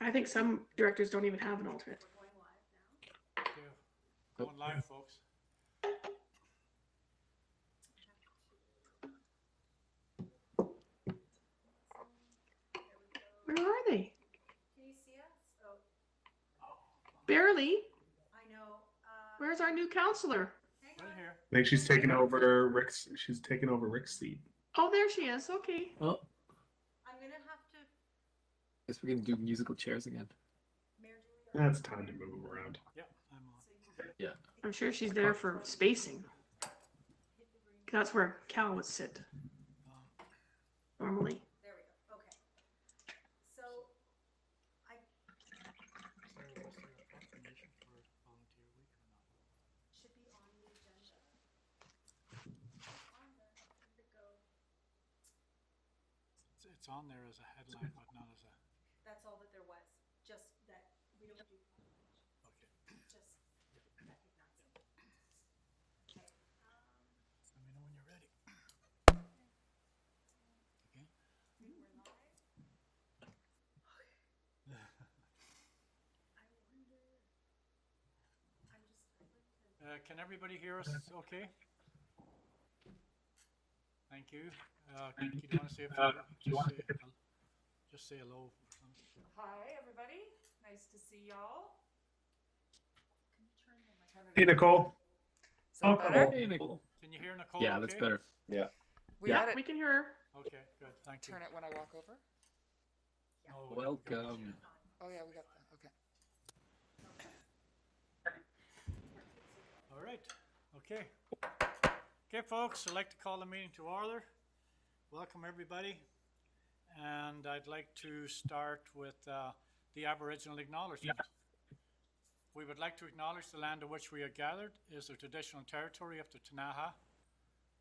I think some directors don't even have an alternate. We're going live now. Okay, going live, folks. Where are they? Can you see us? Oh, Barely. I know. Where's our new counselor? Hang Right on. here. I think she's taken over Rick's. She's taken over Rick's seat. Oh, there she is. Okay. Oh, I'm gonna have to. guess we're gonna do musical chairs again. Mayor Julie. That's time to move them around. Yeah, I'm on. So you Yeah. I'm sure she's there for spacing. hit the green. That's where Cal would sit normally. There we go. Okay. So I Sarah, was there a proclamation for Volunteer Week or not? should be on the agenda. On there. Where'd it go? It's on there as a headline, but not as a. That's all that there was. Just that we don't do proclamation. Okay. Just recognize it. Okay. Let me know when you're ready. Okay. We're live. I wonder. I'd like to. Can everybody hear us okay? Thank you. Do you want to say a few? Just say hello. Hi, everybody. Nice to see y'all. Can you turn the mic? Turn it Hey, on. Nicole. Is that better? Hey, Nicole. Can you hear Nicole? Yeah, okay? that's better. We Yeah. had We it. can hear her. Okay, good. Thank you. Turn it when I walk over. Oh, Welcome. Oh yeah, we got that. Okay. All right. Okay. Okay, folks, I'd like to call the meeting to order. Welcome, everybody. And I'd like to start with the Aboriginal Acknowledgement. We would like to acknowledge the land on which we are gathered is the traditional territory of the Tanaha,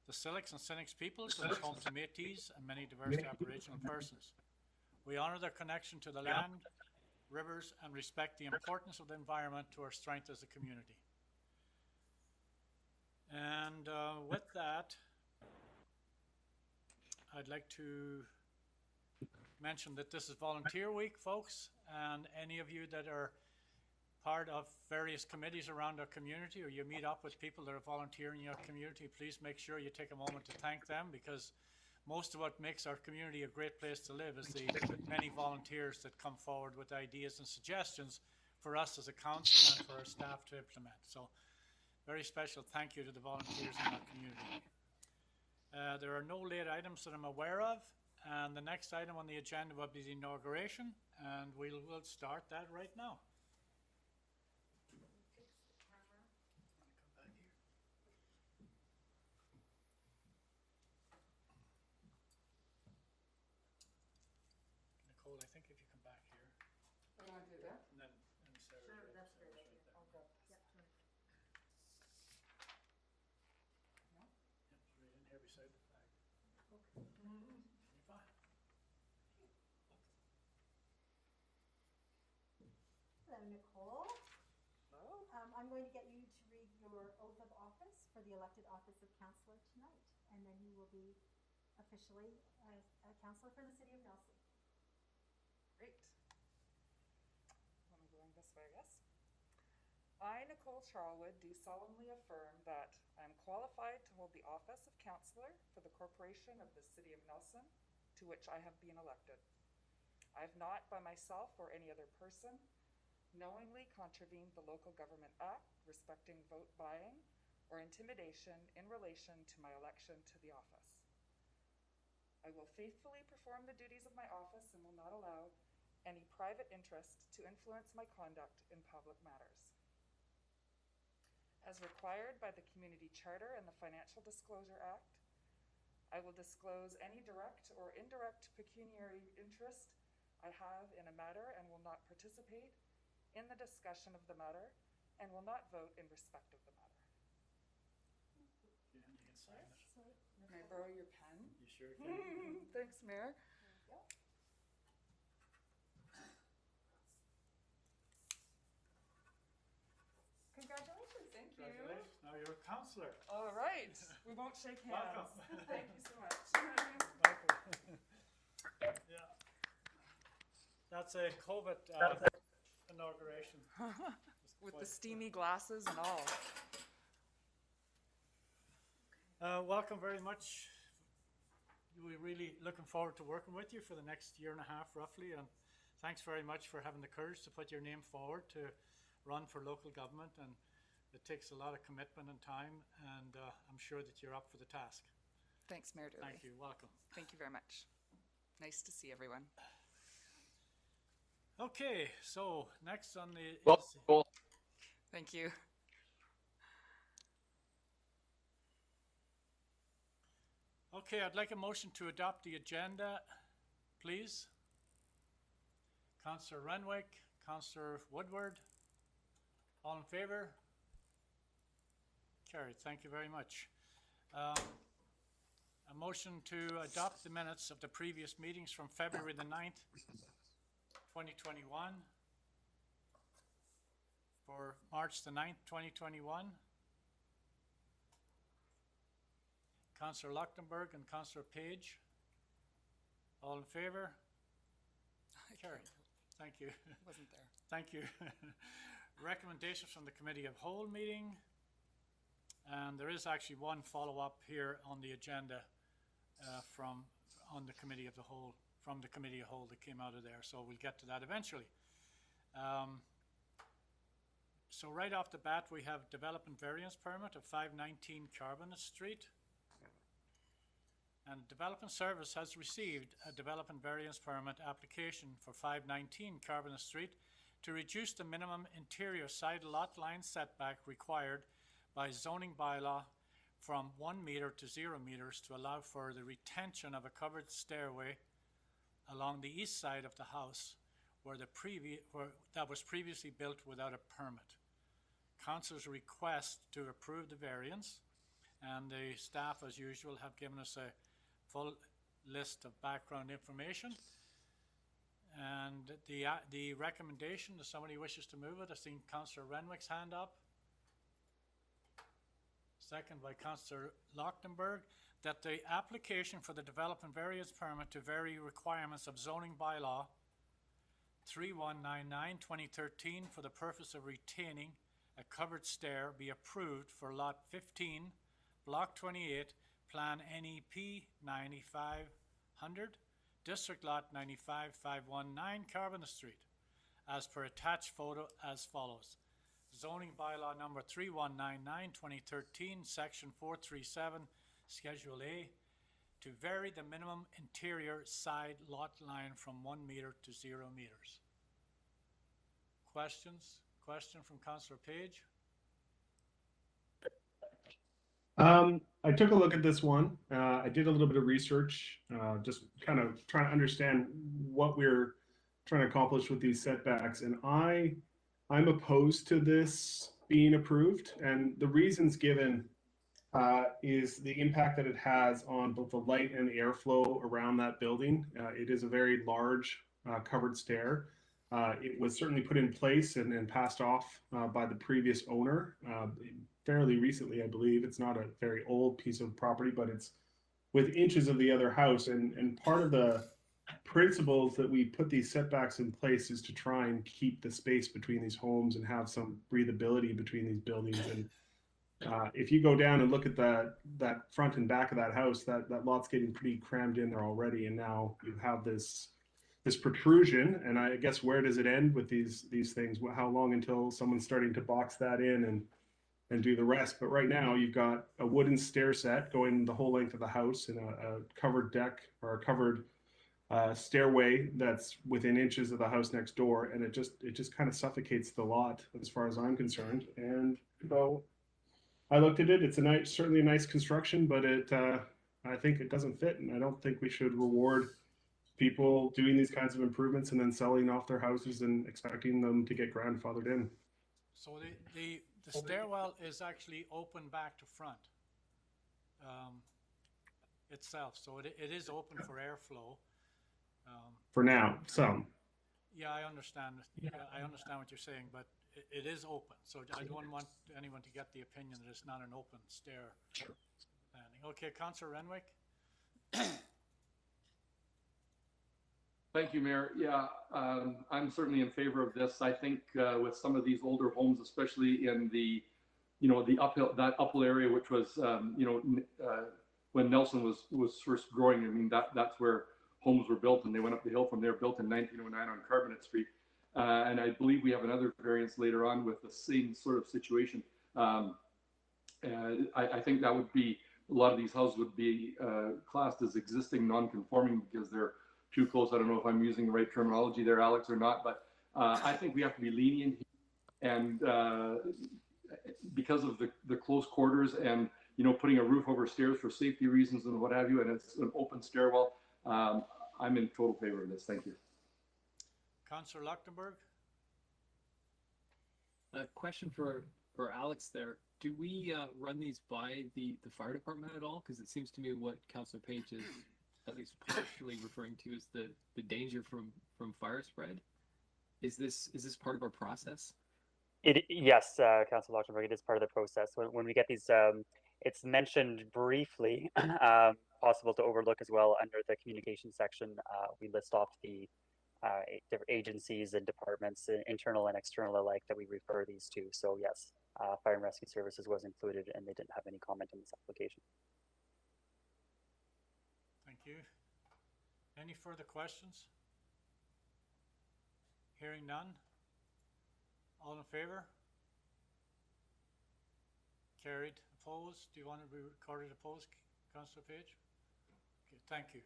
the Silix and Sinix peoples, and is home to Métis and many diverse Aboriginal persons. We honor their connection to the land, rivers, and respect the importance of the environment to our strength as a community. And with that, I'd like to mention that this is Volunteer Week, folks, and any of you that are part of various committees around our community, or you meet up with people that are volunteering in your community, please make sure you take a moment to thank them, because most of what makes our community a great place to live is the many volunteers that come forward with ideas and suggestions for us as a council and for our staff to implement. So very special thank you to the volunteers in our community. There are no late items that I'm aware of, and the next item on the agenda will be the inauguration, and we'll start that right now. Nicole, I think if you come back here, What do I do there? and then Sarah. Sure, that's a great Sarah's idea. right there. Okay. Yep, turn it. Yep, it's right in here beside the flag. Okay. You're fine. Hello, Nicole. Hello. I'm going to get you to read your oath of office for the elected office of councillor tonight, and then you will be officially a councillor for the city of Nelson. Great. Let me go in this way, I guess. I, Nicole Charlwood, do solemnly affirm that I am qualified to hold the office of councillor for the corporation of the city of Nelson, to which I have been elected. I have not, by myself or any other person, knowingly contravened the Local Government Act respecting vote buying or intimidation in relation to my election to the office. I will faithfully perform the duties of my office and will not allow any private interest to influence my conduct in public matters. As required by the Community Charter and the Financial Disclosure Act, I will disclose any direct or indirect pecuniary interest I have in a matter and will not participate in the discussion of the matter and will not vote in respect of the matter. Yeah, you can sign it. So, Can I borrow your pen? You sure can. Thanks, Mayor. congratulations. Thank you. Congratulations, now you're a councillor. All right, we won't shake hands. Welcome. Thank you so much. Welcome. Yeah. That's a COVID inauguration. With the steamy glasses and all. Welcome very much. We're really looking forward to working with you for the next year and a half, roughly. And thanks very much for having the courage to put your name forward to run for local government. And it takes a lot of commitment and time. And I'm sure that you're up for the task. Thanks, Mayor Dooley. Thank you. Welcome. Thank you very much. Nice to see everyone. Okay, so next on the Well, is- cool. Thank you. Okay, I'd like a motion to adopt the agenda, please. Councillor Renwick, Councillor Woodward, all in favour? Carried, thank you very much. A motion to adopt the minutes of the previous meetings from February the 9th, 2021, for March the 9th, 2021. Councillor Lachtenberg and Councillor Page, all in favour? Carried. Thank you. Wasn't there. Thank you. Recommendations from the Committee of Whole meeting. And there is actually one follow-up here on the agenda from the Committee of the Whole that came out of there. So we'll get to that eventually. So right off the bat, we have development variance permit of 519 Carbonate Street. And Development Service has received a development variance permit application for 519 Carbonate Street to reduce the minimum interior side lot line setback required by zoning bylaw from 1 meter to 0 meters to allow for the retention of a covered stairway along the east side of the house that was previously built without a permit. Council's request to approve the variance, and the staff, as usual, have given us a full list of background information. And the recommendation, if somebody wishes to move it, I've seen Councillor Renwick's hand up. Second by Councillor Lachtenberg, that the application for the development variance permit to vary requirements of zoning bylaw 3199/2013 for the purpose of retaining a covered stair be approved for lot 15, block 28, plan NEP 9500, district lot 95519, Carbonate Street, as per attached photo as follows. Zoning bylaw number 3199/2013, section 437, schedule A, to vary the minimum interior side lot line from 1 meter to 0 meters. Questions? Question from Councillor Page? I took a look at this one. I did a little bit of research, just kind of trying to understand what we're trying to accomplish with these setbacks. And I'm opposed to this being approved. And the reasons given is the impact that it has on both the light and the airflow around that building. It is a very large covered stair. It was certainly put in place and passed off by the previous owner fairly recently, I believe. It's not a very old piece of property, but it's with inches of the other house. And part of the principles that we put these setbacks in place is to try and keep the space between these homes and have some breathability between these buildings. And if you go down and look at that front and back of that house, that lot's getting pretty crammed in there already. And now you have this protrusion, and I guess where does it end with these things? How long until someone's starting to box that in and do the rest? But right now you've got a wooden stair set going the whole length of the house and a covered deck or a covered stairway that's within inches of the house next door, and it just kind of suffocates the lot as far as I'm concerned. And so I looked at it. It's certainly a nice construction, but I think it doesn't fit, and I don't think we should reward people doing these kinds of improvements and then selling off their houses and expecting them to get grandfathered in. So the stairwell is actually open back to front itself, so it is open for airflow. For now, some. Yeah, I understand. Yeah, I understand what you're saying, but it is open. So I don't want anyone to get the opinion that it's not an open stair landing. Okay, Councillor Renwick. Thank you, Mayor. Yeah, I'm certainly in favor of this. I think with some of these older homes, especially in the, the uphill area, which was, when Nelson was first growing. I mean, that's where homes were built, and they went up the hill from there, built in 1909 on Carbonate Street. And I believe we have another variance later on with the same sort of situation. I think that would be, a lot of these houses would be classed as existing non-conforming because they're too close. I don't know if I'm using the right terminology there, Alex, or not, but I think we have to be lenient here. And because of the close quarters and, putting a roof over stairs for safety reasons and what have you, and it's an open stairwell, I'm in total favor of this. Thank you. Councillor Lachtenberg? A question for Alex there. Do we run these by the fire department at all? Because it seems to me what Councillor Page is at least partially referring to is the danger from fire spread. Is this part of our process? Yes, Councillor Lachtenberg, it is part of the process. When we get these, it's mentioned briefly, possible to overlook as well under the communication section. We list off the different agencies and departments, internal and external alike, that we refer these to. So yes, Fire and Rescue Services was included, and they didn't have any comment on this application. Thank you. Any further questions? Hearing none. All in favor? Carried. Opposed? Do you want to be recorded opposed, Councillor Page? Okay, thank you.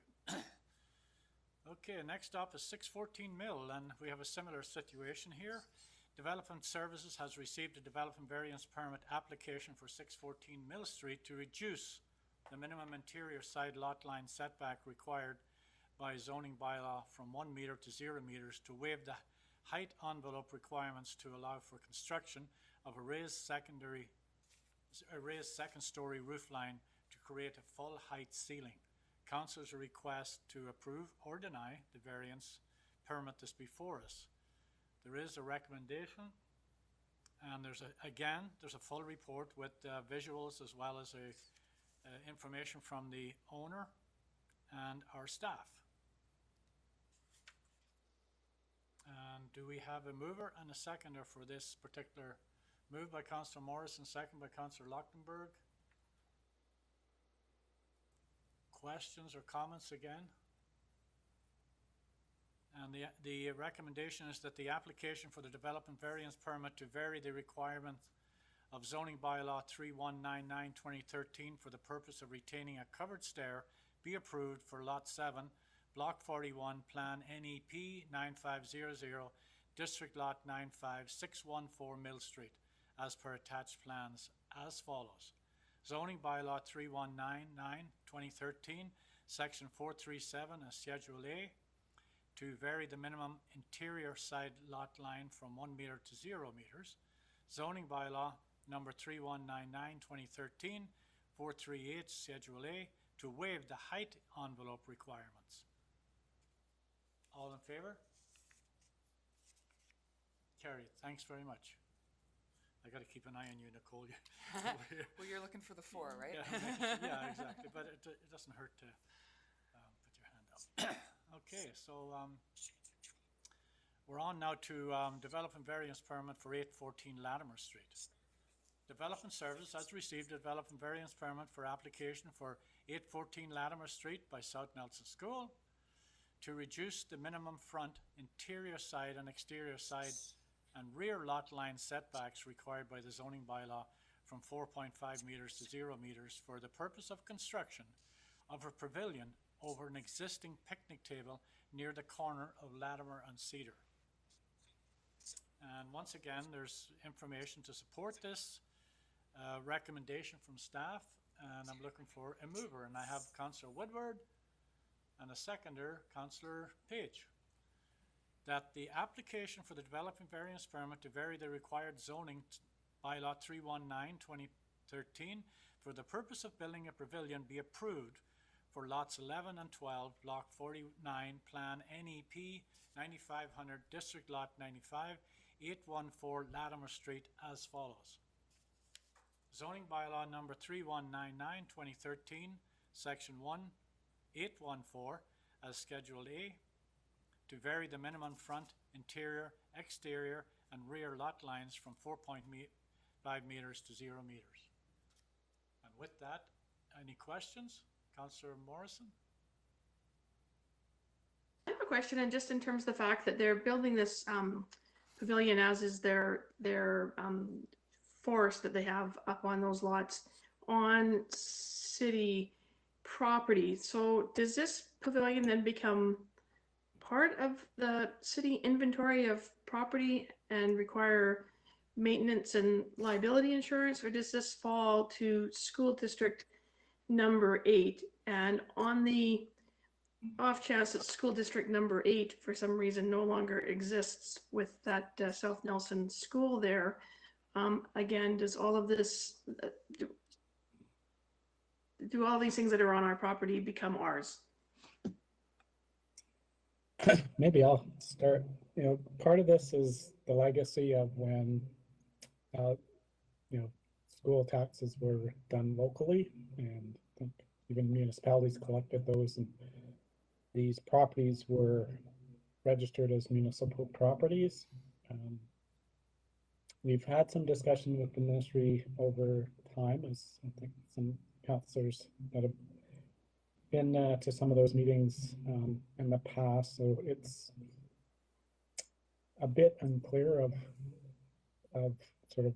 Okay, next up is 614 Mill, and we have a similar situation here. Development Services has received a development variance permit application for 614 Mill Street to reduce the minimum interior side lot line setback required by zoning bylaw from 1 meter to 0 meters to waive the height envelope requirements to allow for construction of a raised second story roof line to create a full height ceiling. Council's request to approve or deny the variance permit is before us. There is a recommendation, and there's a full report with visuals as well as information from the owner and our staff. And do we have a mover and a seconder for this particular move? By Councillor Morrison, second by Councillor Lachtenberg. Questions or comments again? And the recommendation is that the application for the development variance permit to vary the requirement of zoning bylaw 3199/2013 for the purpose of retaining a covered stair be approved for lot 7, block 41, plan NEP 9500, district lot 95614 Mill Street, as per attached plans as follows. Zoning bylaw 3199/2013, section 437 as Schedule A, to vary the minimum interior side lot line from 1 meter to 0 meters. Zoning bylaw number 3199/2013, 438 Schedule A, to waive the height envelope requirements. All in favor? Carried. Thanks very much. I got to keep an eye on you, Nicole. Well, you're looking for the 4, right? Yeah, exactly. But it doesn't hurt to put your hand up. Okay, so we're on now to development variance permit for 814 Latimer Street. Development Service has received a development variance permit for application for 814 Latimer Street by South Nelson School to reduce the minimum front, interior side and exterior side and rear lot line setbacks required by the zoning bylaw from 4.5 meters to 0 meters for the purpose of construction of a pavilion over an existing picnic table near the corner of Latimer and Cedar. And once again, there's information to support this recommendation from staff, and I'm looking for a mover, and I have Councillor Woodward and a seconder, Councillor Page, that the application for the development variance permit to vary the required zoning bylaw 319/2013 for the purpose of building a pavilion be approved for lots 11 and 12, block 49, plan NEP 9500, district lot 95, 814 Latimer Street as follows. Zoning bylaw number 3199/2013, section 1814 as Schedule A, to vary the minimum front, interior, exterior, and rear lot lines from 4.5 meters to 0 meters. And with that, any questions? Councillor Morrison? I have a question, and just in terms of the fact that they're building this pavilion, as is their forest that they have up on those lots on city property. So does this pavilion then become part of the city inventory of property and require maintenance and liability insurance, or does this fall to school district number 8? And on the off chance that school district number 8 for some reason no longer exists with that South Nelson school there, again, does all of this do all these things that are on our property become ours? Maybe I'll start. Part of this is the legacy of when, school taxes were done locally, and I think even municipalities collected those, and these properties were registered as municipal properties. We've had some discussion with the ministry over time, as I think some councillors that have been to some of those meetings in the past, so it's a bit unclear of sort of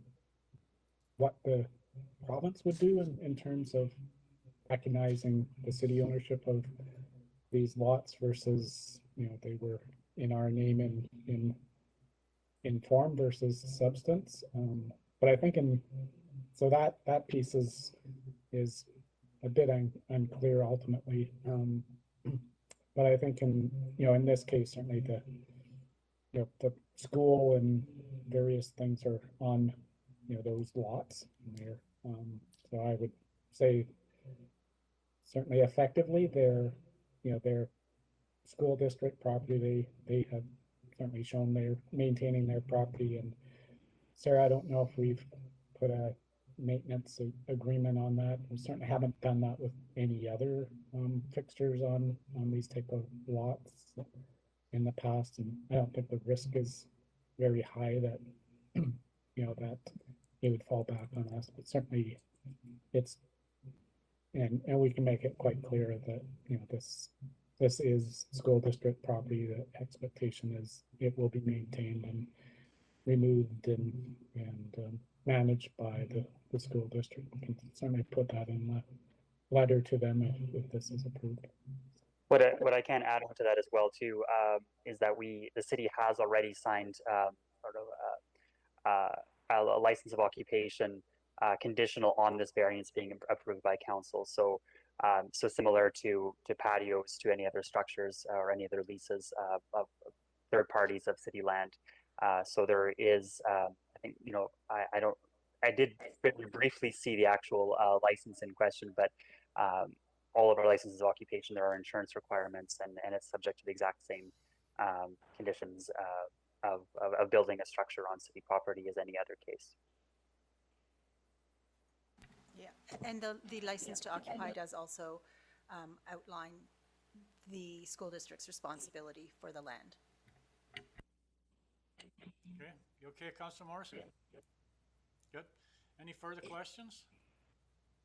what the province would do in terms of recognizing the city ownership of these lots versus, they were in our name in form versus substance. But I think so that piece is a bit unclear ultimately. But I think in this case, certainly the school and various things are on those lots there. So I would say certainly effectively they're school district property. They have certainly shown they're maintaining their property. And Sarah, I don't know if we've put a maintenance agreement on that. We certainly haven't done that with any other fixtures on these type of lots in the past, and I don't think the risk is very high that that it would fall back on us. But certainly it's and we can make it quite clear that this is school district property. The expectation is it will be maintained and removed and managed by the school district. We can certainly put that in the letter to them if this is approved. What I can add on to that as well too is that the city has already signed a license of occupation conditional on this variance being approved by council. So similar to patios, to any other structures or any other leases of third parties of city land. So there is, I think, I did very briefly see the actual license in question, but all of our licenses of occupation, there are insurance requirements, and it's subject to the exact same conditions of building a structure on city property as any other case. Yeah, and the license to occupy does also outline the school district's responsibility for the land. Okay, you okay, Councillor Morrison? Good. Any further questions?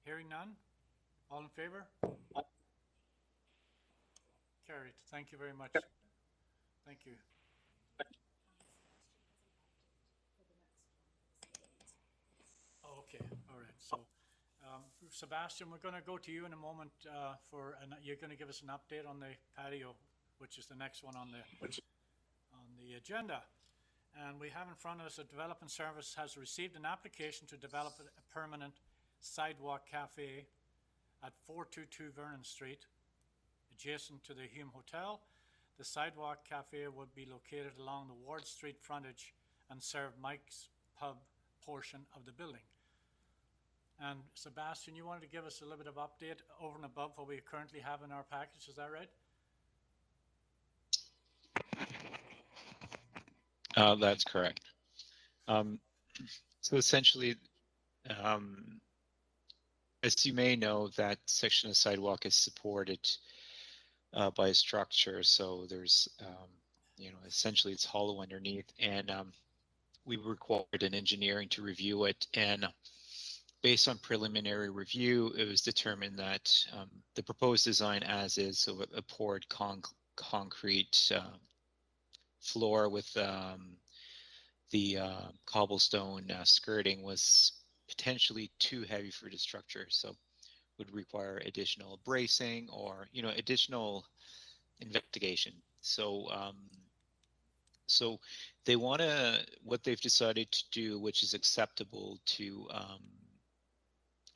Hearing none. All in favor? Carried. Thank you very much. Thank you. Okay, all right. So, Sebastian, we're going to go to you in a moment you're going to give us an update on the patio, which is the next one on the agenda. And we have in front of us a development service has received an application to develop a permanent sidewalk cafe at 422 Vernon Street, adjacent to the Hume Hotel. The sidewalk cafe would be located along the Ward Street frontage and serve Mike's Pub portion of the building. And Sebastian, you wanted to give us a little bit of update over and above what we currently have in our package, is that right? That's correct. So essentially, as you may know, that section of sidewalk is supported by a structure. So there's essentially it's hollow underneath, and we required an engineering to review it, and based on preliminary review, it was determined that the proposed design as is, so a poured concrete floor with the cobblestone skirting was potentially too heavy for the structure, so would require additional bracing or additional investigation. So they want to, what they've decided to do, which is acceptable to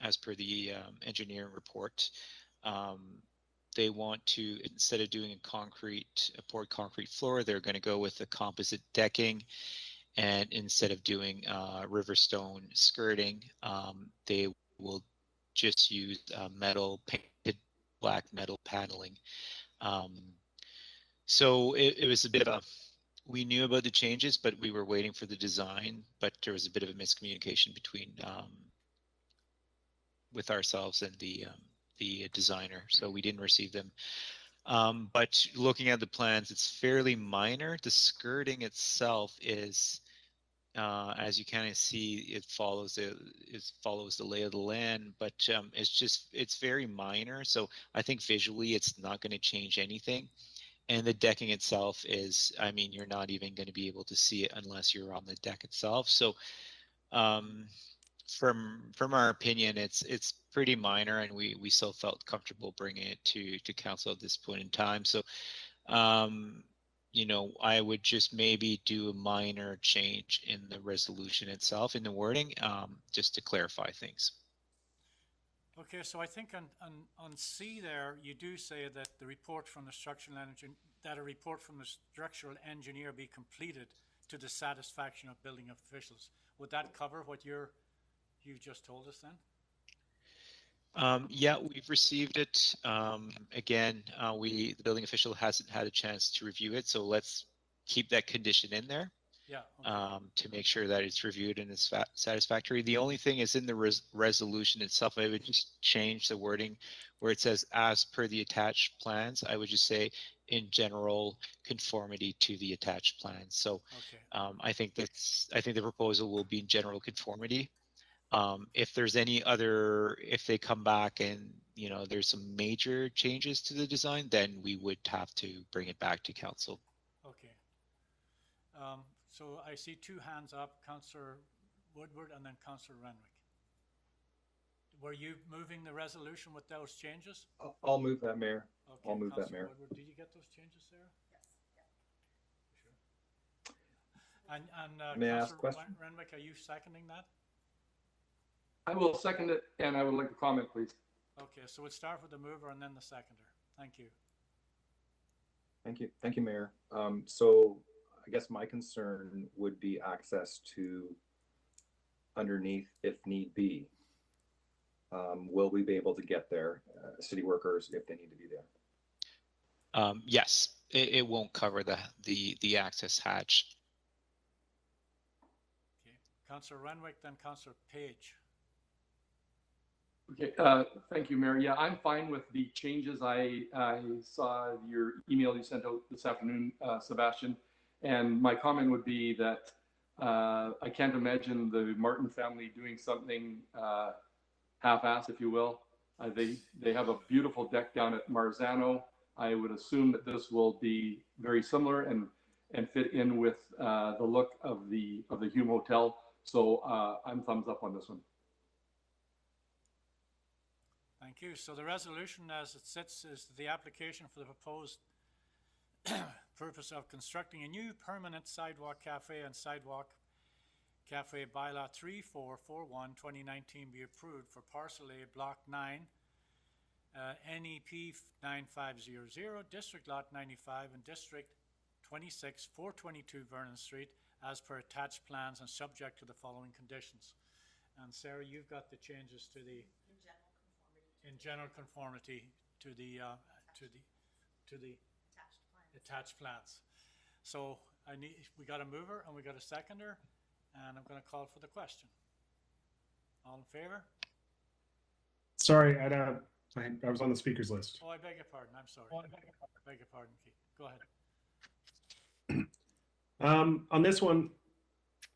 as per the engineering report, they want to, instead of doing a poured concrete floor, they're going to go with the composite decking. And instead of doing riverstone skirting, they will just use painted black metal paneling. So it was a bit of we knew about the changes, but we were waiting for the design, but there was a bit of a miscommunication between with ourselves and the designer, so we didn't receive them. But looking at the plans, it's fairly minor. The skirting itself is, as you kind of see, it follows the lay of the land, but it's very minor. So I think visually it's not going to change anything. And the decking itself is, I mean, you're not even going to be able to see it unless you're on the deck itself. So from our opinion, it's pretty minor, and we still felt comfortable bringing it to council at this point in time. So I would just maybe do a minor change in the resolution itself, in the wording, just to clarify things. Okay, so I think on C there, you do say that the report from the structural engineer, that a report from the structural engineer be completed to the satisfaction of building officials. Would that cover what you just told us then? Yeah, we've received it. Again, the building official hasn't had a chance to review it, so let's keep that condition in there. Yeah. Okay. To make sure that it's reviewed and it's satisfactory. The only thing is in the resolution itself, I would just change the wording where it says as per the attached plans. I would just say in general conformity to the attached plans. So okay. I think the proposal will be in general conformity. If there's if they come back and there's some major changes to the design, then we would have to bring it back to council. Okay. So I see two hands up, Councillor Woodward and then Councillor Renwick. Were you moving the resolution with those changes? I'll move that, Mayor. Okay, I'll move Councillor that, Mayor. Woodward, did you get those changes there? Yes. Sure. And May I ask a question? Renwick, are you seconding that? I will second it, and I would like to comment, please. Okay, so we'll start with the mover and then the seconder. Thank you. Thank you, Mayor. So I guess my concern would be access to underneath if need be. Will we be able to get there, city workers, if they need to be there? Yes, it won't cover the access hatch. Okay, Councillor Renwick, then Councillor Page. Okay, thank you, Mayor. Yeah, I'm fine with the changes. I saw your email you sent out this afternoon, Sebastian, and my comment would be that I can't imagine the Martin family doing something half-assed, if you will. They have a beautiful deck down at Marzano. I would assume that this will be very similar and fit in with the look of the Hume Hotel. So I'm thumbs up on this one. Thank you. So the resolution as it sits is the application for the proposed purpose of constructing a new permanent sidewalk cafe and sidewalk cafe bylaw 3441-2019 be approved for parcel A block 9 NEP 9500 district lot 95 and district 26 422 Vernon Street as per attached plans and subject to the following conditions. And Sarah, you've got the changes to the in general conformity to the attached plans. So we got a mover and we got a seconder, and I'm going to call for the question. All in favor? Sorry, I was on the speakers list. Oh, I beg your pardon. I'm sorry. I beg your pardon, Keith. Go ahead. On this one,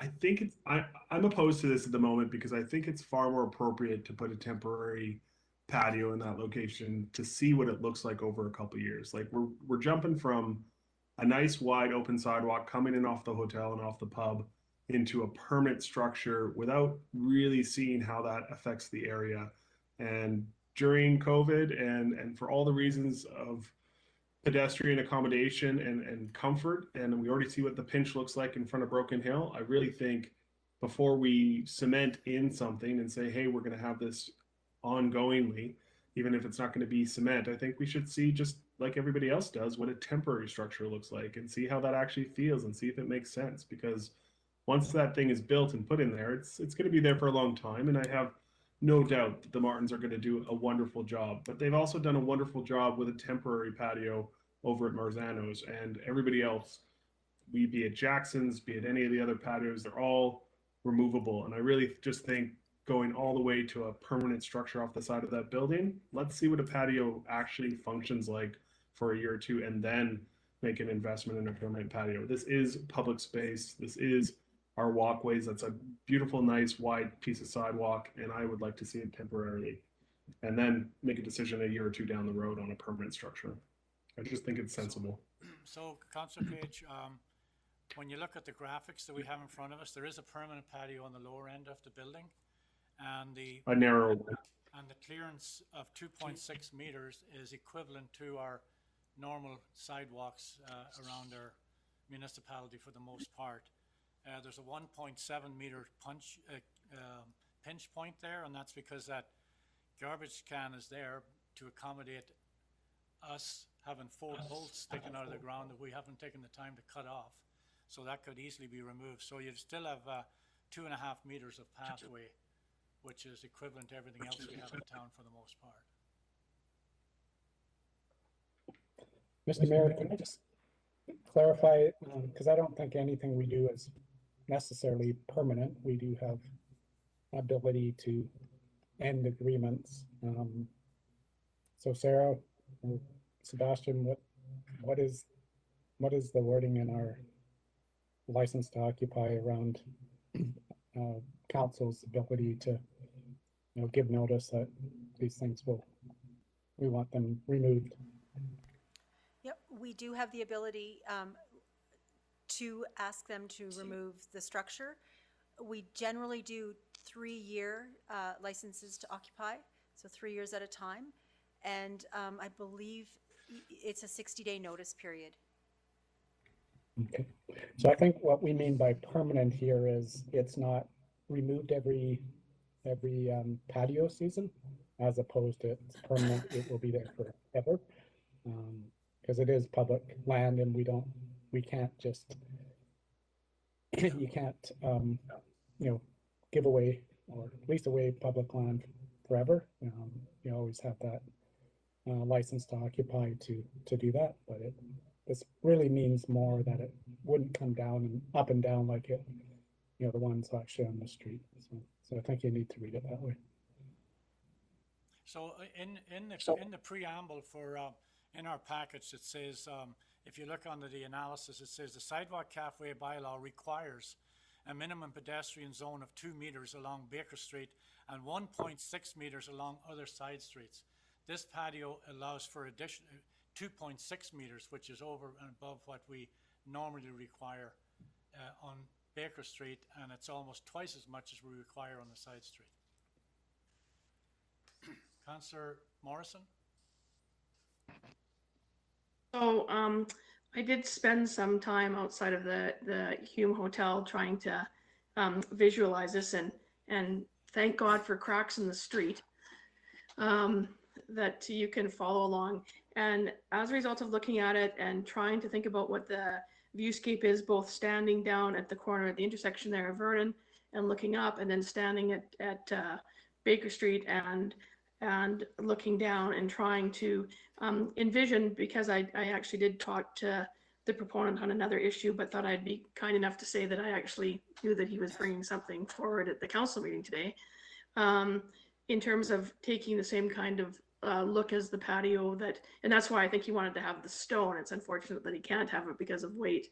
I think I'm opposed to this at the moment because I think it's far more appropriate to put a temporary patio in that location to see what it looks like over a couple of years. Like we're jumping from a nice wide open sidewalk coming in off the hotel and off the pub into a permanent structure without really seeing how that affects the area. And during COVID and for all the reasons of pedestrian accommodation and comfort, and we already see what the pinch looks like in front of Broken Hill, I really think before we cement in something and say, hey, we're going to have this ongoingly, even if it's not going to be cement, I think we should see, just like everybody else does, what a temporary structure looks like and see how that actually feels and see if it makes sense. Because once that thing is built and put in there, it's going to be there for a long time. And I have no doubt that the Martins are going to do a wonderful job, but they've also done a wonderful job with a temporary patio over at Marzano's, and everybody else, be it Jackson's, be it any of the other patios, they're all removable. And I really just think going all the way to a permanent structure off the side of that building, let's see what a patio actually functions like for a year or two, and then make an investment in a permanent patio. This is public space. This is our walkways. That's a beautiful, nice, wide piece of sidewalk, and I would like to see it temporarily, and then make a decision a year or two down the road on a permanent structure. I just think it's sensible. So Councillor Page, when you look at the graphics that we have in front of us, there is a permanent patio on the lower end of the building, and a narrow one. And the clearance of 2.6 meters is equivalent to our normal sidewalks around our municipality for the most part. There's a 1.7 meter pinch point there, and that's because that garbage can is there to accommodate us having 4 bolts sticking out of the ground that we haven't taken the time to cut off. So that could easily be removed. So you'd still have 2.5 meters of pathway, which is equivalent to everything else we have in town for the most part. Mr. Mayor, can I just clarify, because I don't think anything we do is necessarily permanent. We do have ability to end agreements. So Sarah or Sebastian, what is the wording in our license to occupy around council's ability to give notice that these things we want them removed? Yep, we do have the ability to ask them to remove the structure. We generally do 3-year licenses to occupy, so 3 years at a time. And I believe it's a 60-day notice period. Okay, so I think what we mean by permanent here is it's not removed every patio season, as opposed to it's permanent, it will be there forever. Because it is public land, and we can't just you can't give away or lease away public land forever. You always have that license to occupy to do that, but this really means more that it wouldn't come down and up and down like it the ones actually on the street. So I think you need to read it that way. So in the preamble for in our package, it says, if you look under the analysis, it says the Sidewalk Cafe bylaw requires a minimum pedestrian zone of 2 meters along Baker Street and 1.6 meters along other side streets. This patio allows for additional 2.6 meters, which is over and above what we normally require on Baker Street, and it's almost twice as much as we require on the side street. Councillor Morrison? So I did spend some time outside of the Hume Hotel trying to visualize this, and thank God for cracks in the street that you can follow along. And as a result of looking at it and trying to think about what the viewscape is, both standing down at the corner at the intersection there of Vernon and looking up, and then standing at Baker Street and looking down and trying to envision, because I actually did talk to the proponent on another issue, but thought I'd be kind enough to say that I actually knew that he was bringing something forward at the council meeting today, in terms of taking the same kind of look as the patio that, and that's why I think he wanted to have the stone. It's unfortunate that he can't have it because of weight,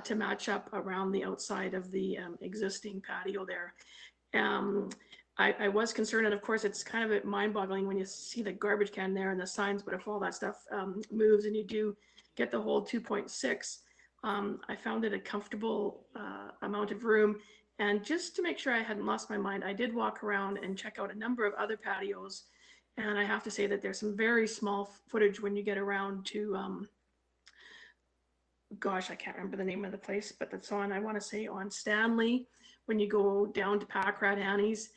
to match up around the outside of the existing patio there. I was concerned, and of course it's kind of mind-boggling when you see the garbage can there and the signs, but if all that stuff moves and you do get the whole 2.6, I found it a comfortable amount of room. And just to make sure I hadn't lost my mind, I did walk around and check out a number of other patios. And I have to say that there's some very small footage when you get around to, gosh, I can't remember the name of the place, but that's on, I want to say on Stanley, when you go down to Packrat Annie's.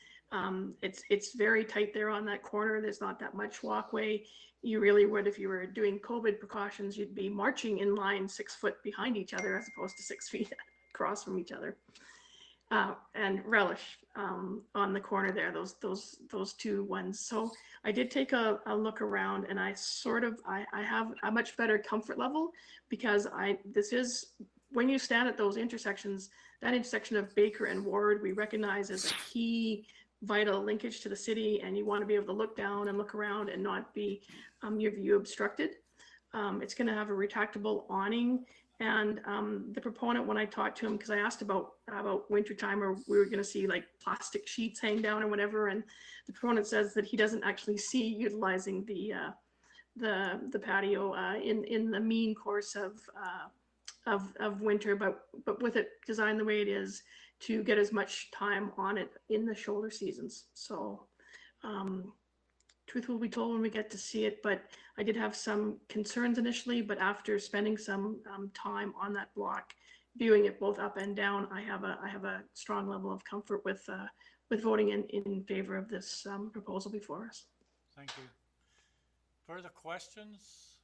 It's very tight there on that corner. There's not that much walkway. You really would, if you were doing COVID precautions, you'd be marching in line 6 foot behind each other as opposed to 6 feet across from each other. And Relish on the corner there, those two ones. So I did take a look around, and I have a much better comfort level, because this is, when you stand at those intersections, that intersection of Baker and Ward, we recognize as a key vital linkage to the city, and you want to be able to look down and look around and not be your view obstructed. It's going to have a retractable awning. And the proponent, when I talked to him, because I asked about winter time, or we were going to see like plastic sheets hang down or whatever, and the proponent says that he doesn't actually see utilizing the patio in the mean course of winter, but with it designed the way it is, to get as much time on it in the shoulder seasons. So truth will be told when we get to see it, but I did have some concerns initially, but after spending some time on that block, viewing it both up and down, I have a strong level of comfort with voting in favor of this proposal before us. Thank you. Further questions?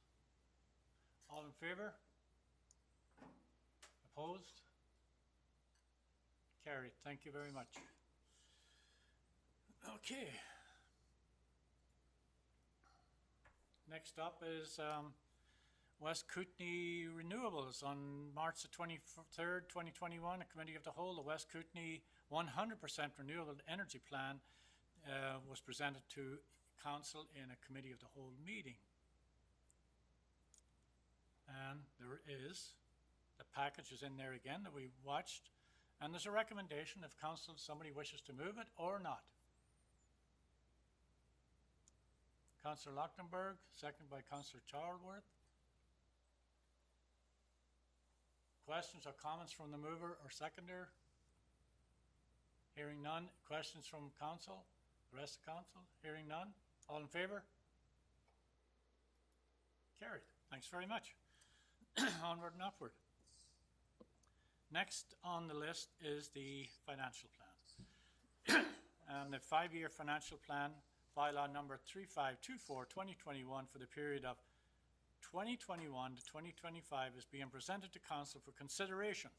All in favor? Opposed? Carried. Thank you very much. Okay. Next up is West Kootenay Renewables. On March the 23rd, 2021, a Committee of the Whole, the West Kootenay 100% Renewable Energy Plan was presented to Council in a Committee of the Whole meeting. And there is, the package is in there again that we watched, and there's a recommendation if Council, somebody wishes to move it or not. Councillor Latimer, second by Councillor Charlwood. Questions or comments from the mover or seconder? Hearing none. Questions from Council? The rest of Council? Hearing none. All in favour? Carried. Thanks very much. Onward and upward. Next on the list is the financial plan. And the 5-year financial plan, bylaw number 3524-2021 for the period of 2021 to 2025 is being presented to Council for consideration.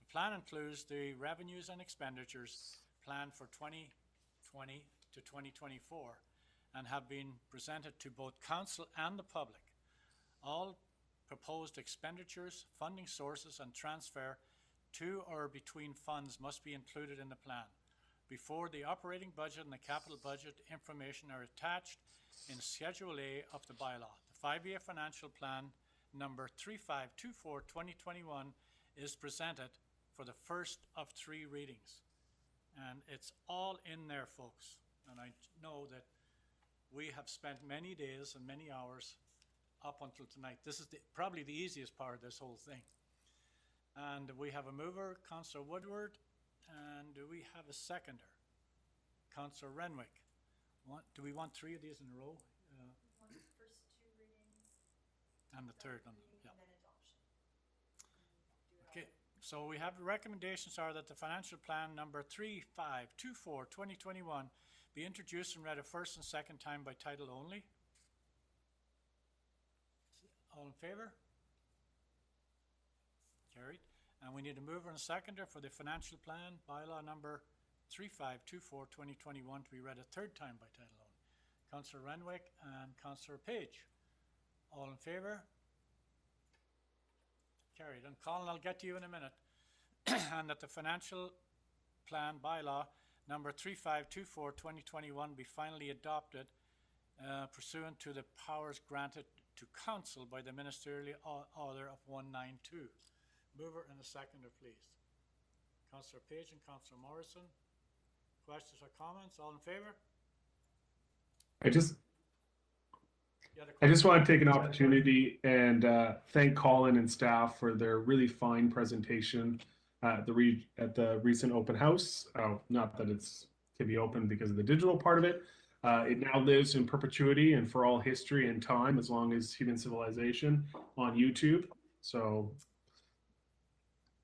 The plan includes the revenues and expenditures planned for 2020 to 2024 and have been presented to both Council and the public. All proposed expenditures, funding sources and transfer to or between funds must be included in the plan. Before the operating budget and the capital budget information are attached in Schedule A of the bylaw. The 5-year financial plan number 3524-2021 is presented for the first of 3 readings. And it's all in there, folks. And I know that we have spent many days and many hours up until tonight. This is probably the easiest part of this whole thing. And we have a mover, Councillor Woodward. And do we have a seconder? Councillor Renwick. Do we want 3 of these in a row? Want the first 2 readings. And the third one, yeah. And then adoption. Okay, so we have the recommendations are that the financial plan number 3524-2021 be introduced and read a first and second time by title only. All in favour? Carried. And we need a mover and a seconder for the financial plan, bylaw number 3524-2021 to be read a third time by title only. Councillor Renwick and Councillor Page. All in favour? Carried. And Colin, I'll get to you in a minute. And that the financial plan bylaw number 3524-2021 be finally adopted pursuant to the powers granted to council by the ministerial order of 192. Mover and a seconder, please. Councillor Page and Councillor Morrison. Questions or comments? All in favor? I just want to take an opportunity and thank Colin and staff for their really fine presentation at the recent open house. Not that it's can be open because of the digital part of it. It now lives in perpetuity and for all history and time, as long as human civilization, on YouTube. So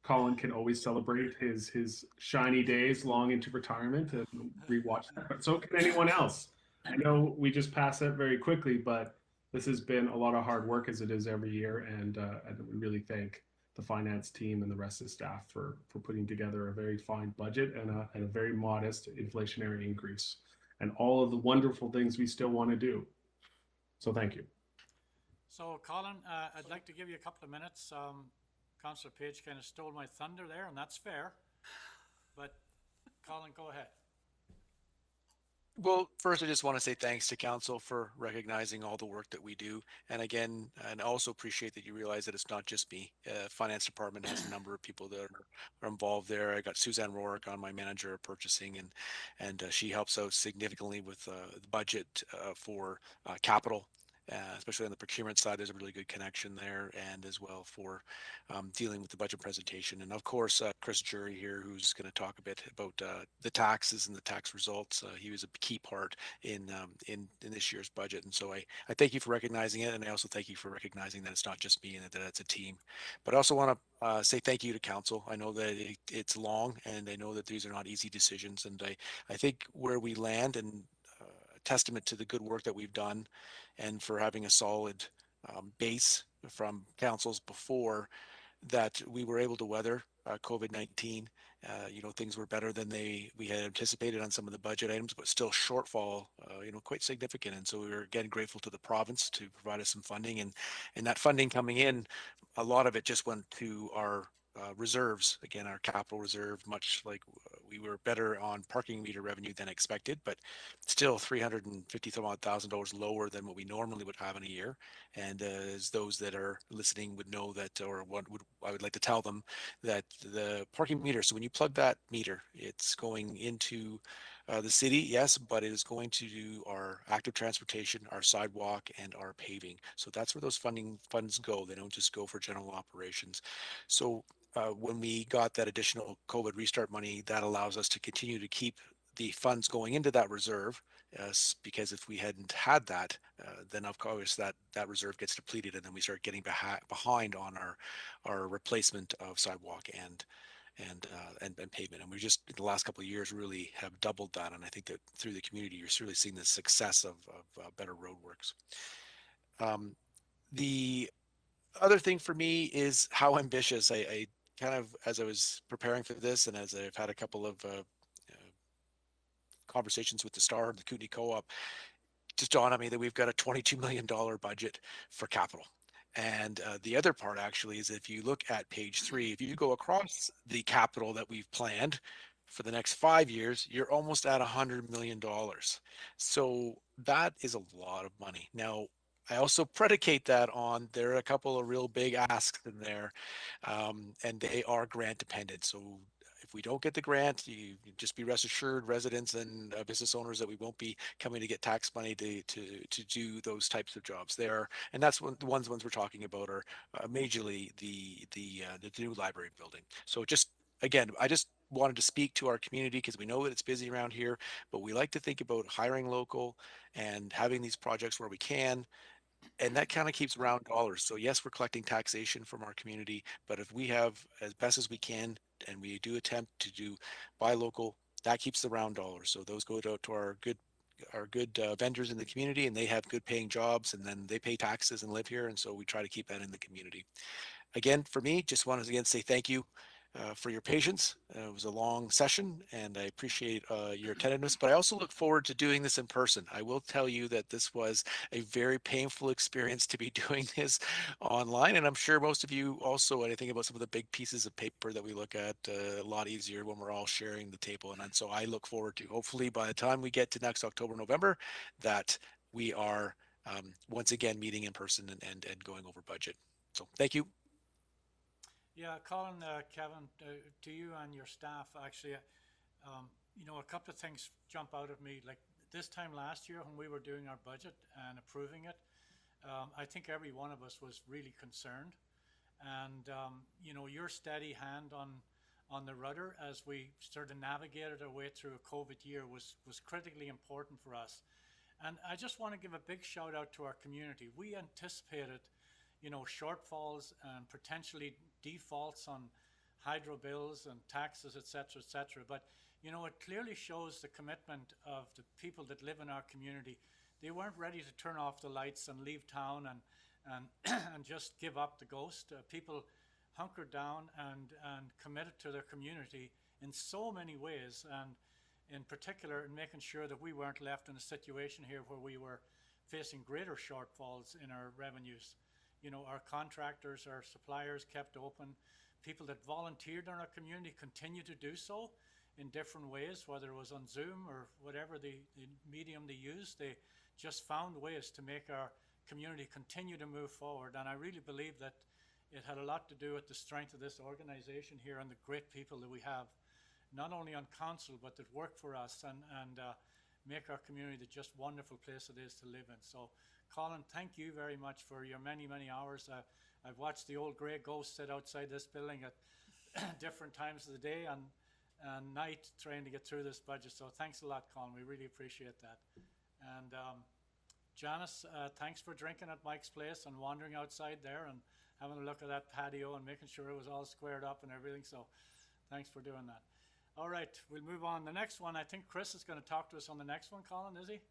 Colin can always celebrate his shiny days long into retirement and rewatch that. But so can anyone else. I know we just pass that very quickly, but this has been a lot of hard work as it is every year, and we really thank the finance team and the rest of the staff for putting together a very fine budget and a very modest inflationary increase, and all of the wonderful things we still want to do. So thank you. So Colin, I'd like to give you a couple of minutes. Councillor Page kind of stole my thunder there, and that's fair. But Colin, go ahead. Well, first, I just want to say thanks to council for recognizing all the work that we do. And again, and I also appreciate that you realize that it's not just me. Finance department has a number of people that are involved there. I got Suzanne Rourke on, my manager of purchasing, and she helps out significantly with the budget for capital. Especially on the procurement side, there's a really good connection there, and as well for dealing with the budget presentation. And of course, Chris Jury here, who's going to talk a bit about the taxes and the tax results. He was a key part in this year's budget. And so I thank you for recognizing it. And I also thank you for recognizing that it's not just me and that it's a team. But I also want to say thank you to council. I know that it's long, and I know that these are not easy decisions. And I think where we land, and a testament to the good work that we've done, and for having a solid base from councils before, that we were able to weather COVID-19. Things were better than we had anticipated on some of the budget items, but still shortfall, quite significant. And so we were again grateful to the province to provide us some funding, and that funding coming in, a lot of it just went to our reserves, again, our capital reserve, much like we were better on parking meter revenue than expected, but still $350,000 lower than what we normally would have in a year. And as those that are listening would know that, or I would like to tell them that the parking meter, so when you plug that meter, it's going into the city, yes, but it is going to do our active transportation, our sidewalk, and our paving. So that's where those funds go. They don't just go for general operations. So when we got that additional COVID restart money, that allows us to continue to keep the funds going into that reserve, because if we hadn't had that, then of course that reserve gets depleted, and then we start getting behind on our replacement of sidewalk and pavement. And we just, in the last couple of years, really have doubled that. And I think that through the community, you're really seeing the success of better roadworks. The other thing for me is how ambitious I kind of, as I was preparing for this, and as I've had a couple of conversations with the Star, the Kootenay Co-op, just dawned on me that we've got a $22 million budget for capital. And the other part actually is, if you look at page 3, if you go across the capital that we've planned for the next 5 years, you're almost at $100 million. So that is a lot of money. Now, I also predicate that on, there are a couple of real big asks in there, and they are grant dependent. So if we don't get the grant, you just be rest assured, residents and business owners, that we won't be coming to get tax money to do those types of jobs there. And that's the ones we're talking about are majorly the new library building. So just, again, I just wanted to speak to our community, because we know that it's busy around here, but we like to think about hiring local and having these projects where we can. And that kind of keeps round dollars. So yes, we're collecting taxation from our community, but if we have, as best as we can, and we do attempt to buy local, that keeps the round dollars. So those go to our good vendors in the community, and they have good paying jobs, and then they pay taxes and live here. And so we try to keep that in the community. Again, for me, just wanted to again say thank you for your patience. It was a long session, and I appreciate your attentiveness, but I also look forward to doing this in person. I will tell you that this was a very painful experience to be doing this online, and I'm sure most of you also, when I think about some of the big pieces of paper that we look at, a lot easier when we're all sharing the table. And so I look forward to, hopefully by the time we get to next October, November, that we are once again meeting in person and going over budget. So thank you. Yeah, Colin, Kevin, to you and your staff, actually, you know, a couple of things jump out of me. Like this time last year when we were doing our budget and approving it, I think every one of us was really concerned. And, you know, your steady hand on the rudder as we sort of navigated our way through a COVID year was critically important for us. And I just want to give a big shout out to our community. We anticipated, you know, shortfalls and potentially defaults on hydro bills and taxes, et cetera, but you know, it clearly shows the commitment of the people that live in our community. They weren't ready to turn off the lights and leave town and and just give up the ghost. People hunkered down and committed to their community in so many ways, and in particular in making sure that we weren't left in a situation here where we were facing greater shortfalls in our revenues. You know, our contractors, our suppliers kept open. People that volunteered in our community continue to do so in different ways, whether it was on Zoom or whatever the medium they used. They just found ways to make our community continue to move forward. And I really believe that it had a lot to do with the strength of this organization here and the great people that we have, not only on council, but that work for us and make our community the just wonderful place it is to live in. So Colin, thank you very much for your many, many hours. I've watched the old grey ghost sit outside this building at different times of the day and night trying to get through this budget. So thanks a lot, Colin. We really appreciate that. And Janice, thanks for drinking at Mike's place and wandering outside there and having a look at that patio and making sure it was all squared up and everything. So thanks for doing that. All right, we'll move on. The next one, I think Chris is going to talk to us on the next one, Colin, is he?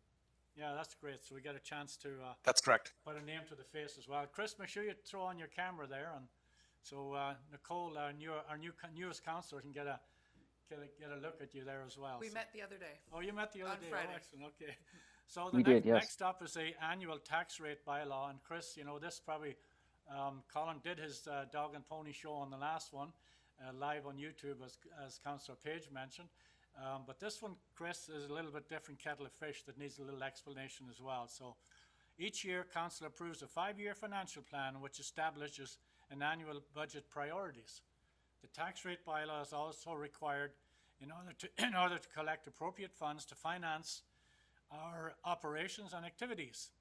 Yeah, that's great. So we get a chance to that's correct. Put a name to the face as well. Chris, make sure you throw on your camera there, and so Nicole, our newest councillor, can get a look at you there as well. We met the other day. Oh, you met the other day. Friday. Oh, excellent. Okay. So the next up is the annual tax rate bylaw, and Chris, you know this probably. Colin did his dog and pony show on the last one, live on YouTube, as Councillor Page mentioned. But this one, Chris, is a little bit different kettle of fish that needs a little explanation as well. So each year, Council approves a 5-year financial plan which establishes an annual budget priorities. The tax rate bylaw is also required in order to collect appropriate funds to finance our operations and activities.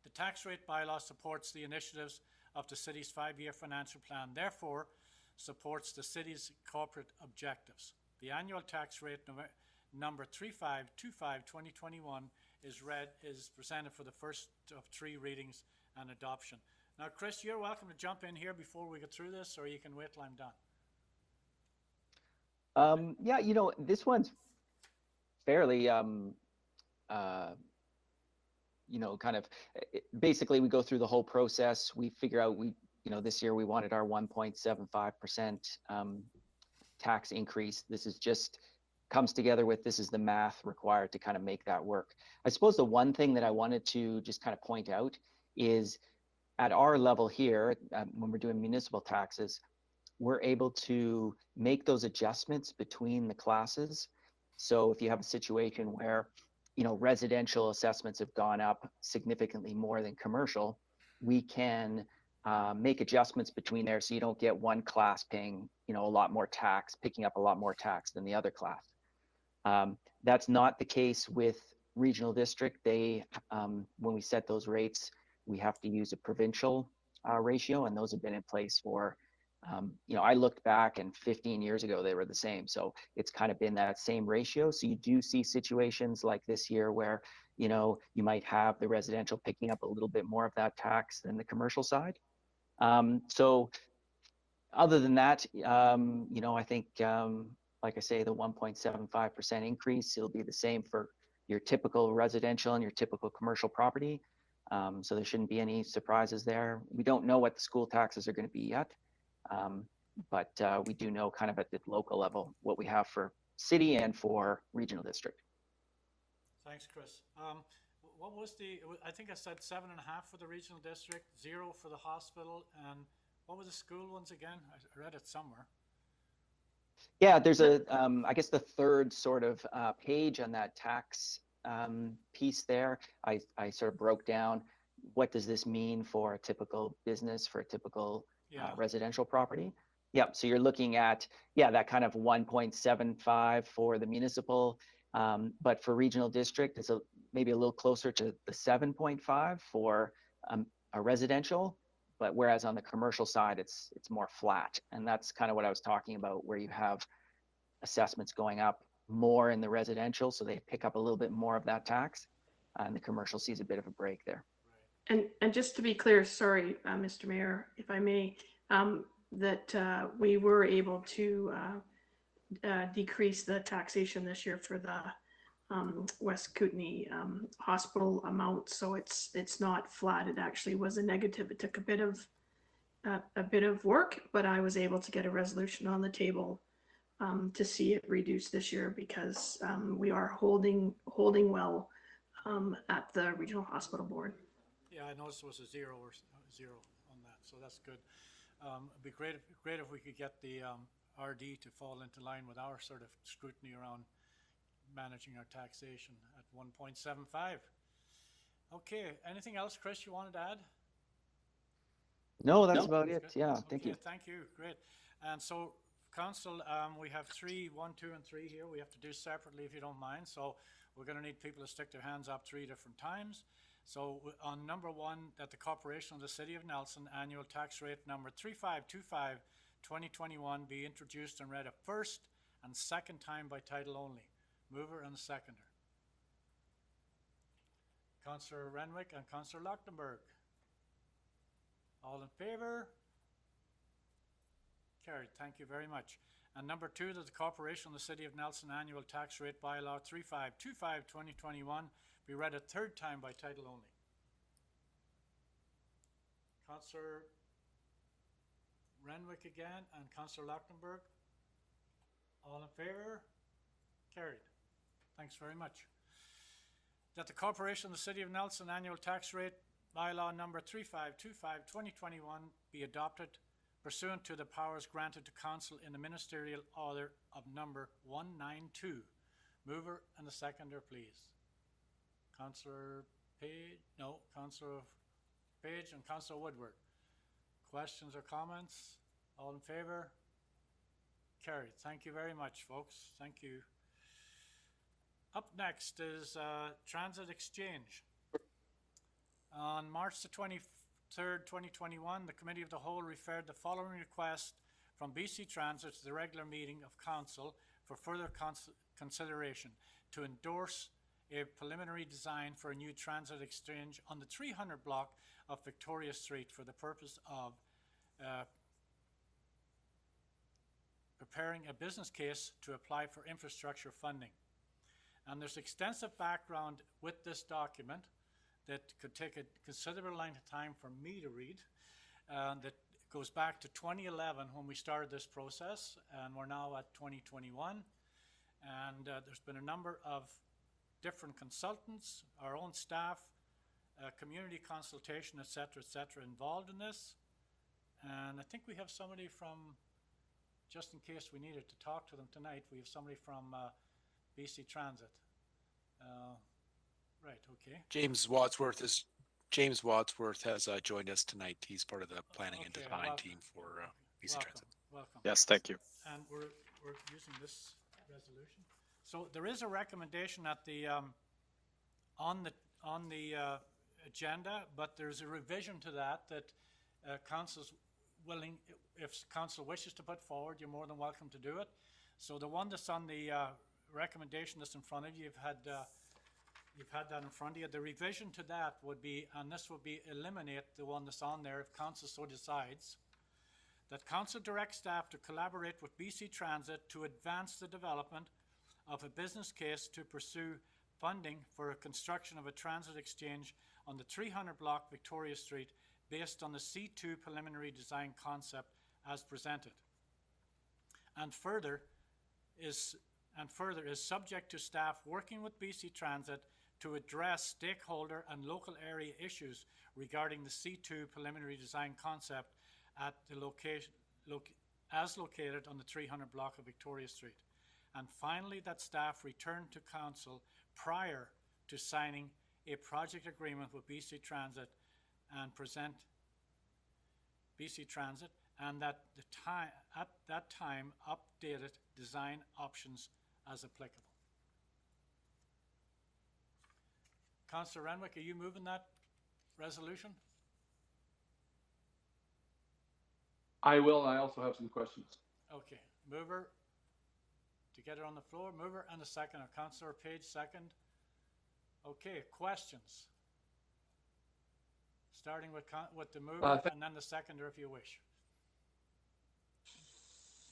The tax rate bylaw supports the initiatives of the city's 5-year financial plan, therefore supports the city's corporate objectives. The annual tax rate number 3525/2021 is presented for the first of 3 readings and adoption. Now, Chris, you're welcome to jump in here before we get through this, or you can wait till I'm done. Yeah, you know, this one's fairly, you know, kind of, basically we go through the whole process. We figure out this year we wanted our 1.75% tax increase. This is just comes together with, this is the math required to kind of make that work. I suppose the one thing that I wanted to just kind of point out is at our level here, when we're doing municipal taxes, we're able to make those adjustments between the classes. So if you have a situation where, you know, residential assessments have gone up significantly more than commercial, we can make adjustments between there so you don't get one class paying, you know, a lot more tax, picking up a lot more tax than the other class. That's not the case with regional district. They, when we set those rates, we have to use a provincial ratio, and those have been in place for, you know, I looked back and 15 years ago, they were the same. So it's kind of been that same ratio. So you do see situations like this year where, you know, you might have the residential picking up a little bit more of that tax than the commercial side. So other than that, you know, I think, like I say, the 1.75% increase, it'll be the same for your typical residential and your typical commercial property. So there shouldn't be any surprises there. We don't know what the school taxes are going to be yet. But we do know kind of at the local level what we have for city and for regional district. Thanks, Chris. What was I think I said 7.5 for the regional district, 0 for the hospital, and what were the school ones again? I read it somewhere. Yeah, there's a, I guess the third sort of page on that tax piece there. I sort of broke down what does this mean for a typical business, for a typical residential property. Yep. So you're looking at, that kind of 1.75 for the municipal, but for regional district, it's maybe a little closer to the 7.5 for a residential. But whereas on the commercial side, it's more flat. And that's kind of what I was talking about, where you have assessments going up more in the residential, so they pick up a little bit more of that tax, and the commercial sees a bit of a break there. And just to be clear, sorry, Mr. Mayor, if I may, that we were able to decrease the taxation this year for the West Kootenay hospital amount, so it's not flat. It actually was a negative. It took a bit of work, but I was able to get a resolution on the table to see it reduced this year, because we are holding well at the Regional Hospital Board. Yeah, I noticed it was a zero on that, so that's good. It'd be great if we could get the RD to fall into line with our sort of scrutiny around managing our taxation at 1.75. Okay, anything else, Chris, you wanted to add? No, that's about it. Yeah, thank you. Thank you, great. And so, Council, we have 1, 2, and 3 here. We have to do separately if you don't mind. So we're going to need people to stick their hands up 3 different times. So on number 1, that the Corporation of the City of Nelson annual tax rate number 3525 2021 be introduced and read a first and second time by title only. Mover and seconder. Councillor Renwick and Councillor Lachtenberg. All in favour? Carried. Thank you very much. And number 2, that the Corporation of the City of Nelson annual tax rate bylaw 3525 2021 be read a third time by title only. Councillor Renwick again and Councillor Lachtenberg. All in favour? Carried. Thanks very much. That the Corporation of the City of Nelson annual tax rate bylaw number 3525 2021 be adopted pursuant to the powers granted to Council in the Ministerial Order of number 192. Mover and the seconder, please. Councillor Page and Councillor Woodward. Questions or comments? All in favour? Carried. Thank you very much, folks. Thank you. Up next is Transit Exchange. On March the 23rd, 2021, the Committee of the Whole referred the following request from BC Transit to the regular meeting of Council for further consideration to endorse a preliminary design for a new transit exchange on the 300 block of Victoria Street for the purpose of preparing a business case to apply for infrastructure funding. And there's extensive background with this document that could take a considerable length of time for me to read. That goes back to 2011 when we started this process, and we're now at 2021. And there's been a number of different consultants, our own staff, community consultation, et cetera, involved in this. And I think we have somebody from, just in case we needed to talk to them tonight, we have somebody from BC Transit. Right, okay. James Wadsworth has joined us tonight. He's part of the planning and design team for BC Transit. Welcome. Yes, thank you. And we're using this resolution. So there is a recommendation at the on the agenda, but there's a revision to that council's willing, if council wishes to put forward, you're more than welcome to do it. So the one that's on the recommendation that's in front of you, you've had that in front of you. The revision to that would be, and this would be eliminate the one that's on there if council so decides, that council directs staff to collaborate with BC Transit to advance the development of a business case to pursue funding for a construction of a transit exchange on the 300 block Victoria Street based on the C2 preliminary design concept as presented. And further is subject to staff working with BC Transit to address stakeholder and local area issues regarding the C2 preliminary design concept at the location as located on the 300 block of Victoria Street. And finally, that staff return to council prior to signing a project agreement with BC Transit and present BC Transit, and that at that time updated design options as applicable. Councillor Renwick, are you moving that resolution? I will. I also have some questions. Okay, mover to get it on the floor. Mover and a seconder. Councillor Page, second. Okay, questions? Starting with the mover and then the seconder, if you wish.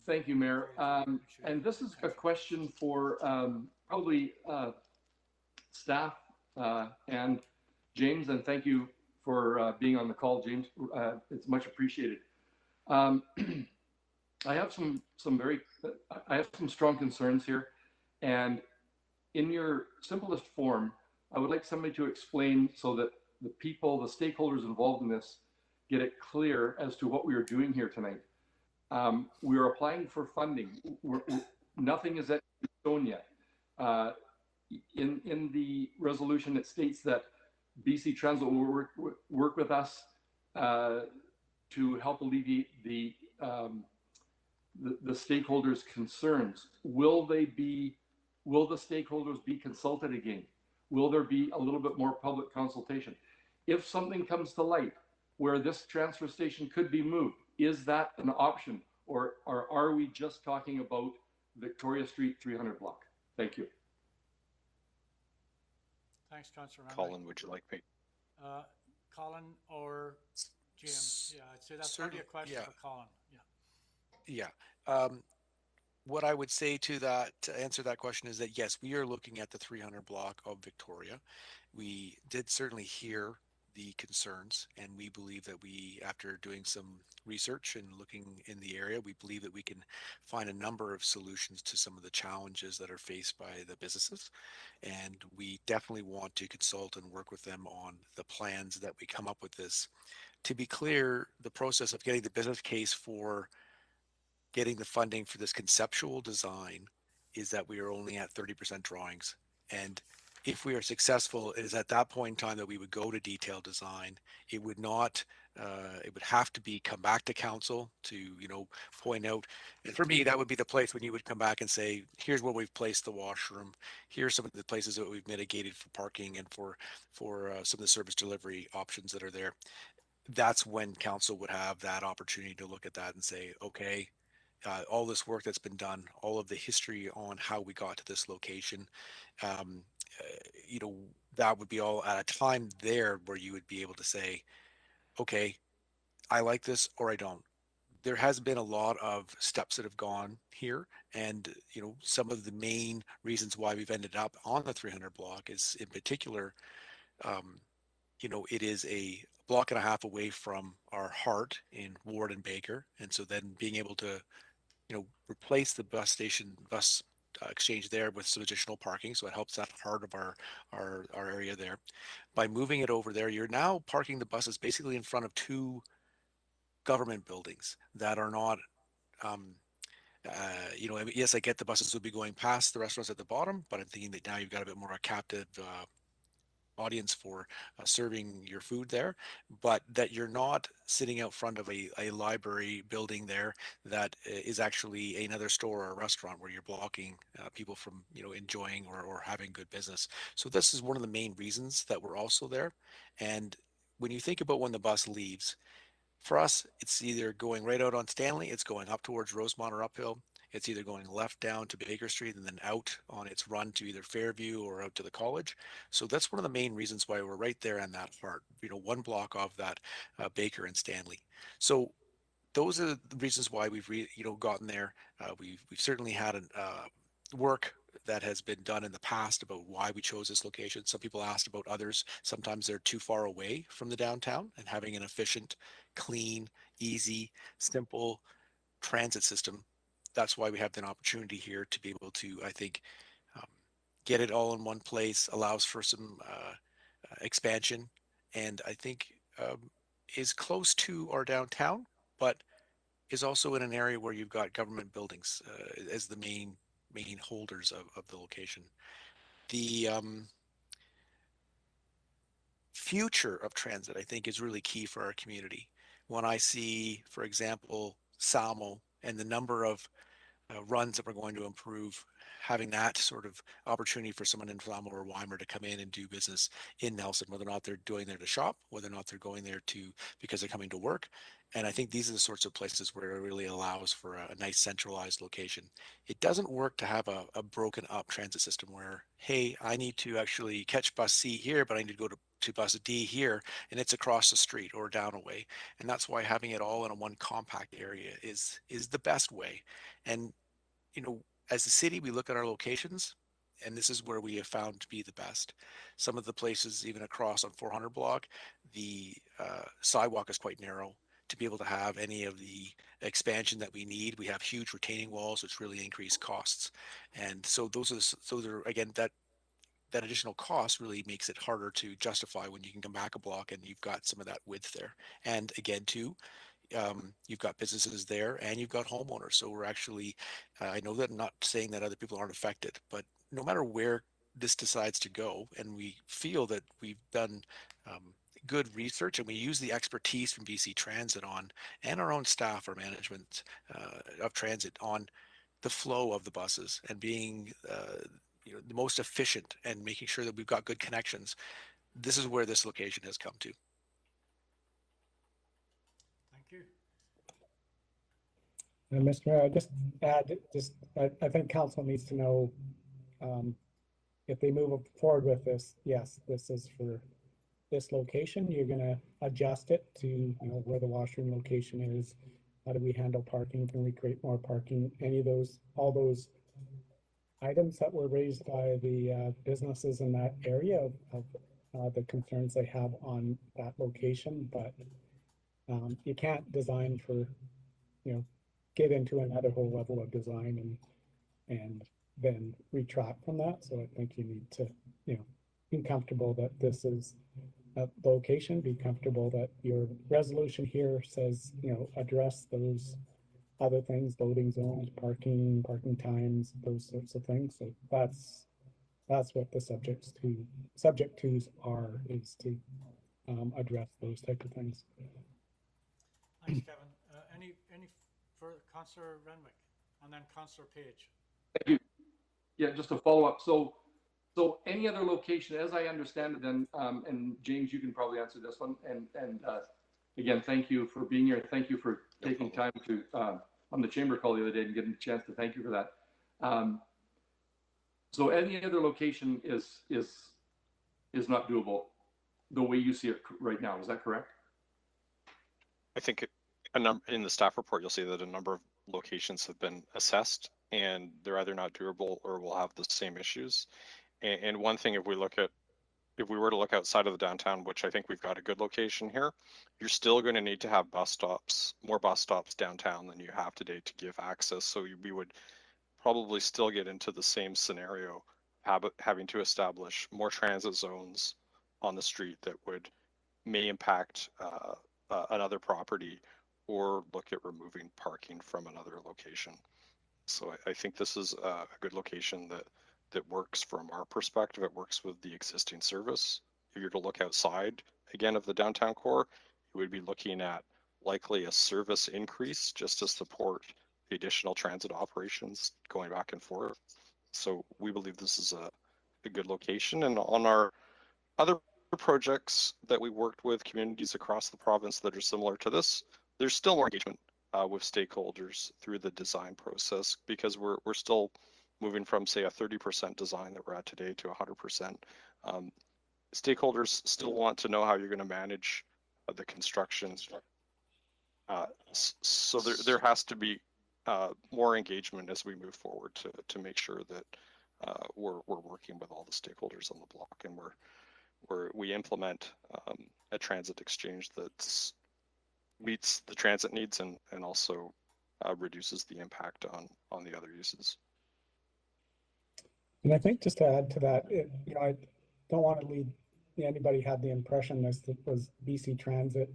Thank you, Mayor. And this is a question for probably staff and James, and thank you for being on the call, James. It's much appreciated. I have some strong concerns here, and in your simplest form, I would like somebody to explain so that the people, the stakeholders involved in this, get it clear as to what we are doing here tonight. We are applying for funding. Nothing is at stone yet. In the resolution, it states that BC Transit will work with us to help alleviate the stakeholders' concerns. Will the stakeholders be consulted again? Will there be a little bit more public consultation? If something comes to light where this transfer station could be moved, is that an option, or are we just talking about Victoria Street 300 block? Thank you. Thanks, Councillor. Colin, would you like me? Colin or Jim? Yeah, I'd say that's probably a question for Colin. Yeah. Yeah. What I would say to that, to answer that question, is that yes, we are looking at the 300 block of Victoria. We did certainly hear the concerns, and we believe that after doing some research and looking in the area, we believe that we can find a number of solutions to some of the challenges that are faced by the businesses. And we definitely want to consult and work with them on the plans that we come up with this. To be clear, the process of getting the business case for getting the funding for this conceptual design is that we are only at 30% drawings. And if we are successful, it is at that point in time that we would go to detailed design. It would not, it would have to be come back to council to, point out. And for me, that would be the place when you would come back and say, here's where we've placed the washroom. Here's some of the places that we've mitigated for parking and for some of the service delivery options that are there. That's when council would have that opportunity to look at that and say, okay, all this work that's been done, all of the history on how we got to this location, that would be all at a time there where you would be able to say, okay, I like this or I don't. There has been a lot of steps that have gone here, and some of the main reasons why we've ended up on the 300 block is, in particular, it is a block and a half away from our heart in Ward and Baker, and so then being able to replace the bus exchange there with some additional parking, so it helps that part of our area there. By moving it over there, you're now parking the buses basically in front of two government buildings that are not yes, I get the buses will be going past the restaurants at the bottom, but I'm thinking that now you've got a bit more a captive audience for serving your food there, but that you're not sitting out front of a library building there that is actually another store or a restaurant where you're blocking people from enjoying or having good business. So this is one of the main reasons that we're also there. And when you think about when the bus leaves, for us, it's either going right out on Stanley, it's going up towards Rosemont or uphill. It's either going left down to Baker Street and then out on its run to either Fairview or out to the college. So that's one of the main reasons why we're right there in that part, one block of that Baker and Stanley. So those are the reasons why we've gotten there. We've certainly had work that has been done in the past about why we chose this location. Some people asked about others. Sometimes they're too far away from the downtown, and having an efficient, clean, easy, simple transit system. That's why we have an opportunity here to be able to, I think, get it all in one place, allows for some expansion, and I think is close to our downtown, but is also in an area where you've got government buildings as the main holders of the location. The future of transit, I think, is really key for our community. When I see, for example, Salmo and the number of runs that we're going to improve, having that sort of opportunity for someone in Salmo or Weimar to come in and do business in Nelson, whether or not they're going there to shop, whether or not they're going there to because they're coming to work. And I think these are the sorts of places where it really allows for a nice centralized location. It doesn't work to have a broken up transit system where, hey, I need to actually catch bus C here, but I need to go to bus D here, and it's across the street or down a way. And that's why having it all in a one compact area is the best way. And you know, as a city, we look at our locations, and this is where we have found to be the best. Some of the places, even across on 400 block, the sidewalk is quite narrow to be able to have any of the expansion that we need. We have huge retaining walls, which really increase costs. And so those are again, that additional cost really makes it harder to justify when you can come back a block and you've got some of that width there. And again, too, you've got businesses there and you've got homeowners. So we're actually, I know that I'm not saying that other people aren't affected, but no matter where this decides to go, and we feel that we've done good research and we use the expertise from BC Transit on, and our own staff or management of transit on the flow of the buses and being the most efficient and making sure that we've got good connections. This is where this location has come to. Thank you. Mr. Mayor, I just add, I think council needs to know if they move forward with this, yes, this is for this location. You're going to adjust it to where the washroom location is. How do we handle parking? Can we create more parking? Any of those, all those items that were raised by the businesses in that area of the concerns they have on that location, but you can't design for, get into another whole level of design and then retract from that. So I think you need to, be comfortable that this is a location, be comfortable that your resolution here says, address those other things, loading zones, parking times, those sorts of things. So that's what the subject twos are, is to address those type of things. Thanks, Kevin. Any further, Councillor Renwick, and then Councillor Page. Thank you. Yeah, just a follow up. So any other location, as I understand it, then, and James, you can probably answer this one. And again, thank you for being here. Thank you for taking time to on the chamber call the other day and getting a chance to thank you for that. So any other location is not doable the way you see it right now. Is that correct? I think in the staff report, you'll see that a number of locations have been assessed and they're either not doable or will have the same issues. And one thing, if we were to look outside of the downtown, which I think we've got a good location here, you're still going to need to have more bus stops downtown than you have today to give access. So we would probably still get into the same scenario, having to establish more transit zones on the street that may impact another property, or look at removing parking from another location. So I think this is a good location that works from our perspective. It works with the existing service. If you're to look outside again of the downtown core, you would be looking at likely a service increase just to support the additional transit operations going back and forth. So we believe this is a good location. And on our other projects that we worked with communities across the province that are similar to this, there's still more engagement with stakeholders through the design process, because we're still moving from, say, a 30% design that we're at today to 100%. Stakeholders still want to know how you're going to manage the construction. So there has to be more engagement as we move forward to make sure that we're working with all the stakeholders on the block, and we implement a transit exchange that meets the transit needs and also reduces the impact on the other uses. And I think just to add to that, I don't want to lead anybody had the impression this was BC Transit,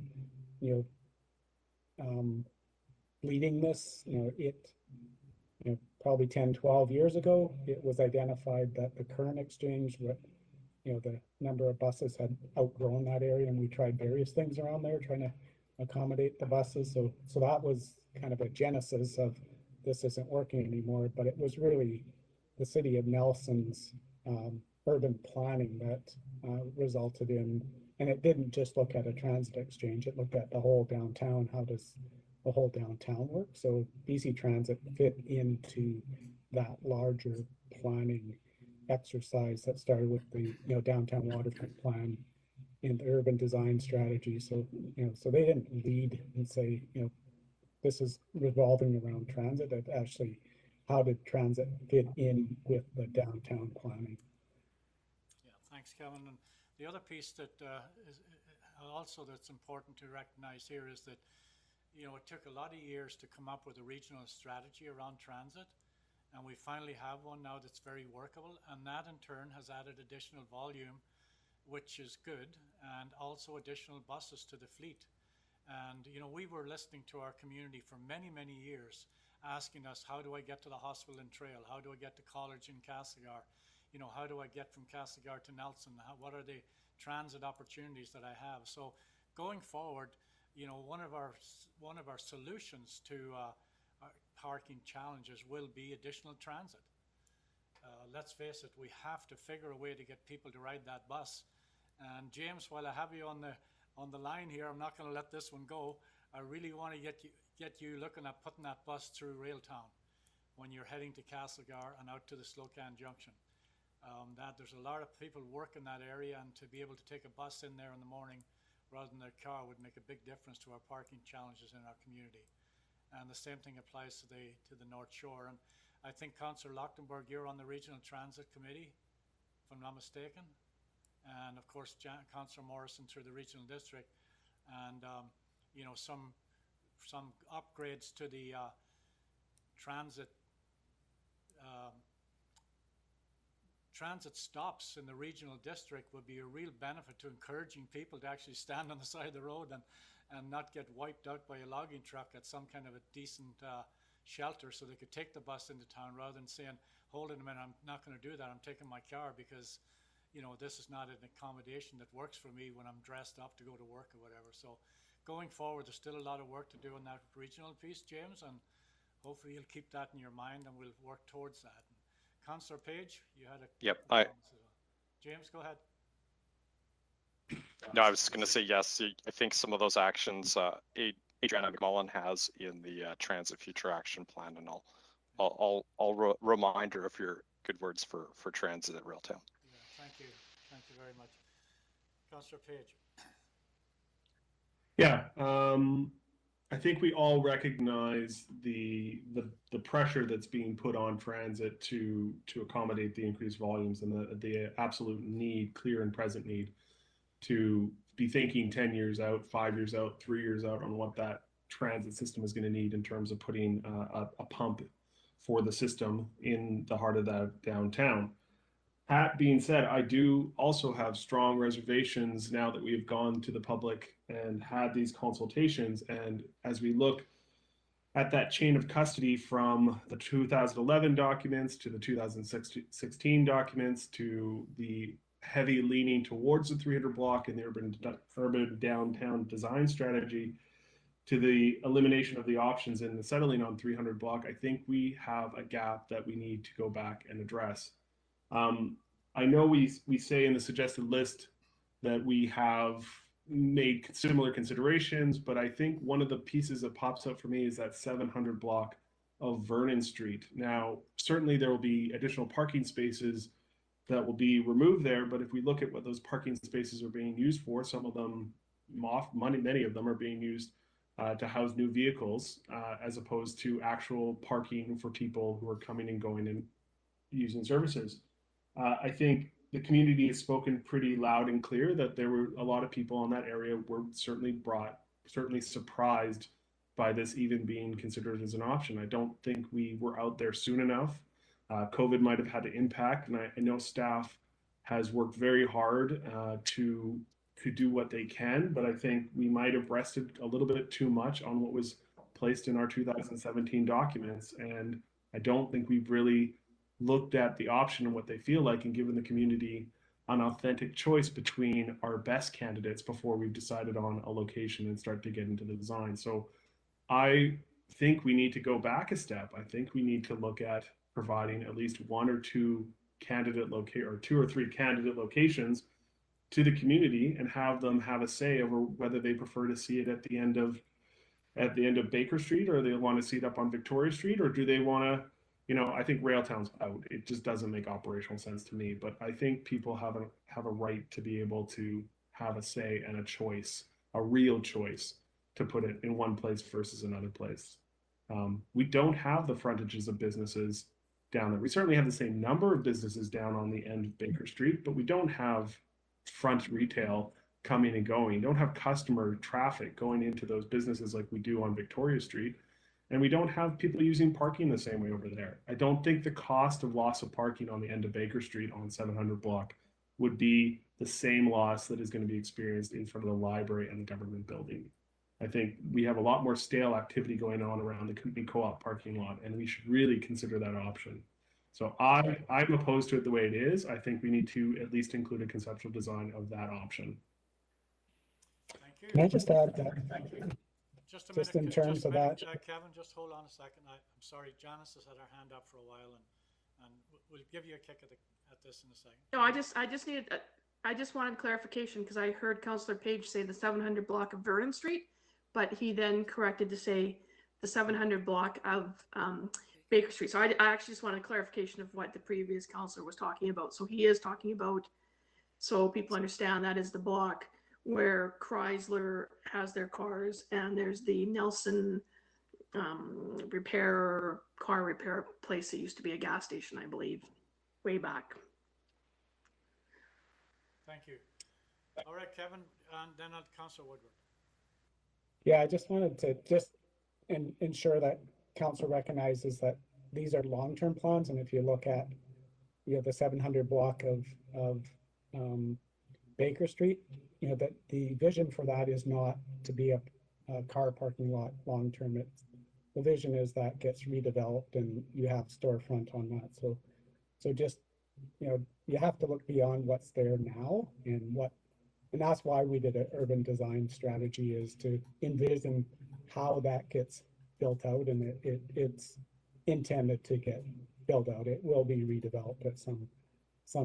leading this. Probably 10, 12 years ago, it was identified that the current exchange, what the number of buses had outgrown that area, and we tried various things around there trying to accommodate the buses. So that was kind of a genesis of this isn't working anymore. But it was really the city of Nelson's urban planning that resulted in, and it didn't just look at a transit exchange, it looked at the whole downtown. How does the whole downtown work? So BC Transit fit into that larger planning exercise that started with the downtown waterfront plan in the urban design strategy. So so they didn't lead and say this is revolving around transit. It actually, how did transit fit in with the downtown planning? Yeah, thanks, Kevin. And the other piece that is also that's important to recognize here is that it took a lot of years to come up with a regional strategy around transit. And we finally have one now that's very workable, and that in turn has added additional volume, which is good, and also additional buses to the fleet. And we were listening to our community for many, many years, asking us, how do I get to the hospital in Trail? How do I get to college in Castlegar? How do I get from Castlegar to Nelson? What are the transit opportunities that I have? So going forward, one of our solutions to parking challenges will be additional transit. Let's face it, we have to figure a way to get people to ride that bus. And James, while I have you on the line here, I'm not going to let this one go. I really want to get you looking at putting that bus through Railtown when you're heading to Castlegar and out to the Slocan Junction. That there's a lot of people work in that area, and to be able to take a bus in there in the morning rather than their car would make a big difference to our parking challenges in our community. And the same thing applies to the North Shore. And I think Councillor Lochtenberg, you're on the Regional Transit Committee, if I'm not mistaken. And of course, Councillor Morrison through the Regional District. And some upgrades to the transit stops in the Regional District would be a real benefit to encouraging people to actually stand on the side of the road and not get wiped out by a logging truck at some kind of a decent shelter, so they could take the bus into town rather than saying, hold it a minute, I'm not going to do that, I'm taking my car because this is not an accommodation that works for me when I'm dressed up to go to work or whatever. So going forward, there's still a lot of work to do in that regional piece, James, and hopefully you'll keep that in your mind and we'll work towards that. And Councillor Page, you had a... Yep. James, go ahead. No, I was going to say yes. I think some of those actions Adriana McMullen has in the Transit Future Action Plan, and I'll remind her of your good words for transit at Railtown. Yeah, thank you very much, Councillor Page. Yeah, I think we all recognize the pressure that's being put on transit to accommodate the increased volumes and the absolute need, clear and present need, to be thinking 10 years out, 5 years out, 3 years out on what that transit system is going to need in terms of putting a pump for the system in the heart of that downtown. That being said, I do also have strong reservations now that we have gone to the public and had these consultations. And as we look at that chain of custody from the 2011 documents to the 2016 documents to the heavy leaning towards the 300 block and the urban downtown design strategy to the elimination of the options and the settling on 300 block, I think we have a gap that we need to go back and address. I know we say in the suggested list that we have made similar considerations, but I think one of the pieces that pops up for me is that 700 block of Vernon Street. Now, certainly there will be additional parking spaces that will be removed there, but if we look at what those parking spaces are being used for, some of them, many of them are being used to house new vehicles as opposed to actual parking for people who are coming and going and using services. I think the community has spoken pretty loud and clear that there were a lot of people in that area were certainly surprised by this even being considered as an option. I don't think we were out there soon enough. COVID might have had an impact, and I know staff has worked very hard to do what they can, but I think we might have rested a little bit too much on what was placed in our 2017 documents, and I don't think we've really looked at the option and what they feel like and given the community an authentic choice between our best candidates before we've decided on a location and start to get into the design. So I think we need to go back a step. I think we need to look at providing at least one or two candidate or two or three candidate locations to the community and have them have a say over whether they prefer to see it at the end of Baker Street, or they want to see it up on Victoria Street, or do they want to, I think Railtown's out. It just doesn't make operational sense to me. But I think people have a right to be able to have a say and a choice, a real choice, to put it in one place versus another place. We don't have the frontages of businesses down there. We certainly have the same number of businesses down on the end of Baker Street, but we don't have front retail coming and going. Don't have customer traffic going into those businesses like we do on Victoria Street. And we don't have people using parking the same way over there. I don't think the cost of loss of parking on the end of Baker Street on 700 block would be the same loss that is going to be experienced in front of the library and the government building. I think we have a lot more stale activity going on around the Kootenay Co-op parking lot, and we should really consider that option. So I'm opposed to it the way it is. I think we need to at least include a conceptual design of that option. Thank you. Can I just add that? Just a minute, in terms of that. Kevin, just hold on a second. I'm sorry, Janice has had her hand up for a while, and we'll give you a kick at this in a second. No, I just wanted clarification because I heard Councillor Page say the 700 block of Vernon Street, but he then corrected to say the 700 block of Baker Street. So I actually just wanted clarification of what the previous councillor was talking about. So he is talking about, so people understand, that is the block where Chrysler has their cars, and there's the Nelson car repair place that used to be a gas station, I believe, way back. Thank you. All right, Kevin, and then on Councillor Woodward. Yeah, I just wanted to ensure that council recognizes that these are long-term plans, and if you look at the 700 block of Baker Street, that the vision for that is not to be a car parking lot long-term. The vision is that gets redeveloped and you have storefront on that. So just, you have to look beyond what's there now, and that's why we did an urban design strategy, is to envision how that gets built out, and it's intended to get built out. It will be redeveloped at some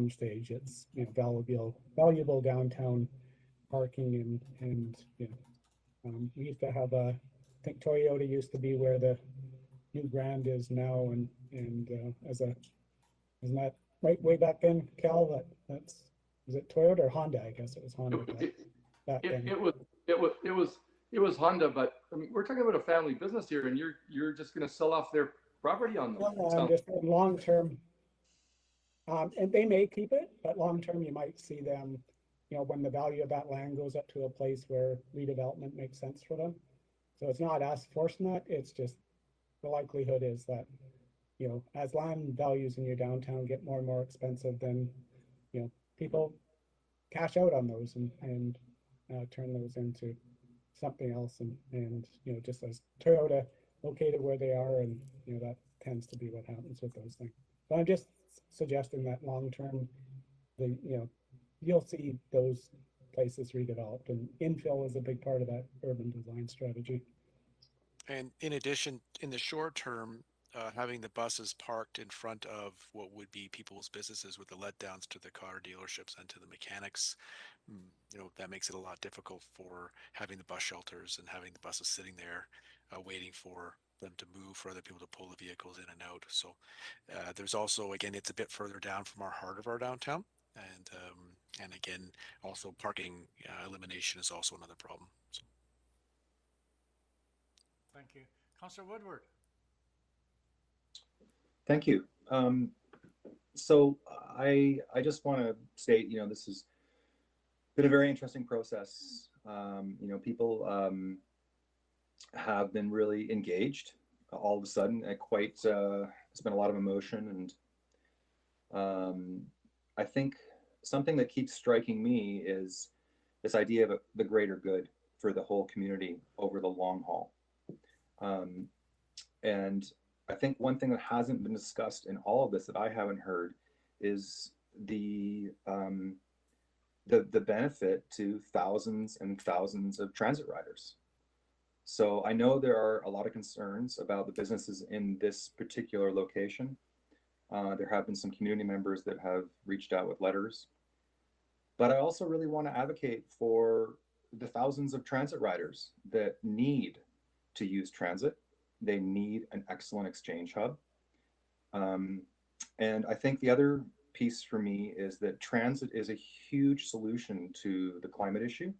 stage. It's valuable downtown parking, and we used to have I think Toyota used to be where the new Grand is now, and isn't that right way back then, Cal? That's is it Toyota or Honda? I guess it was Honda. It was Honda, but I mean, we're talking about a family business here, and you're just going to sell off their property on them. No, just long term. And they may keep it, but long term you might see them, when the value of that land goes up to a place where redevelopment makes sense for them. So it's not us forcing that, it's just the likelihood is that, as land values in your downtown get more and more expensive, then, people cash out on those and turn those into something else. And just as Toyota located where they are, and, that tends to be what happens with those things. But I'm just suggesting that long-term, you'll see those places redeveloped, and infill is a big part of that urban design strategy. And in addition, in the short term, having the buses parked in front of what would be people's businesses with the letdowns to the car dealerships and to the mechanics, that makes it a lot difficult for having the bus shelters and having the buses sitting there waiting for them to move, for other people to pull the vehicles in and out. So there's also, again, it's a bit further down from our heart of our downtown. And again, also parking elimination is also another problem. So. Thank you. Councillor Woodward. Thank you. So I just want to state, this has been a very interesting process. People have been really engaged all of a sudden. It's been a lot of emotion, and I think something that keeps striking me is this idea of the greater good for the whole community over the long haul. And I think one thing that hasn't been discussed in all of this that I haven't heard is the the benefit to thousands and thousands of transit riders. So I know there are a lot of concerns about the businesses in this particular location. There have been some community members that have reached out with letters. But I also really want to advocate for the thousands of transit riders that need to use transit. They need an excellent exchange hub. And I think the other piece for me is that transit is a huge solution to the climate issue.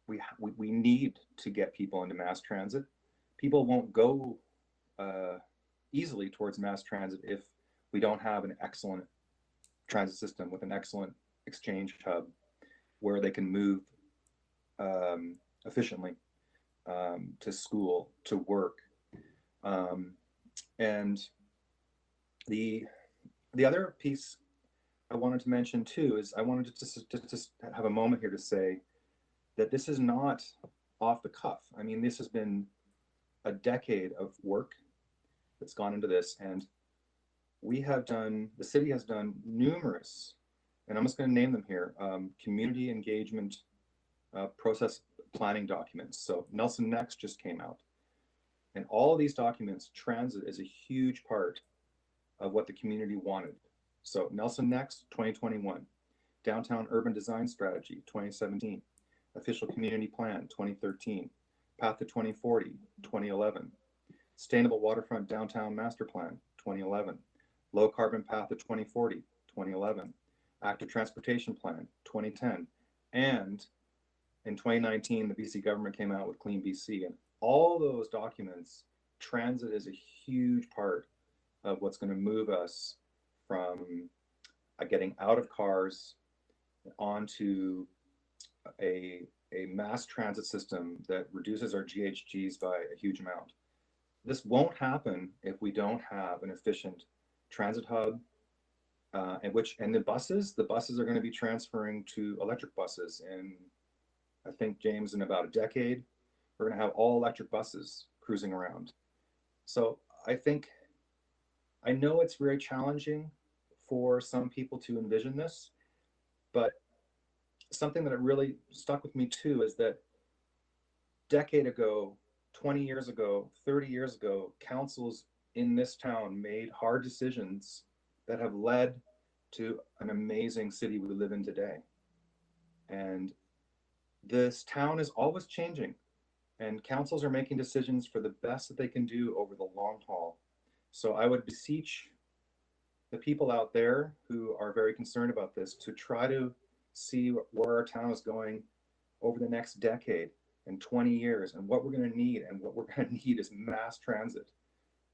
We need to get people into mass transit. People won't go easily towards mass transit if we don't have an excellent transit system with an excellent exchange hub where they can move efficiently to school, to work. And the other piece I wanted to mention too is I wanted to just have a moment here to say that this is not off the cuff. I mean, this has been a decade of work that's gone into this, and the city has done numerous, and I'm just going to name them here, community engagement process planning documents. So Nelson Next just came out. And all of these documents, transit is a huge part of what the community wanted. So Nelson Next, 2021. Downtown Urban Design Strategy, 2017. Official Community Plan, 2013. Path to 2040, 2011. Sustainable Waterfront Downtown Master Plan, 2011. Low Carbon Path to 2040, 2011. Active Transportation Plan, 2010. And in 2019, the BC government came out with Clean BC. And all those documents, transit is a huge part of what's going to move us from getting out of cars onto a mass transit system that reduces our GHGs by a huge amount. This won't happen if we don't have an efficient transit hub, and the buses are going to be transferring to electric buses in, I think, James, in about a decade. We're going to have all electric buses cruising around. So I know it's very challenging for some people to envision this, but something that really stuck with me too is that decade ago, 20 years ago, 30 years ago, councils in this town made hard decisions that have led to an amazing city we live in today. And this town is always changing, and councils are making decisions for the best that they can do over the long haul. So I would beseech the people out there who are very concerned about this to try to see where our town is going over the next decade and 20 years, and what we're going to need. And what we're going to need is mass transit.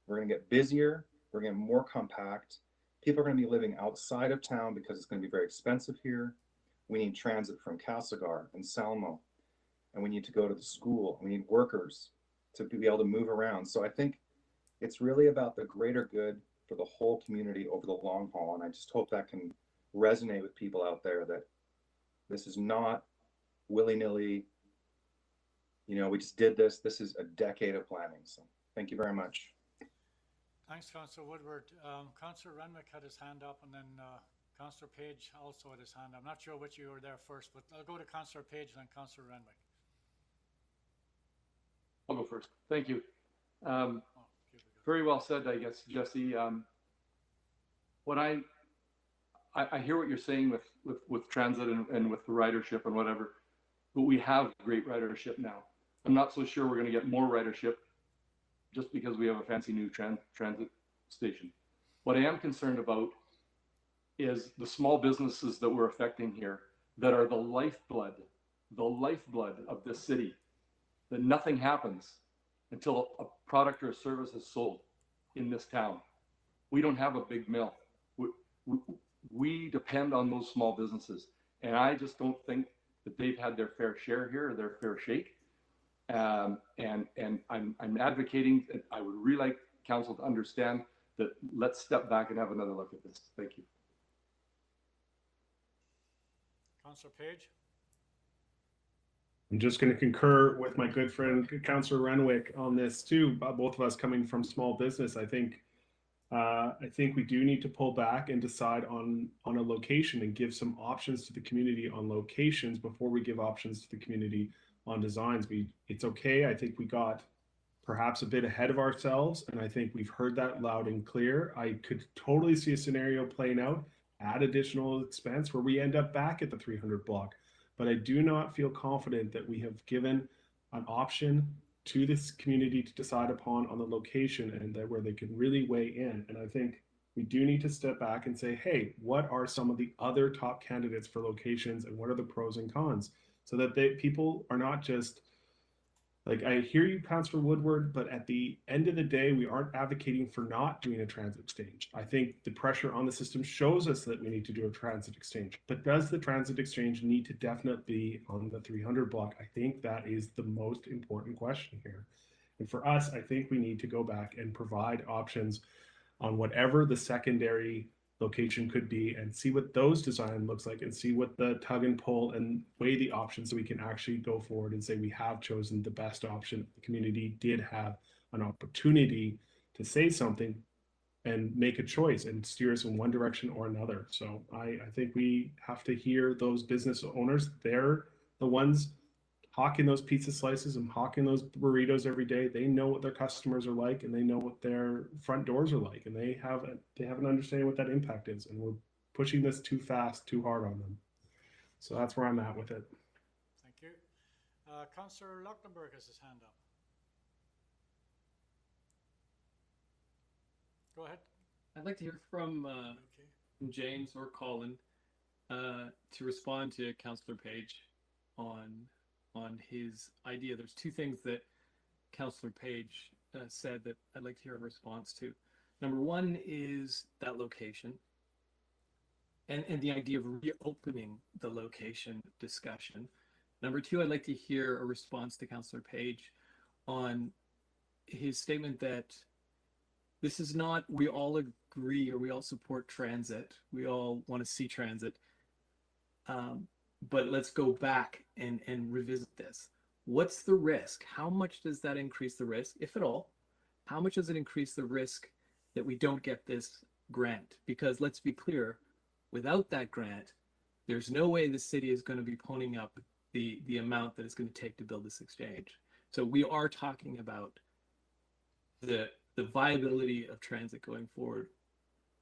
We're going to get busier, we're going to get more compact. People are going to be living outside of town because it's going to be very expensive here. We need transit from Castlegar and Salmo, and we need to go to the school. We need workers to be able to move around. So I think it's really about the greater good for the whole community over the long haul. And I just hope that can resonate with people out there, that this is not willy-nilly, we just did this. This is a decade of planning. So thank you very much. Thanks, Councillor Woodward. Councillor Renwick had his hand up, and then Councillor Page also had his hand up. I'm not sure which you were there first, but I'll go to Councillor Page and then Councillor Renwick. I'll go first. Thank you. Very well said, I guess, Jesse. What I hear what you're saying with transit and with the ridership and whatever, but we have great ridership now. I'm not so sure we're going to get more ridership just because we have a fancy new transit station. What I am concerned about is the small businesses that we're affecting here that are the lifeblood of this city, that nothing happens until a product or a service is sold in this town. We don't have a big mill. We depend on those small businesses. And I just don't think that they've had their fair share here, or their fair shake. And I'm advocating, and I would really like council to understand that let's step back and have another look at this. Thank you. Councillor Page. I'm just going to concur with my good friend, Councillor Renwick, on this too. Both of us coming from small business, I think I think we do need to pull back and decide on a location and give some options to the community on locations before we give options to the community on designs. It's okay. I think we got perhaps a bit ahead of ourselves, and I think we've heard that loud and clear. I could totally see a scenario playing out at additional expense where we end up back at the 300 block, but I do not feel confident that we have given an option to this community to decide upon on the location and that where they can really weigh in. And I think we do need to step back and say, hey, what are some of the other top candidates for locations and what are the pros and cons, so that people are not just like, I hear you, Councillor Woodward, but at the end of the day, we aren't advocating for not doing a transit exchange. I think the pressure on the system shows us that we need to do a transit exchange. But does the transit exchange need to definitely be on the 300 block? I think that is the most important question here. And for us, I think we need to go back and provide options on whatever the secondary location could be and see what those design looks like and see what the tug and pull and weigh the options so we can actually go forward and say we have chosen the best option. The community did have an opportunity to say something and make a choice and steer us in one direction or another. So I think we have to hear those business owners. They're the ones hawking those pizza slices and hawking those burritos every day. They know what their customers are like, and they know what their front doors are like, and they have an understanding what that impact is. And we're pushing this too fast, too hard on them. So that's where I'm at with it. Thank you. Councillor Latimer has his hand up. Go ahead. I'd like to hear from James or Colin to respond to Councillor Page on his idea. There's two things that Councillor Page said that I'd like to hear a response to. Number one is that location and the idea of reopening the location discussion. Number two, I'd like to hear a response to Councillor Page on his statement that this is not, we all agree or we all support transit. We all want to see transit. But let's go back and revisit this. What's the risk? How much does that increase the risk, if at all? How much does it increase the risk that we don't get this grant? Because let's be clear, without that grant, there's no way the city is going to be ponying up the amount that it's going to take to build this exchange. So we are talking about the viability of transit going forward.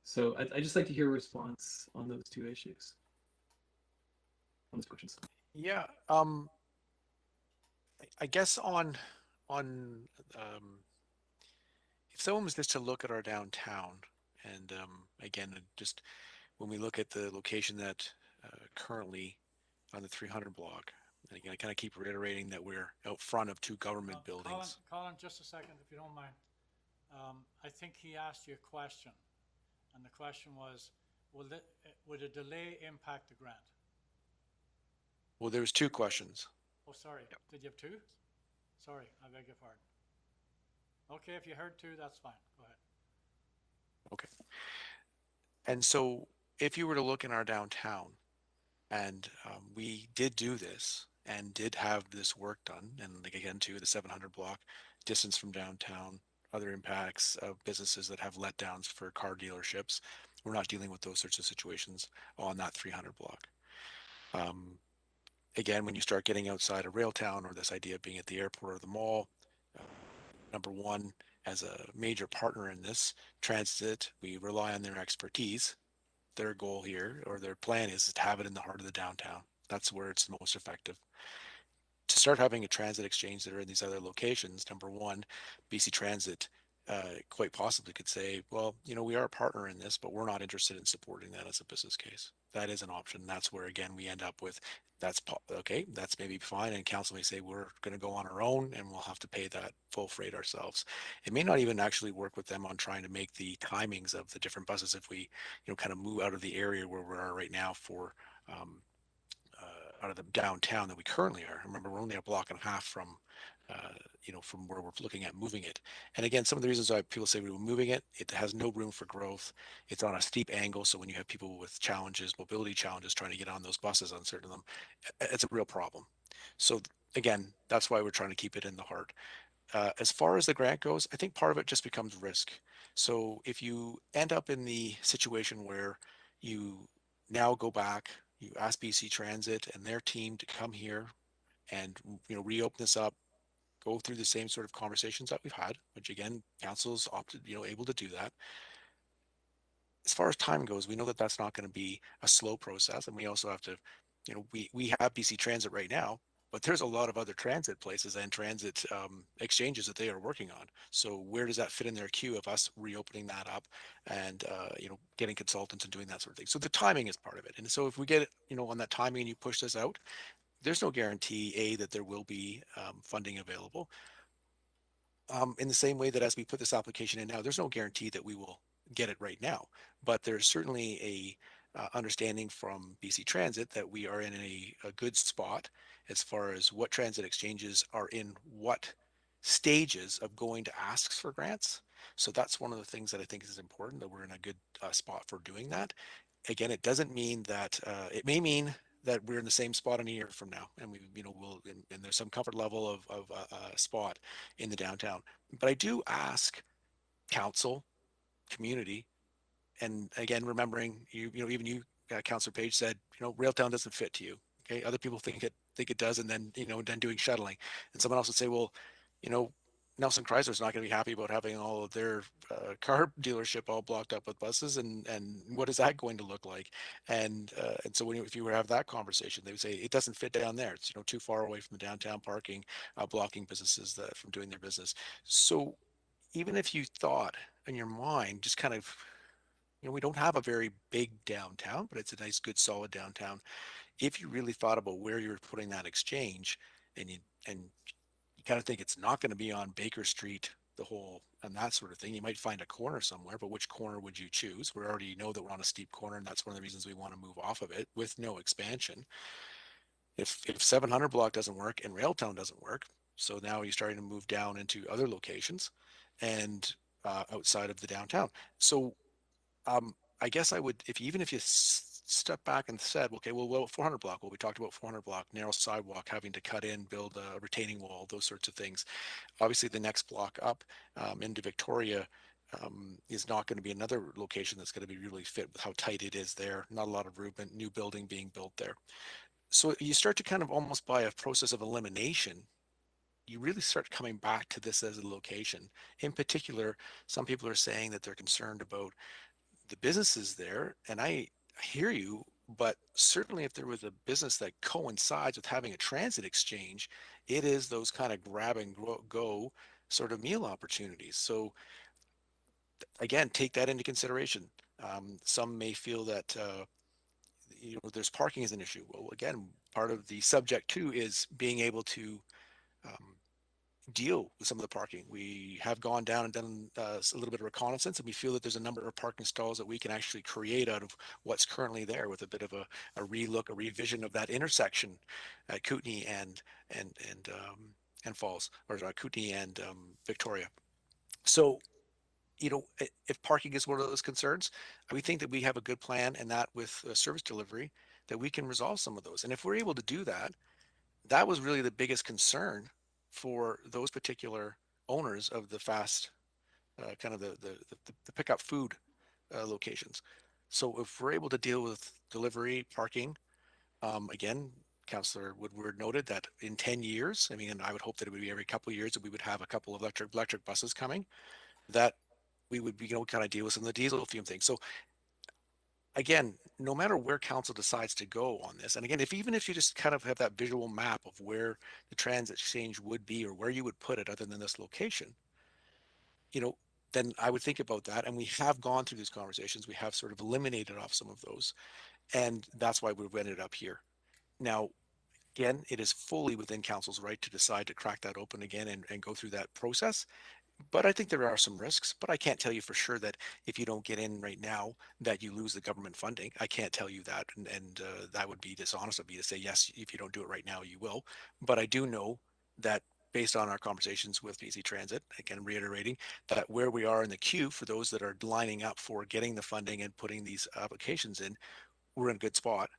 So I'd just like to hear a response on those two issues. On those questions. Yeah, I guess on if someone was just to look at our downtown, and again, just when we look at the location that currently on the 300 block, and again, I kind of keep reiterating that we're out front of two government buildings. Colin, just a second, if you don't mind. I think he asked you a question, and the question was, would a delay impact the grant? Well, there was two questions. Oh, sorry. Yep. Did you have two? Sorry, I beg your pardon. Okay, if you heard two, that's fine. Go ahead. Okay. And so if you were to look in our downtown, and we did do this and did have this work done, and again, to the 700 block, distance from downtown, other impacts of businesses that have letdowns for car dealerships, we're not dealing with those sorts of situations on that 300 block. Again, when you start getting outside of Railtown or this idea of being at the airport or the mall, number one, as a major partner in this, transit, we rely on their expertise. Their goal here, or their plan, is to have it in the heart of the downtown. That's where it's the most effective. To start having a transit exchange that are in these other locations, number one, BC Transit quite possibly could say, well, you know, we are a partner in this, but we're not interested in supporting that as a business case. That is an option. That's where, again, we end up with, that's okay, that's maybe fine. And council may say, we're going to go on our own and we'll have to pay that full freight ourselves. It may not even actually work with them on trying to make the timings of the different buses if we, you know, kind of move out of the area where we are right now for, out of the downtown that we currently are. Remember, we're only a block and a half from, you know, from where we're looking at moving it. And again, some of the reasons why people say we were moving it, it has no room for growth. It's on a steep angle. So when you have people with challenges, mobility challenges, trying to get on those buses on certain of them, it's a real problem. So again, that's why we're trying to keep it in the heart. As far as the grant goes, I think part of it just becomes risk. So if you end up in the situation where you now go back, you ask BC Transit and their team to come here and reopen this up, go through the same sort of conversations that we've had, which again, council's opted, able to do that. As far as time goes, we know that that's not going to be a slow process, and we also have to, we have BC Transit right now, but there's a lot of other transit places and transit exchanges that they are working on. So where does that fit in their queue of us reopening that up and getting consultants and doing that sort of thing? So the timing is part of it. And so if we get on that timing and you push this out, there's no guarantee that there will be funding available. In the same way that as we put this application in now, there's no guarantee that we will get it right now, but there's certainly a understanding from BC Transit that we are in a good spot as far as what transit exchanges are in what stages of going to asks for grants. So that's one of the things that I think is important, that we're in a good spot for doing that. Again, it doesn't mean that it may mean that we're in the same spot in a year from now, and and there's some comfort level of a spot in the downtown. But I do ask council, community, and again, remembering even you, Councillor Page said, Railtown doesn't fit to you. Okay, other people think it does, and then then doing shuttling, and someone else would say, well, Nelson Chrysler's not going to be happy about having all of their car dealership all blocked up with buses, and what is that going to look like? And so if you were to have that conversation, they would say it doesn't fit down there. It's too far away from the downtown parking, blocking businesses from doing their business. So even if you thought in your mind, just kind of, we don't have a very big downtown, but it's a nice, good, solid downtown. If you really thought about where you're putting that exchange, and you kind of think it's not going to be on Baker Street, and that sort of thing, you might find a corner somewhere, but which corner would you choose? We already know that we're on a steep corner, and that's one of the reasons we want to move off of it with no expansion. If 700 block doesn't work and Railtown doesn't work, so now you're starting to move down into other locations and outside of the downtown. So I guess I would, even if you step back and said, okay, well, 400 block, well, we talked about 400 block, narrow sidewalk, having to cut in, build a retaining wall, those sorts of things. Obviously, the next block up into Victoria is not going to be another location that's going to be really fit with how tight it is there. Not a lot of room, new building being built there. So you start to kind of almost by a process of elimination, you really start coming back to this as a location. In particular, some people are saying that they're concerned about the businesses there, and I hear you, but certainly if there was a business that coincides with having a transit exchange, it is those kind of grab and go sort of meal opportunities. So again, take that into consideration. Some may feel that there's parking as an issue. Well, again, part of the subject too is being able to deal with some of the parking. We have gone down and done a little bit of reconnaissance, and we feel that there's a number of parking stalls that we can actually create out of what's currently there, with a bit of a relook, a revision of that intersection at Kootenay and Falls, or Kootenay and Victoria. So, if parking is one of those concerns, we think that we have a good plan, and that with service delivery, that we can resolve some of those. And if we're able to do that, that was really the biggest concern for those particular owners of the fast kind of the pickup food locations. So if we're able to deal with delivery, parking, again, Councillor Woodward noted that in 10 years, I mean, and I would hope that it would be every couple of years that we would have a couple of electric buses coming, that we would be, kind of deal with some of the diesel fume things. So again, no matter where council decides to go on this, and again, even if you just kind of have that visual map of where the transit exchange would be or where you would put it other than this location, then I would think about that. And we have gone through these conversations. We have sort of eliminated off some of those. And that's why we've ended up here. Now, again, it is fully within council's right to decide to crack that open again and go through that process. But I think there are some risks, but I can't tell you for sure that if you don't get in right now that you lose the government funding. I can't tell you that, and that would be dishonest of me to say, yes, if you don't do it right now, you will. But I do know that based on our conversations with BC Transit, again, reiterating that where we are in the queue for those that are lining up for getting the funding and putting these applications in, we're in a good spot.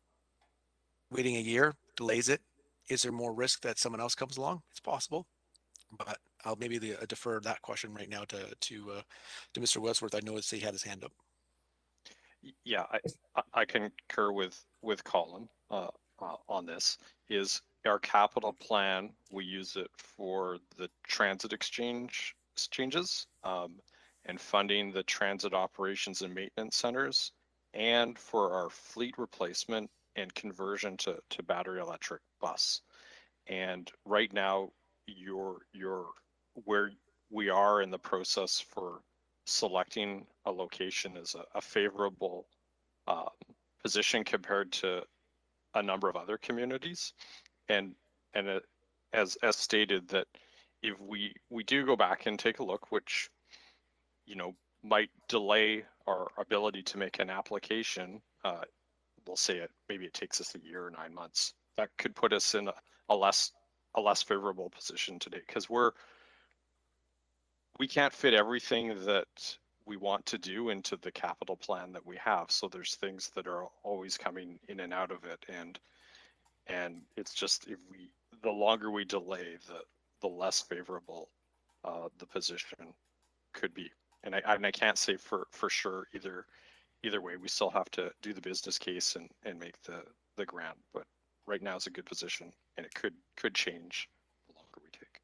Waiting a year delays it. Is there more risk that someone else comes along? It's possible. But I'll maybe defer that question right now to Mr. Westworth. I noticed he had his hand up. Yeah, I concur with Colin on this. Is our capital plan, we use it for the transit exchanges and funding the transit operations and maintenance centers, and for our fleet replacement and conversion to battery electric bus. And right now, you're where we are in the process for selecting a location is a favorable position compared to a number of other communities, and as stated, that if we do go back and take a look, which might delay our ability to make an application, we'll say maybe it takes us a year or 9 months. That could put us in a less favorable position today, because we can't fit everything that we want to do into the capital plan that we have. So there's things that are always coming in and out of it, and it's just, the longer we delay, the less favorable the position could be. And I can't say for sure either way. We still have to do the business case and make the grant, but right now is a good position, and it could change the longer we take.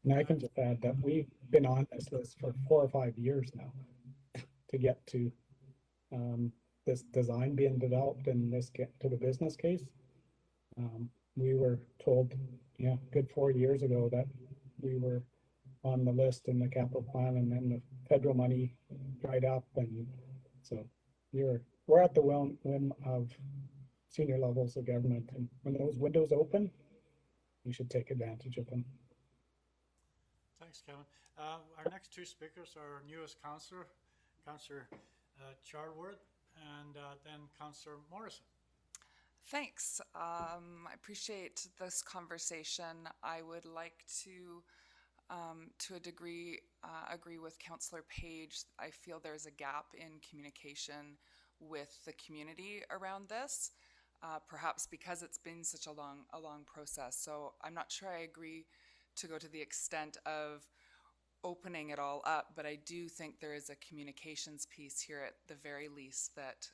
And I can just add that we've been on this list for 4 or 5 years now to get to this design being developed and this get to the business case. We were told, good 4 years ago that we were on the list in the capital plan, and then the federal money dried up, and so we're at the whim of senior levels of government, and when those windows open, you should take advantage of them. Thanks, Kevin. Our next two speakers are our newest councillor, Councillor Charlwood, and then Councillor Morrison. Thanks. I appreciate this conversation. I would like to a degree, agree with Councillor Page. I feel there's a gap in communication with the community around this, perhaps because it's been such a long process. So I'm not sure I agree to go to the extent of opening it all up, but I do think there is a communications piece here at the very least that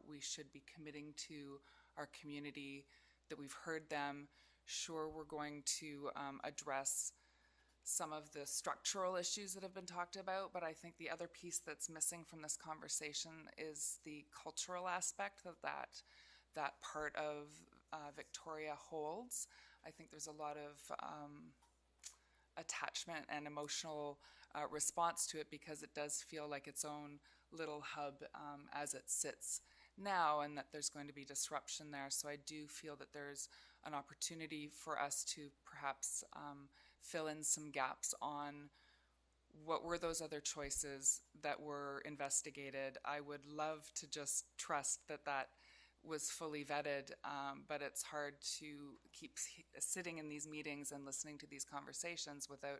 we should be committing to our community, that we've heard them. Sure, we're going to address some of the structural issues that have been talked about, but I think the other piece that's missing from this conversation is the cultural aspect that part of Victoria holds. I think there's a lot of attachment and emotional response to it, because it does feel like its own little hub as it sits now, and that there's going to be disruption there. So I do feel that there's an opportunity for us to perhaps fill in some gaps on what were those other choices that were investigated. I would love to just trust that was fully vetted, but it's hard to keep sitting in these meetings and listening to these conversations without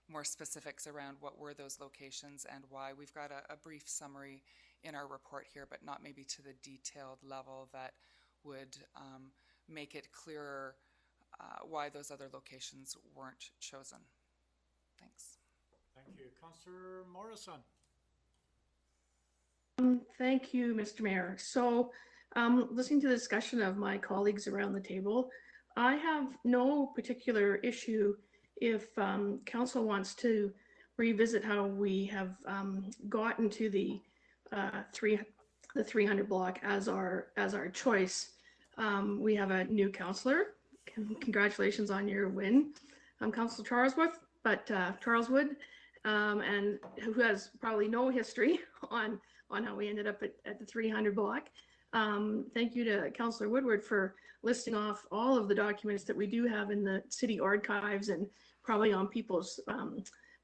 more specifics around what were those locations and why. We've got a brief summary in our report here, but not maybe to the detailed level that would make it clearer why those other locations weren't chosen. Thanks. Thank you. Councillor Morrison. Thank you, Mr. Mayor. So, listening to the discussion of my colleagues around the table, I have no particular issue if council wants to revisit how we have gotten to the 300 block as our choice. We have a new councillor. Congratulations on your win. I'm Councillor Charlwood, and who has probably no history on how we ended up at the 300 block. Thank you to Councillor Woodward for listing off all of the documents that we do have in the city archives and probably on people's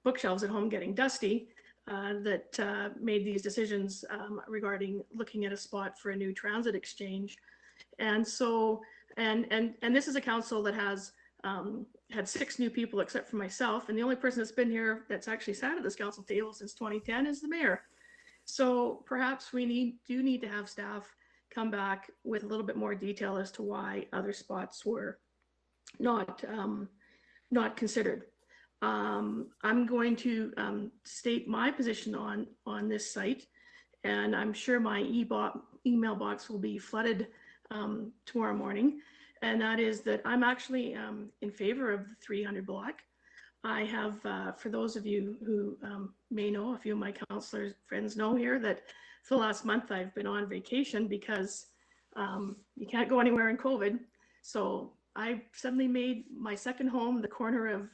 bookshelves at home getting dusty, that made these decisions regarding looking at a spot for a new transit exchange. And so, and this is a council that has had 6 new people except for myself, and the only person that's been here that's actually sat at this council table since 2010 is the mayor. So perhaps we do need to have staff come back with a little bit more detail as to why other spots were not considered. I'm going to state my position on this site, and I'm sure my email box will be flooded tomorrow morning. And that is that I'm actually in favor of the 300 block. I have, for those of you who may know, a few of my councillor friends know here that for the last month I've been on vacation because you can't go anywhere in COVID. So I suddenly made my second home the corner of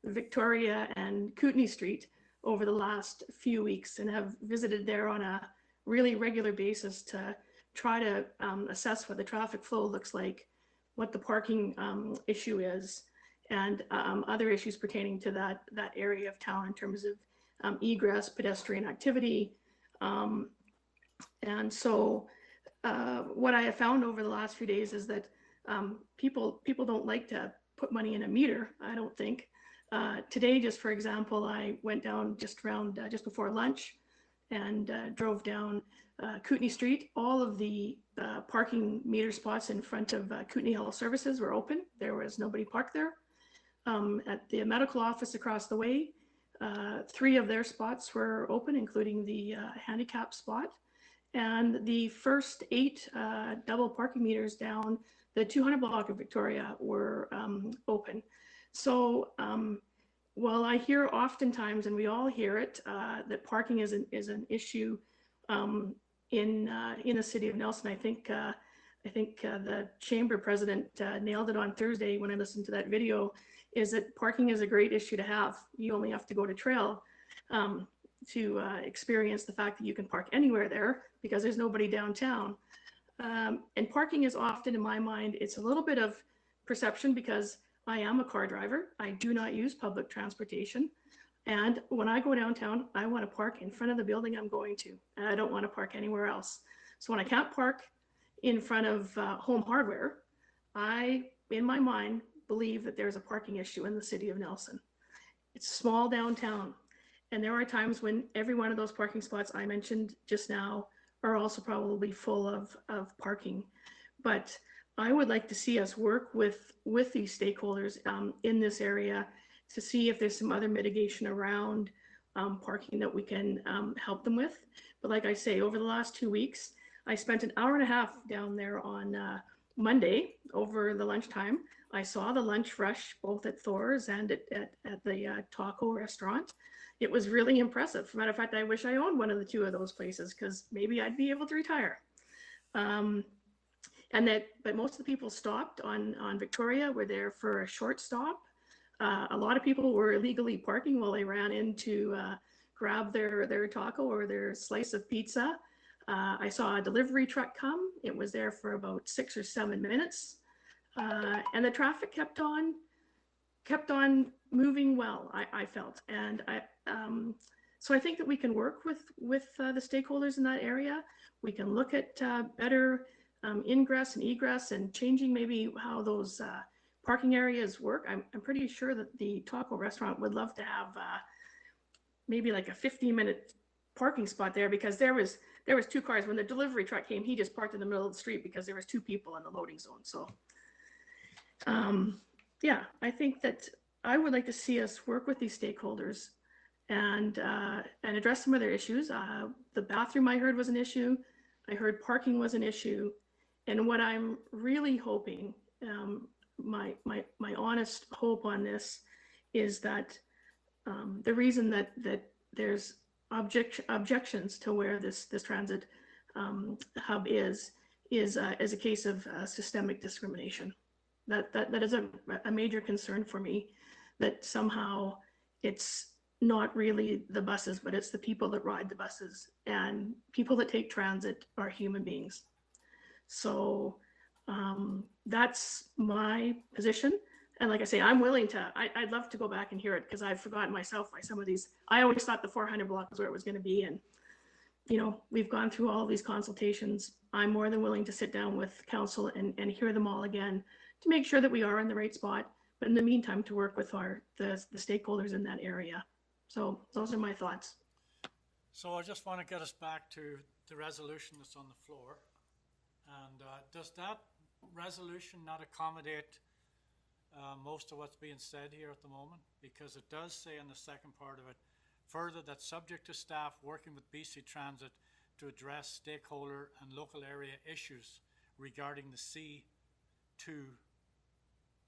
Victoria and Kootenay Street over the last few weeks, and have visited there on a really regular basis to try to assess what the traffic flow looks like, what the parking issue is, and other issues pertaining to that area of town in terms of egress, pedestrian activity. And so what I have found over the last few days is that people don't like to put money in a meter, I don't think. Today, just for example, I went down just before lunch and drove down Kootenay Street. All of the parking meter spots in front of Kootenay Health Services were open. There was nobody parked there. At the medical office across the way, 3 of their spots were open, including the handicap spot. And the first 8 double parking meters down the 200 block of Victoria were open. So while I hear oftentimes, and we all hear it, that parking is an issue in the city of Nelson, I think the chamber president nailed it on Thursday when I listened to that video, is that parking is a great issue to have. You only have to go to Trail to experience the fact that you can park anywhere there because there's nobody downtown. And parking is often, in my mind, it's a little bit of perception because I am a car driver. I do not use public transportation. And when I go downtown, I want to park in front of the building I'm going to, and I don't want to park anywhere else. So when I can't park in front of Home Hardware, I, in my mind, believe that there's a parking issue in the city of Nelson. It's a small downtown, and there are times when every one of those parking spots I mentioned just now are also probably full of parking. But I would like to see us work with these stakeholders in this area to see if there's some other mitigation around parking that we can help them with. But like I say, over the last 2 weeks, I spent an hour and a half down there on Monday over the lunchtime. I saw the lunch rush both at Thor's and at the taco restaurant. It was really impressive. As a matter of fact, I wish I owned one of the 2 of those places because maybe I'd be able to retire. But most of the people stopped on Victoria were there for a short stop. A lot of people were illegally parking while they ran in to grab their taco or their slice of pizza. I saw a delivery truck come. It was there for about 6 or 7 minutes. And the traffic kept on moving well, I felt. And so I think that we can work with the stakeholders in that area. We can look at better ingress and egress and changing maybe how those parking areas work. I'm pretty sure that the taco restaurant would love to have maybe like a 15-minute parking spot there, because there was 2 cars. When the delivery truck came, he just parked in the middle of the street because there was 2 people in the loading zone. So yeah, I think that I would like to see us work with these stakeholders and address some of their issues. The bathroom I heard was an issue. I heard parking was an issue. And what I'm really hoping, my honest hope on this is that the reason that there's objections to where this transit hub is a case of systemic discrimination. That is a major concern for me, that somehow it's not really the buses, but it's the people that ride the buses, and people that take transit are human beings. So that's my position. And like I say, I'm willing to, I'd love to go back and hear it, because I've forgotten myself by some of these. I always thought the 400 block was where it was going to be. And, you know, we've gone through all of these consultations. I'm more than willing to sit down with council and hear them all again to make sure that we are in the right spot. But in the meantime, to work with the stakeholders in that area. So those are my thoughts. So I just want to get us back to the resolution that's on the floor. And does that resolution not accommodate most of what's being said here at the moment, because it does say in the second part of it, further that subject to staff working with BC Transit to address stakeholder and local area issues regarding the C2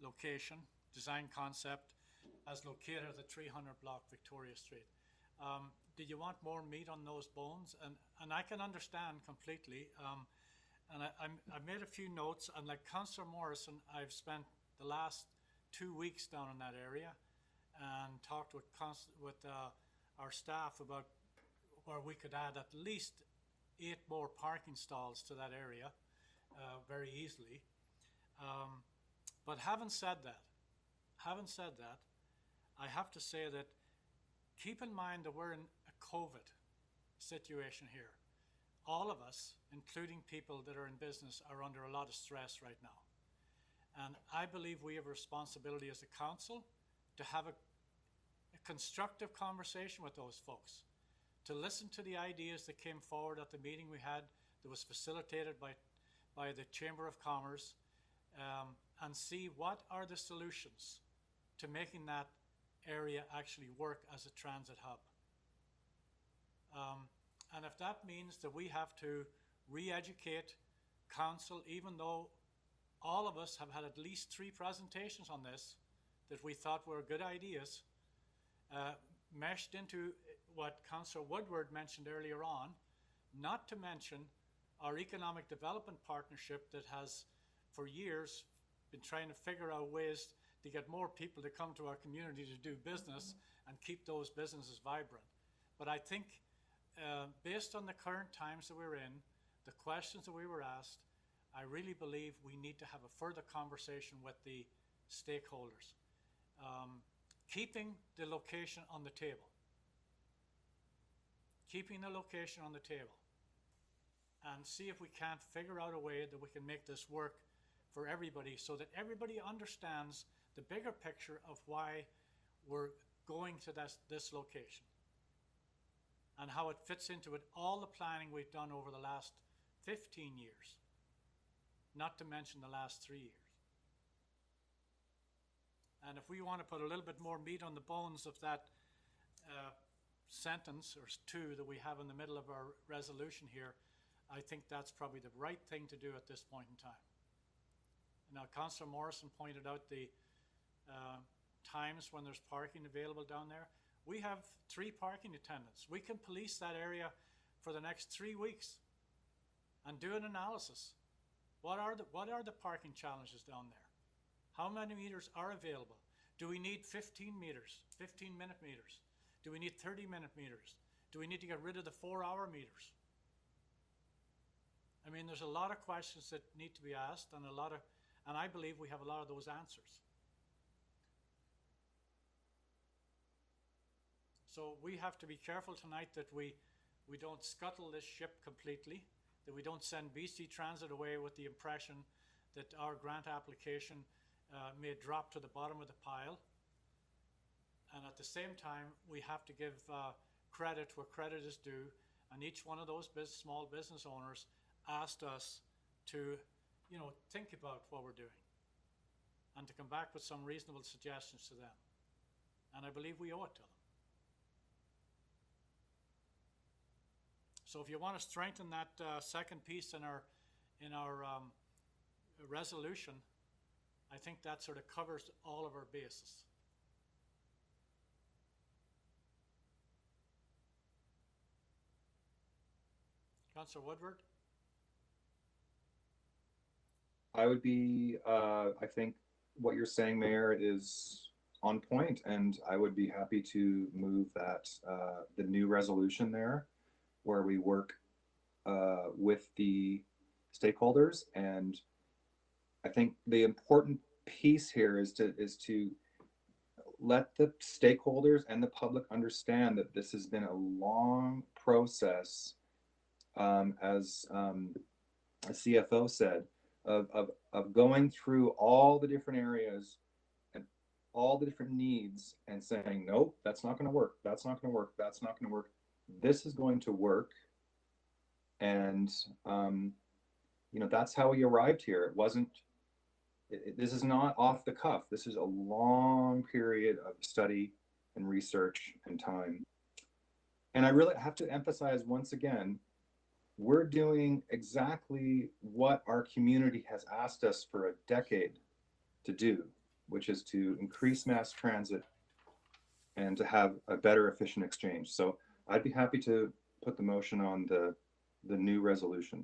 location, design concept, as located at the 300 block Victoria Street. Did you want more meat on those bones? And I can understand completely. And I've made a few notes, and like Councillor Morrison, I've spent the last 2 weeks down in that area and talked with our staff about where we could add at least 8 more parking stalls to that area very easily. But having said that, I have to say that keep in mind that we're in a COVID situation here. All of us, including people that are in business, are under a lot of stress right now. And I believe we have a responsibility as a council to have a constructive conversation with those folks, to listen to the ideas that came forward at the meeting we had that was facilitated by the Chamber of Commerce, and see what are the solutions to making that area actually work as a transit hub. And if that means that we have to re-educate council, even though all of us have had at least 3 presentations on this that we thought were good ideas, meshed into what Councillor Woodward mentioned earlier on, not to mention our economic development partnership that has for years been trying to figure out ways to get more people to come to our community to do business and keep those businesses vibrant. But I think based on the current times that we're in, the questions that we were asked, I really believe we need to have a further conversation with the stakeholders. Keeping the location on the table. Keeping the location on the table. And see if we can't figure out a way that we can make this work for everybody so that everybody understands the bigger picture of why we're going to this location and how it fits into it, all the planning we've done over the last 15 years, not to mention the last 3 years. And if we want to put a little bit more meat on the bones of that sentence or 2 that we have in the middle of our resolution here, I think that's probably the right thing to do at this point in time. Now, Councillor Morrison pointed out the times when there's parking available down there. We have 3 parking attendants. We can police that area for the next 3 weeks and do an analysis. What are the parking challenges down there? How many meters are available? Do we need 15 meters, 15-minute meters? Do we need 30-minute meters? Do we need to get rid of the 4-hour meters? I mean, there's a lot of questions that need to be asked, and I believe we have a lot of those answers. So we have to be careful tonight that we don't scuttle this ship completely, that we don't send BC Transit away with the impression that our grant application may drop to the bottom of the pile. And at the same time, we have to give credit where credit is due, and each one of those small business owners asked us to, think about what we're doing and to come back with some reasonable suggestions to them. And I believe we owe it to them. So if you want to strengthen that second piece in our resolution, I think that sort of covers all of our bases. Councillor Woodward? I would be, I think what you're saying, Mayor, is on point, and I would be happy to move that, the new resolution there, where we work with the stakeholders. And I think the important piece here is to let the stakeholders and the public understand that this has been a long process, as a CFO said, of going through all the different areas and all the different needs and saying, nope, that's not going to work. That's not going to work. That's not going to work. This is going to work. And, that's how we arrived here. It This is not off the cuff. This is a long period of study and research and time. And I really have to emphasize once again, we're doing exactly what our community has asked us for a decade to do, which is to increase mass transit and to have a better efficient exchange. So I'd be happy to put the motion on the new resolution.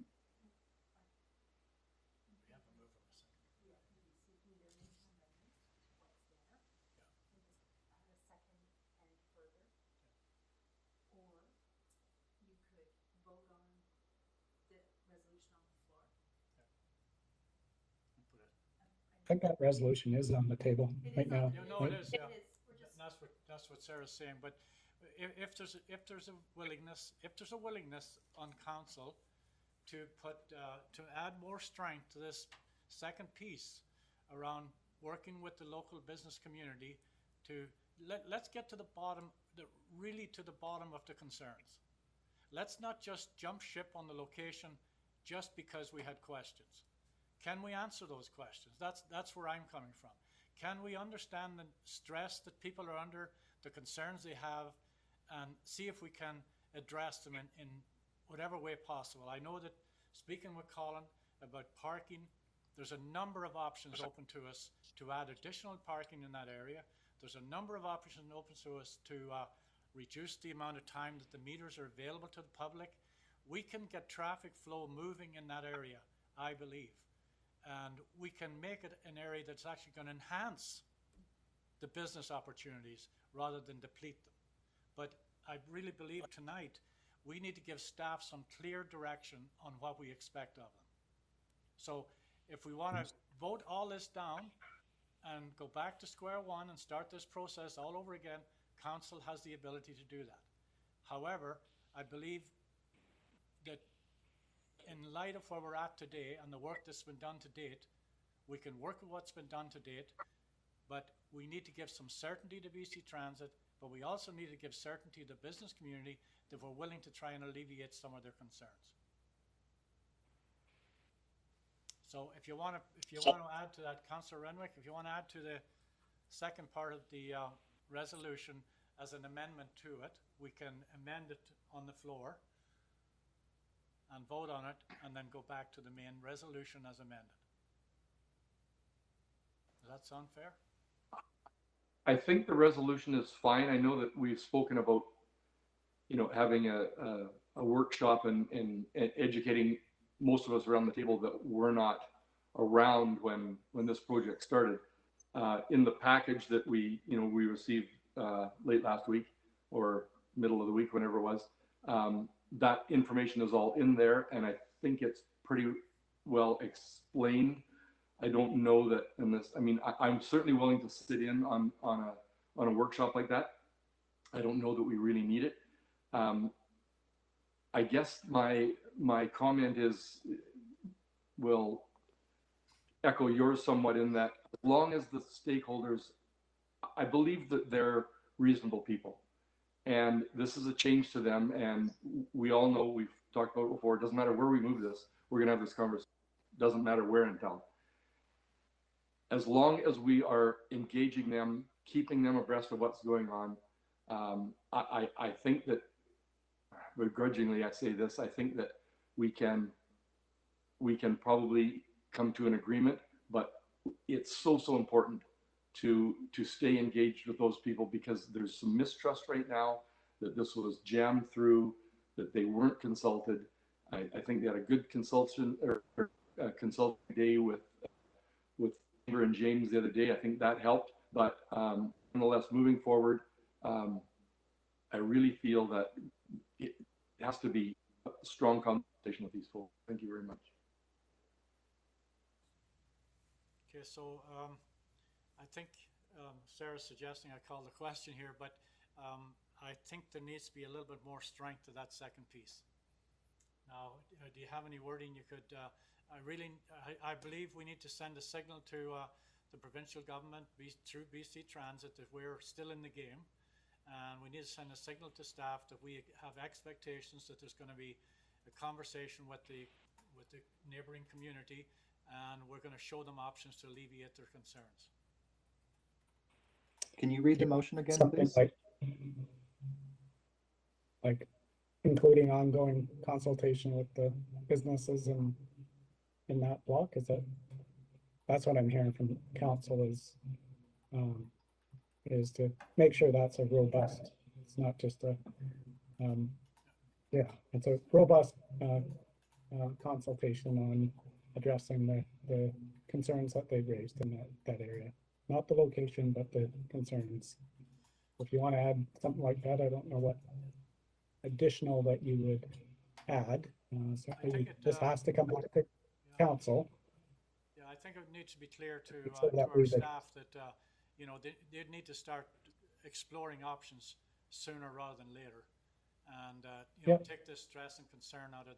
I think that resolution is on the table right now. You know, right? it is, yeah. That's what Sarah's saying, but if there's a willingness on council to put, to add more strength to this second piece around working with the local business community to, let's get to the bottom, really to the bottom of the concerns. Let's not just jump ship on the location just because we had questions. Can we answer those questions? That's where I'm coming from. Can we understand the stress that people are under, the concerns they have, and see if we can address them in whatever way possible? I know that speaking with Colin about parking, there's a number of options open to us to add additional parking in that area. There's a number of options open to us to reduce the amount of time that the meters are available to the public. We can get traffic flow moving in that area, I believe. And we can make it an area that's actually going to enhance the business opportunities rather than deplete them. But I really believe tonight we need to give staff some clear direction on what we expect of them. So if we want to vote all this down and go back to square one and start this process all over again, council has the ability to do that. However, I believe that in light of where we're at today and the work that's been done to date, we can work with what's been done to date, but we need to give some certainty to BC Transit, but we also need to give certainty to the business community that we're willing to try and alleviate some of their concerns. So if you want to add to that, Councillor Renwick, if you want to add to the second part of the resolution as an amendment to it, we can amend it on the floor and vote on it, and then go back to the main resolution as amended. Does that sound fair? I think the resolution is fine. I know that we've spoken about, having a workshop and educating most of us around the table that were not around when this project started. In the package that we received late last week or middle of the week, whenever it was, that information is all in there, and I think it's pretty well explained. I don't know that in this, I'm certainly willing to sit in on a workshop like that. I don't know that we really need it. I guess my comment will echo yours somewhat in that as long as the stakeholders, I believe that they're reasonable people. And this is a change to them, and we all know, we've talked about it before, it doesn't matter where we move this, we're gonna have this conversation. Doesn't matter where in town. As long as we are engaging them, keeping them abreast of what's going on, I think that, begrudgingly I say this, I think that we can probably come to an agreement, but it's so important to stay engaged with those people, because there's some mistrust right now that this was jammed through, that they weren't consulted. I think they had a good consulting day with Amber and James the other day. I think that helped, but nonetheless, moving forward, I really feel that it has to be a strong conversation with these folks. Thank you very much. Okay, so I think Sarah's suggesting I call the question here, but I think there needs to be a little bit more strength to that second piece. Now, do you have any wording you could, I believe we need to send a signal to the provincial government through BC Transit that we're still in the game, and we need to send a signal to staff that we have expectations that there's going to be a conversation with the neighbouring community and we're going to show them options to alleviate their concerns. Can you read the motion again, Something please? like including ongoing consultation with the businesses in that block. That's what I'm hearing from council is to make sure that's a robust, it's not just a, it's a robust consultation on addressing the concerns that they've raised in that area. Not the location, but the concerns. If you want to add something like that, I don't know what additional that you would add. Certainly this has to come back to council. Yeah, I think it needs to be clear to So that our we- staff that, you know, they need to start exploring options sooner rather than later. And, you know, take this stress and concern out of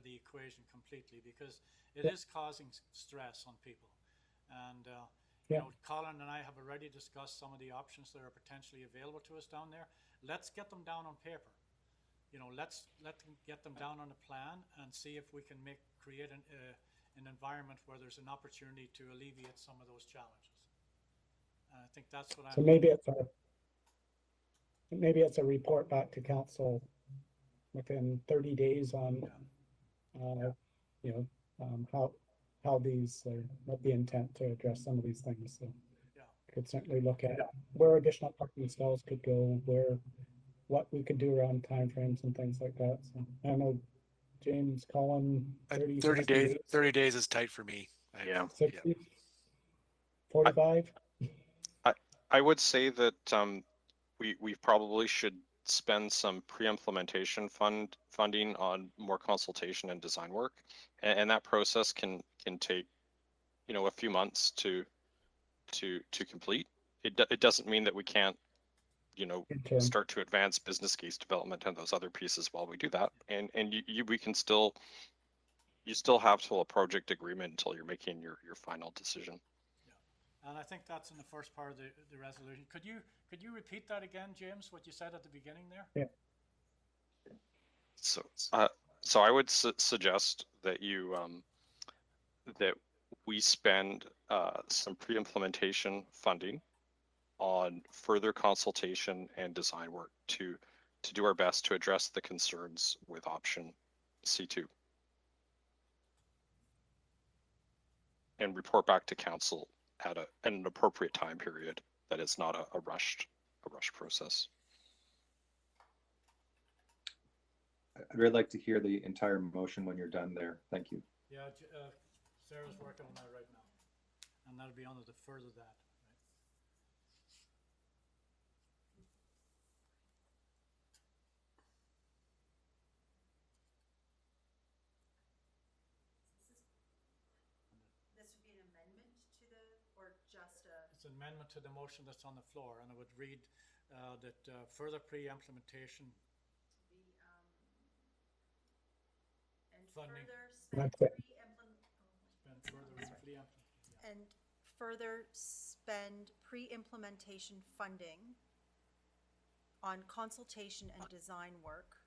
the equation completely, because it is causing stress on people. And, you know, Colin and I have already discussed some of the options that are potentially available to us down there. Let's get them down on paper. You know, let them get them down on a plan and see if we can create an environment where there's an opportunity to alleviate some of those challenges. I think that's what I'm. So maybe it's a report back to council within 30 days on, you know, how these are, what the intent to address some of these things. So could certainly look at where additional parking stalls could go, what we could do around timeframes and things like that. So I don't know, James, Colin, 30 days. 30 days is tight for me. 60, 45. I would say that we probably should spend some pre-implementation funding on more consultation and design work, and that process can take, you know, a few months to complete. It doesn't mean that we can't, you know, start to advance business case development and those other pieces while we do that, and we can still, you still have till a project agreement until you're making your final decision. And I think that's in the first part of the resolution. Could you repeat that again, James, what you said at the beginning there? Yeah. So I would suggest that you that we spend some pre-implementation funding on further consultation and design work to do our best to address the concerns with option C2, and report back to council at an appropriate time period that is not a rushed process. I'd really like to hear the entire motion when you're done there. Thank you. Yeah, Sarah's working on that right now, and that'll be under the further that. It's an amendment to the motion that's on the floor, and I would read that further pre-implementation funding. And further spend pre-implementation funding on consultation and design work,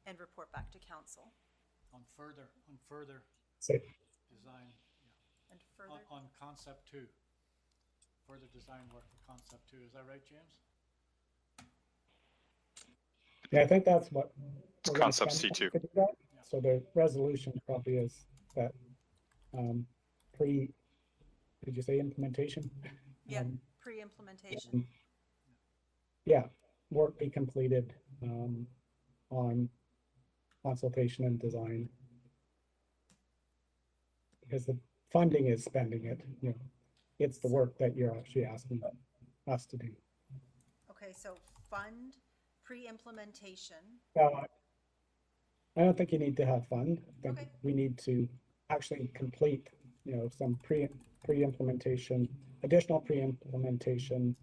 and report back to council. On further design, and further on concept 2. Further design work for concept 2. Is that right, James? Yeah, I think that's what concept C2. So the resolution probably is that did you say implementation? Yeah, pre-implementation. Yeah, work be completed on consultation and design, because the funding is spending it, you know. It's the work that you're actually asking us to do. Okay, so fund pre-implementation. Well, I don't think you need to have fund. I think we need to actually complete, you know, some pre-implementation, additional pre-implementation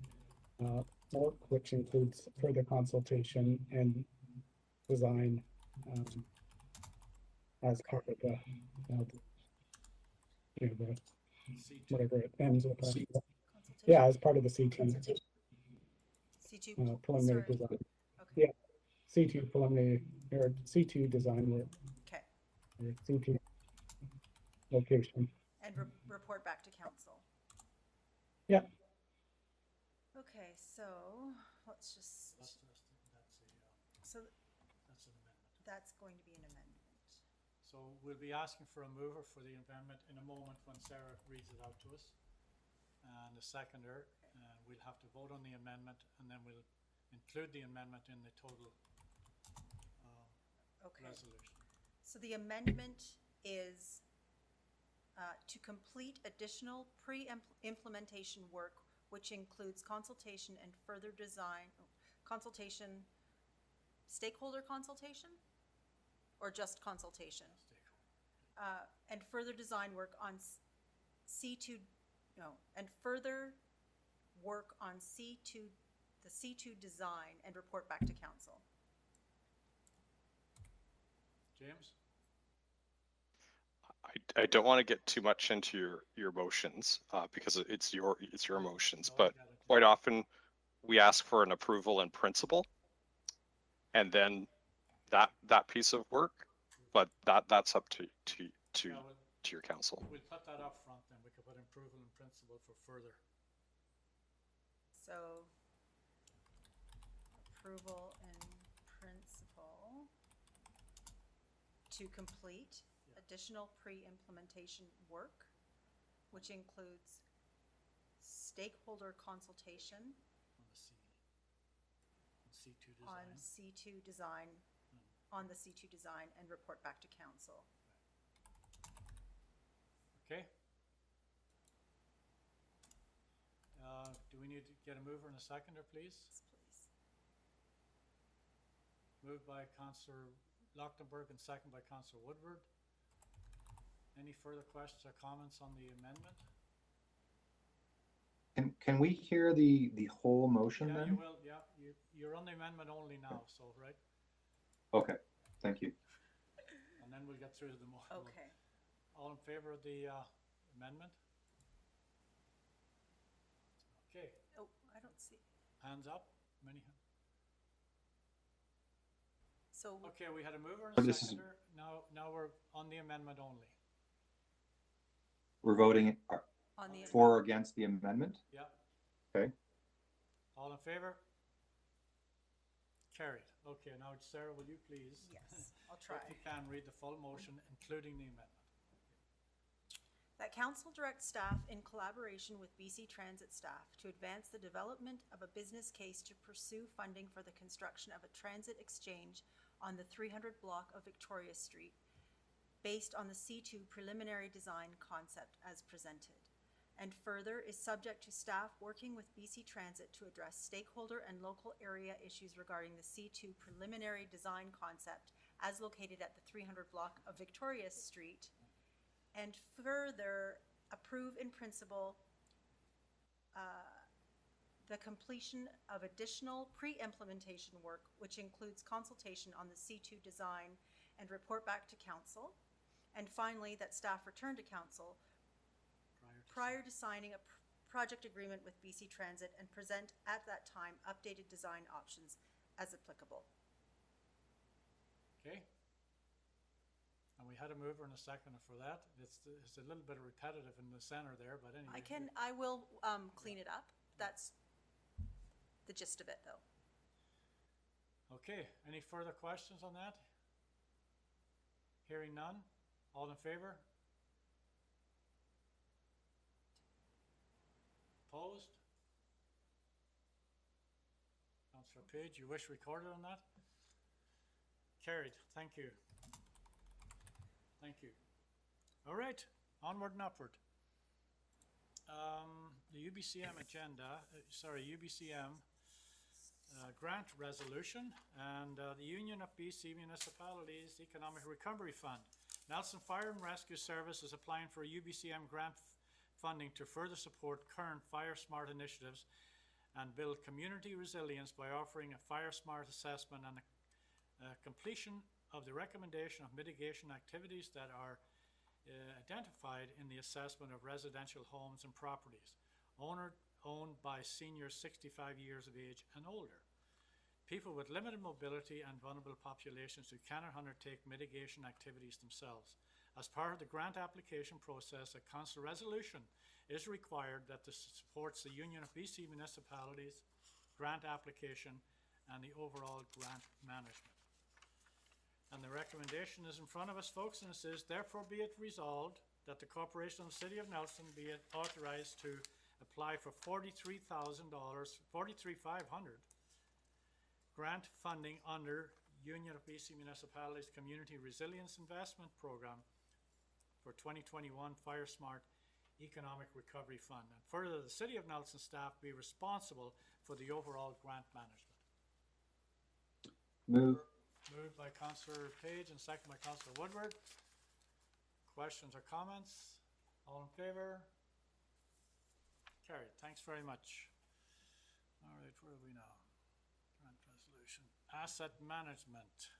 work, which includes further consultation and design as part of the, you know, the whatever it ends with. Yeah, as part of the C2. C2 preliminary design. Okay. Yeah, C2 preliminary or C2 design work. Okay. Or C2 location. and report back to council. Yeah. Okay, so let's just, so That's an amendment. that's going to be an amendment. So we'll be asking for a mover for the amendment in a moment when Sarah reads it out to us. And a seconder, we'll have to vote on the amendment, and then we'll include the amendment in the total Okay. resolution. So the amendment is to complete additional pre-implementation work, which includes consultation and further design, consultation, stakeholder consultation? Or just consultation? And further design work on C2, no, and further work on C2, the C2 design and report back to council. James? I don't want to get too much into your motions because it's your motions, but quite often we ask for an approval in principle, and then that piece of work, but that's up to your council. We'll put that up front, then we could put approval in principle for further. So approval in principle to complete additional pre-implementation work, which includes stakeholder consultation on C2 design, on the C2 design, and report back to council. Okay. Do we need to get a mover and a seconder, please? Yes, please. Moved by Councillor Lachtenberg and second by Councillor Woodward. Any further questions or comments on the amendment? Can we hear the whole motion Yeah, then? you will. Yeah, you're on the amendment only now, so right? Okay, thank you. And then we'll get through to the more. Okay. All in favor of the amendment? Okay. Oh, I don't see. Hands up. Many. So. Okay, we had a mover So and a this is- seconder. Now we're on the amendment only. We're voting On the for or against the amendment? Yeah. Okay. All in favor? Carried. Okay, now Sarah, will you please? Yes, I'll try. If you can, read the full motion, including the amendment. That council direct staff in collaboration with BC Transit staff to advance the development of a business case to pursue funding for the construction of a transit exchange on the 300 block of Victoria Street, based on the C2 preliminary design concept as presented, and further is subject to staff working with BC Transit to address stakeholder and local area issues regarding the C2 preliminary design concept as located at the 300 block of Victoria Street, and further approve in principle the completion of additional pre-implementation work, which includes consultation on the C2 design and report back to council. And finally, that staff return to council prior to signing a project agreement with BC Transit and present at that time updated design options as applicable. Okay. And we had a mover and a seconder for that. It's a little bit repetitive in the center there, but anyway. I will clean it up. That's the gist of it, though. Okay, any further questions on that? Hearing none. All in favor? Opposed? Councillor Page, you wish recorded on that? Carried. Thank you. Thank you. All right, onward and upward. The UBCM agenda, UBCM grant resolution, and the Union of BC Municipalities Economic Recovery Fund. Nelson Fire and Rescue Service is applying for UBCM grant funding to further support current Firesmart initiatives and build community resilience by offering a Firesmart assessment and a completion of the recommendation of mitigation activities that are identified in the assessment of residential homes and properties owned by seniors 65 years of age and older, people with limited mobility and vulnerable populations who cannot undertake mitigation activities themselves, As part of the grant application process, a council resolution is required that this supports the Union of BC Municipalities grant application and the overall grant management. And the recommendation is in front of us, folks, and it says, therefore be it resolved that the Corporation of the City of Nelson be authorized to apply for $43,500 grant funding under Union of BC Municipalities Community Resilience Investment Program for 2021 Firesmart Economic Recovery Fund. And further, the City of Nelson staff be responsible for the overall grant management. Move. Moved by Councillor Page and second by Councillor Woodward. Questions or comments? All in favour? Carried. Thanks very much. All right, where are we now? Grant resolution. Asset management.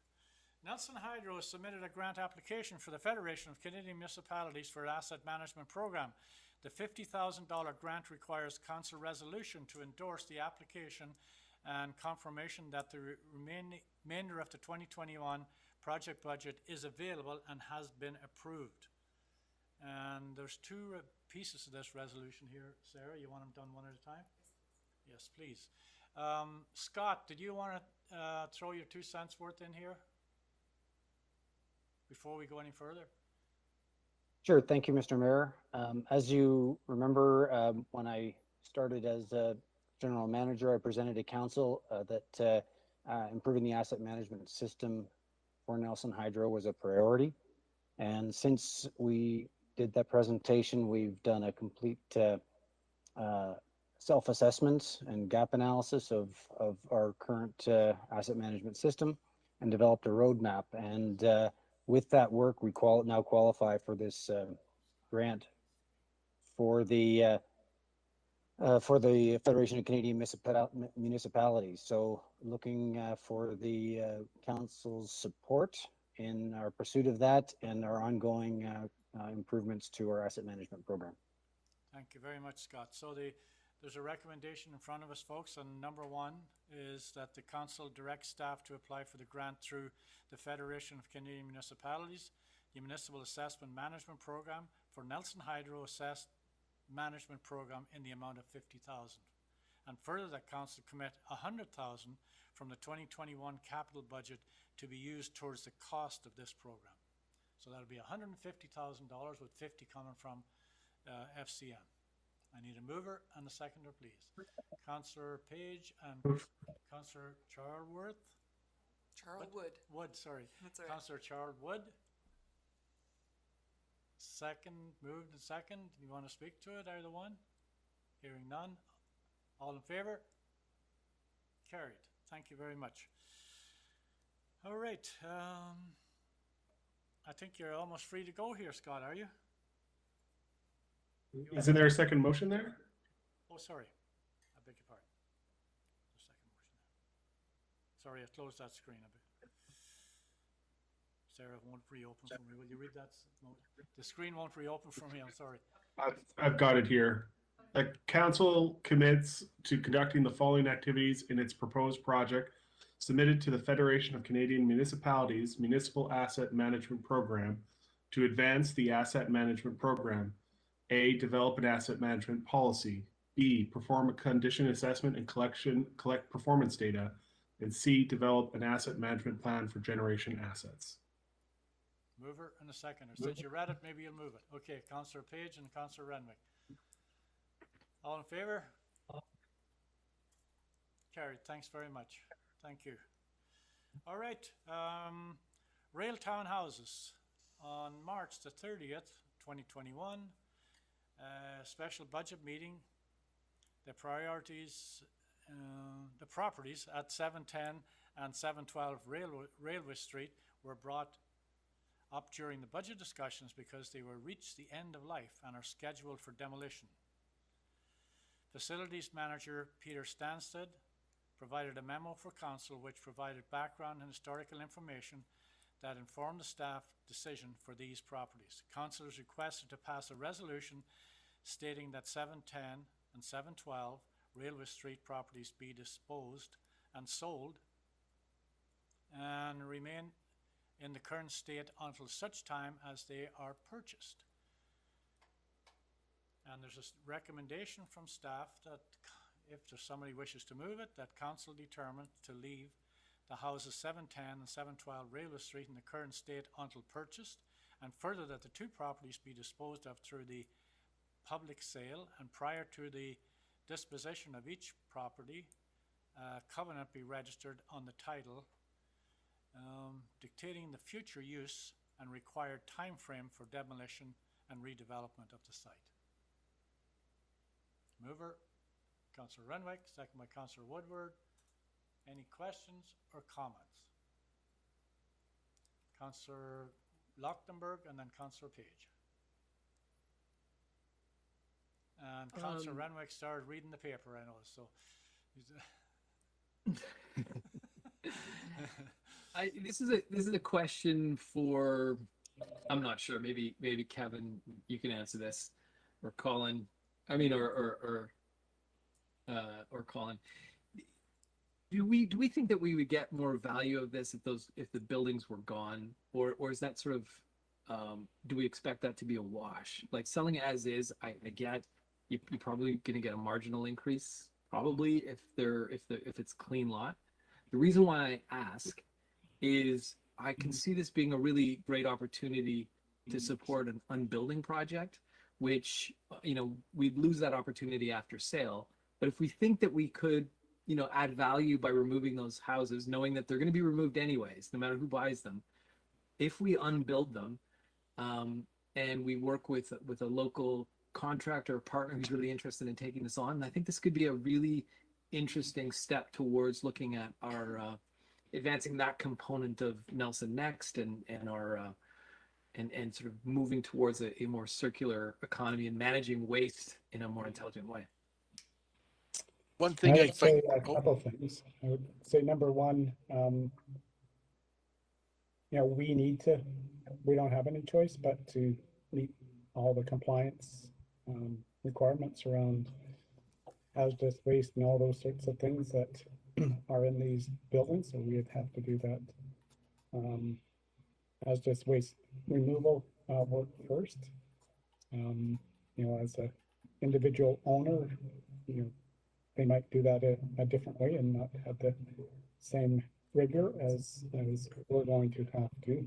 Nelson Hydro has submitted a grant application for the Federation of Canadian Municipalities for an Asset Management Program. The $50,000 grant requires council resolution to endorse the application and confirmation that the remainder of the 2021 project budget is available and has been approved. And there's two pieces of this resolution here. Sarah, you want them done one at a time? Yes, please. Scott, did you want to throw your 2 cents worth in here before we go any further? Sure. Thank you, Mr. Mayor. As you remember, when I started as a general manager, I presented to council that improving the asset management system for Nelson Hydro was a priority. And since we did that presentation, we've done a complete self-assessment and gap analysis of our current asset management system and developed a roadmap. And with that work, we now qualify for this grant for the Federation of Canadian Municipalities. So looking for the council's support in our pursuit of that and our ongoing improvements to our asset management program. Thank you very much, Scott. So there's a recommendation in front of us, folks, and number one is that the council directs staff to apply for the grant through the Federation of Canadian Municipalities, the Municipal Assessment Management Program for Nelson Hydro Assessed Management Program in the amount of $50,000. And further, that council commit $100,000 from the 2021 capital budget to be used towards the cost of this program. So that'll be $150,000 with 50 coming from FCM. I need a mover and a seconder, please. Councillor Page and Councillor Charlwood. Wood, sorry. That's all right. Councillor Charlwood. Second, moved and second. Do you want to speak to it, either one? Hearing none. All in favour? Carried. Thank you very much. All right. I think you're almost free to go here, Scott, are you? Isn't there a second motion there? Oh, sorry. I beg your pardon. The second motion there. Sorry, I closed that screen a bit. Sarah won't reopen for me. Will you read that? No, the screen won't reopen for me. I'm sorry. I've got it here. The council commits to conducting the following activities in its proposed project submitted to the Federation of Canadian Municipalities Municipal Asset Management Program to advance the asset management program. A, develop an asset management policy. B, perform a condition assessment and collect performance data. And C, develop an asset management plan for generation assets. Mover and a seconder. Since you read it, maybe you'll move it. Okay, Councillor Page and Councillor Renwick. All in favour? Carried. Thanks very much. Thank you. All right. Rail townhouses on March the 30th, 2021. Special budget meeting. The priorities, the properties at 710 and 712 Railway Street were brought up during the budget discussions because they were reached the end of life and are scheduled for demolition. Facilities Manager Peter Stansted provided a memo for council which provided background and historical information that informed the staff decision for these properties. Council is requested to pass a resolution stating that 710 and 712 Railway Street properties be disposed and sold and remain in the current state until such time as they are purchased. And there's a recommendation from staff that if there's somebody wishes to move it, that council determine to leave the houses 710 and 712 Railway Street in the current state until purchased, and further that the two properties be disposed of through the public sale, and prior to the disposition of each property, covenant be registered on the title, dictating the future use and required time frame for demolition and redevelopment of the site. Mover, Councillor Renwick, second by Councillor Woodward. Any questions or comments? Councillor Lochtenberg and then Councillor Page. And Councillor Renwick started reading the paper, I know, so. This is a question for, I'm not sure, maybe Kevin, you can answer this, or Colin, I mean, or Colin. Do we think that we would get more value of this if the buildings were gone, or is that sort of, do we expect that to be a wash? Like selling it as is, I get you're probably going to get a marginal increase, probably if it's clean lot. The reason why I ask is I can see this being a really great opportunity to support an unbuilding project, which, we'd lose that opportunity after sale. But if we think that we could, add value by removing those houses, knowing that they're going to be removed anyways, no matter who buys them, if we unbuild them, and we work with a local contractor or partner who's really interested in taking this on, I think this could be a really interesting step towards looking at our advancing that component of Nelson Next and our and sort of moving towards a more circular economy and managing waste in a more intelligent way. One thing I would say a couple things. I would say number one, we don't have any choice but to meet all the compliance requirements around hazardous waste and all those sorts of things that are in these buildings. So we'd have to do that hazardous waste removal work first. As an individual owner, they might do that a different way and not have the same rigor as we're going to have to.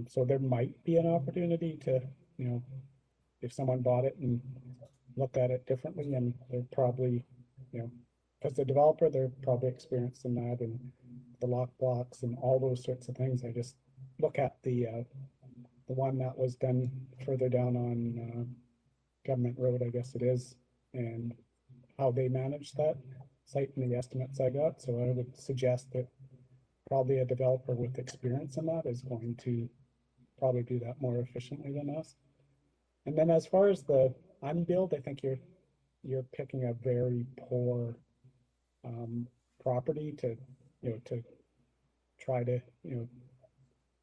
So there might be an opportunity to, if someone bought it and looked at it differently, and they're probably, as the developer, they're probably experienced in that and the lock blocks and all those sorts of things. I just look at the one that was done further down on Government Road, I guess it is, and how they managed that site and the estimates I got. So I would suggest that probably a developer with experience in that is going to probably do that more efficiently than us. And then as far as the unbuild, I think you're picking a very poor property to try to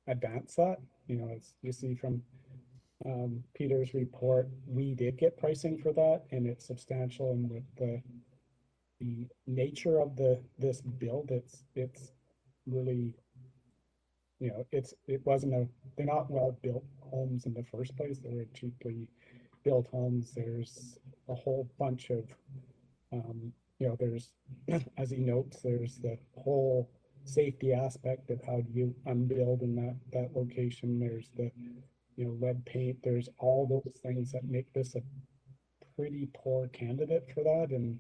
advance that. As you see from Peter's report, we did get pricing for that, and it's substantial. And with the nature of this build, it's really, they're not well built homes in the first place. They were cheaply built homes. There's a whole bunch of there's, as he notes, there's the whole safety aspect of how do you unbuild in that location. There's the lead paint. There's all those things that make this a pretty poor candidate for that. And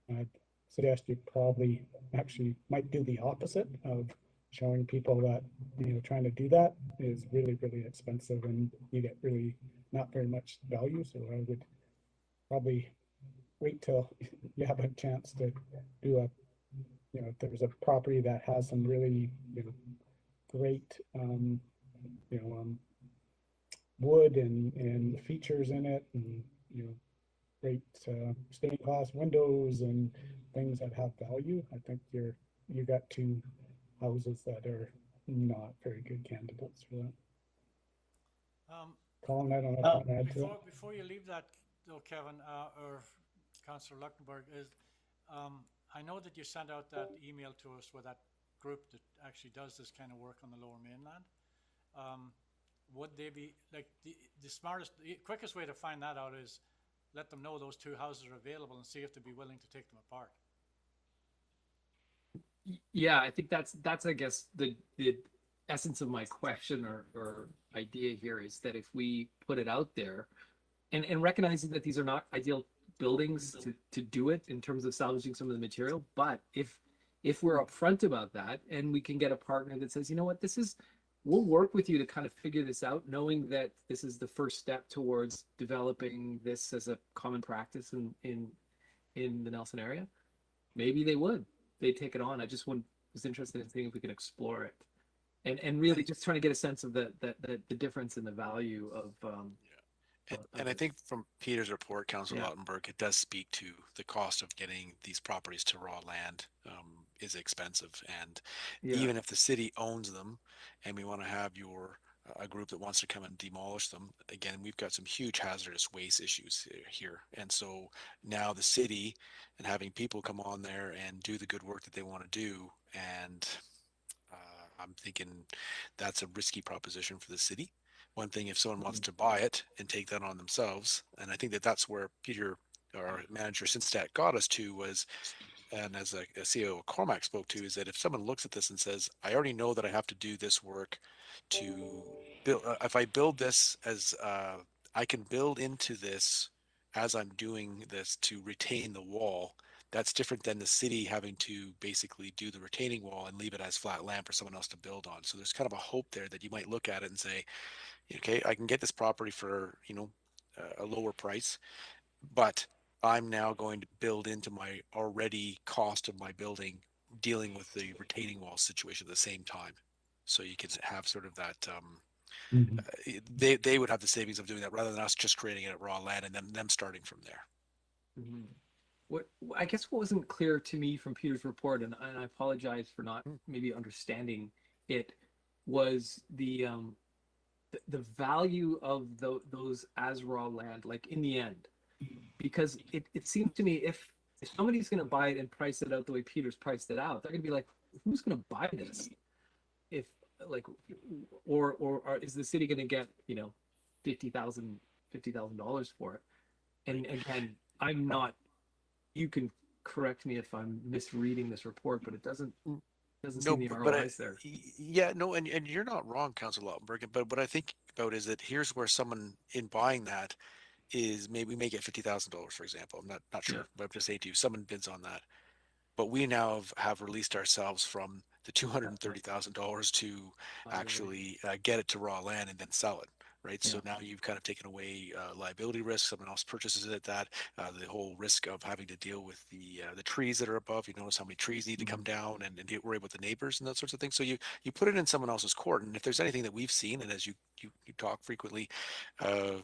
I'd suggest you probably actually might do the opposite of showing people that trying to do that is really, really expensive, and you get really not very much value. So I would probably wait till you have a chance to do if there's a property that has some really great wood and features in it, and great stained glass windows and things that have value. I think you got two houses that are not very good candidates for that. Colin, I don't know if you want to add to that. Before you leave that though, Kevin, or Councillor Luchtenberg, I know that you sent out that email to us with that group that actually does this kind of work on the Lower Mainland. would they be, like, the smartest, the quickest way to find that out is let them know those two houses are available and see if they'd be willing to take them apart. Yeah, I think that's I guess the essence of my question or idea here is that if we put it out there and recognizing that these are not ideal buildings to do it in terms of salvaging some of the material, but if we're upfront about that and we can get a partner that says, you know what, we'll work with you to kind of figure this out, knowing that this is the first step towards developing this as a common practice in the Nelson area, maybe they'd take it on. I just was interested in seeing if we could explore it, and really just trying to get a sense of the difference in the value of. And I think from Peter's report, Councillor Yeah. Lautenberg, it does speak to the cost of getting these properties to raw land is expensive. And even if the city owns them and we want to have a group that wants to come and demolish them, again, we've got some huge hazardous waste issues here. And so now the city and having people come on there and do the good work that they want to do, and I'm thinking that's a risky proposition for the city. One thing, if someone wants to buy it and take that on themselves, and I think that's where Peter, our manager, Sinstat, got us to was, and as a CEO of Cormac spoke to, is that if someone looks at this and says, I already know that I have to do this work to build, if I build this as, I can build into this as I'm doing this to retain the wall, that's different than the city having to basically do the retaining wall and leave it as flat land for someone else to build on. So there's kind of a hope there that you might look at it and say, okay, I can get this property for, a lower price, but I'm now going to build into my already cost of my building, dealing with the retaining wall situation at the same time. So you can have sort of that, they would have the savings of doing that rather than us just creating it at raw land and them starting from there. Mm-hmm. What I guess what wasn't clear to me from Peter's report, and I apologize for not maybe understanding it, was the value of those as raw land, like in the end, because it seems to me if somebody's going to buy it and price it out the way Peter's priced it out, they're going to be like, who's going to buy this? If like, or is the city going to get $50,000 for it? And again, I'm not. You can correct me if I'm misreading this report, but it doesn't seem the ROI's there. Yeah, no, and you're not wrong, Councillor Lautenberg. But what I think about is that here's where someone in buying that is maybe we may get $50,000, for example. I'm not sure, but I'm just saying to you, someone bids on that. But we now have released ourselves from the $230,000 to actually get it to raw land and then sell it. Right. So now you've kind of taken away liability risk. Someone else purchases it at that. The whole risk of having to deal with the trees that are above. You notice how many trees need to come down and worry about the neighbors and that sorts of things. So you put it in someone else's court. And if there's anything that we've seen, and as you talk frequently, the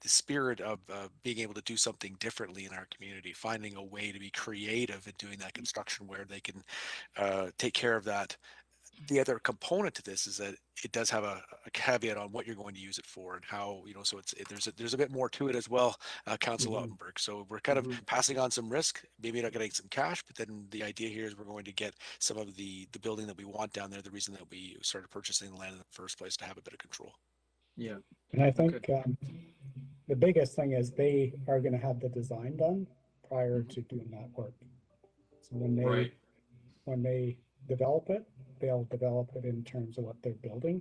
spirit of being able to do something differently in our community, finding a way to be creative in doing that construction where they can take care of that. The other component to this is that it does have a caveat on what you're going to use it for and how, so there's a bit more to it as well, Councillor Lautenberg. So we're kind of passing on some risk, maybe not getting some cash, but then the idea here is we're going to get some of the building that we want down there, the reason that we started purchasing the land in the first place, to have a bit of control. Yeah. And I think the biggest thing is they are going to have the design done prior to doing that work. So when they develop it, they'll develop it in terms of what they're building,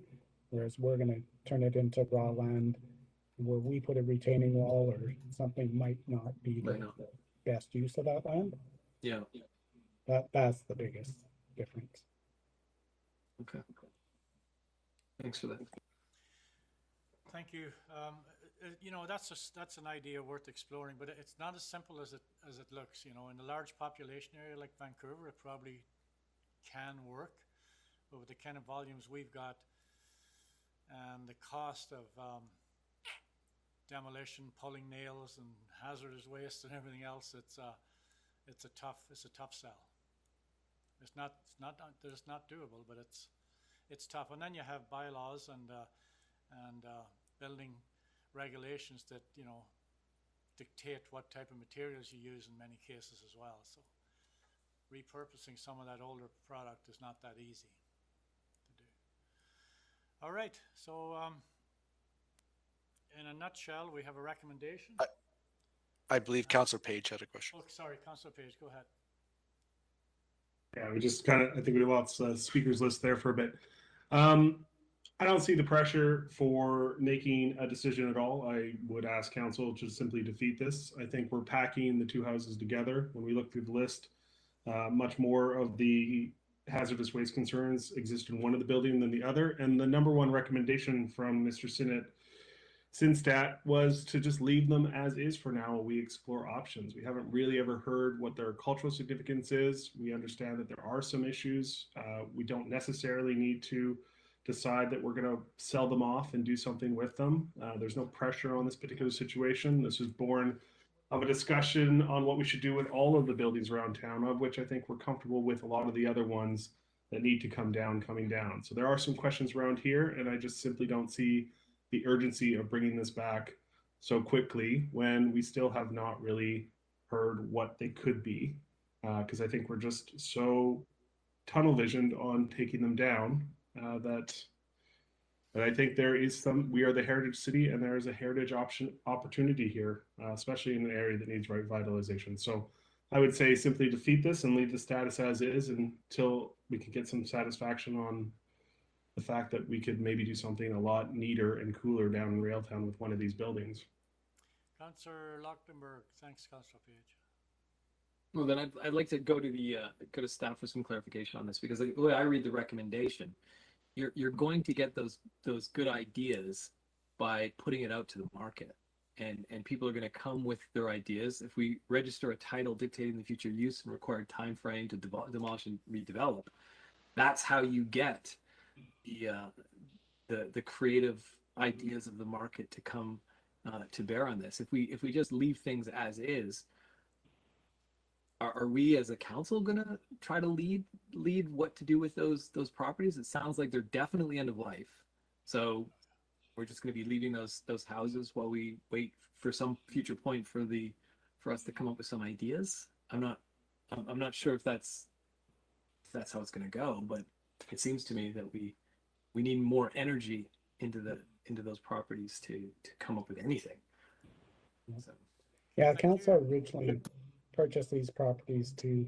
whereas we're going to turn it into raw land where we put a retaining wall or something might not be the best use of that land. Yeah. That's the biggest difference. Okay. Thanks for that. Thank you. That's an idea worth exploring, but it's not as simple as it looks. In a large population area like Vancouver, it probably can work, but with the kind of volumes we've got and the cost of demolition, pulling nails, and hazardous waste and everything else, it's a tough sell. It's not that it's not doable, but it's tough. And then you have bylaws and building regulations that dictate what type of materials you use in many cases as well. So repurposing some of that older product is not that easy to do. All right, so in a nutshell, we have a recommendation. I believe Councillor Page had a question. Oh, sorry, Councillor Page, go ahead. Yeah, we just kind of, I think we lost the speakers list there for a bit. I don't see the pressure for making a decision at all. I would ask council to simply defeat this. I think we're packing the two houses together. When we look through the list, much more of the hazardous waste concerns exist in one of the building than the other. And the number one recommendation from Mr. Sinstat was to just leave them as is for now while we explore options. We haven't really ever heard what their cultural significance is. We understand that there are some issues. We don't necessarily need to decide that we're going to sell them off and do something with them. There's no pressure on this particular situation. This was born of a discussion on what we should do with all of the buildings around town, of which I think we're comfortable with a lot of the other ones that need to come down, coming down. So there are some questions around here, and I just simply don't see the urgency of bringing this back so quickly when we still have not really heard what they could be. Because I think we're just so tunnel visioned on taking them down that I think there is we are the heritage city, and there is a heritage opportunity here, especially in an area that needs revitalization. So I would say simply defeat this and leave the status as is until we can get some satisfaction on the fact that we could maybe do something a lot neater and cooler down in Railtown with one of these buildings. Councillor Lachtenberg, thanks, Councillor Page. Well, then I'd like to go to staff for some clarification on this, because the way I read the recommendation, you're going to get those good ideas by putting it out to the market, and people are going to come with their ideas. If we register a title dictating the future use and required time frame to demolish and redevelop, that's how you get the creative ideas of the market to come to bear on this. If we just leave things as is, are we as a council going to try to lead what to do with those properties? It sounds like they're definitely end of life, so we're just going to be leaving those houses while we wait for some future point for us to come up with some ideas. I'm not sure if that's how it's going to go, but it seems to me that we need more energy into those properties to come up with anything. So. Yeah, council originally purchased these properties to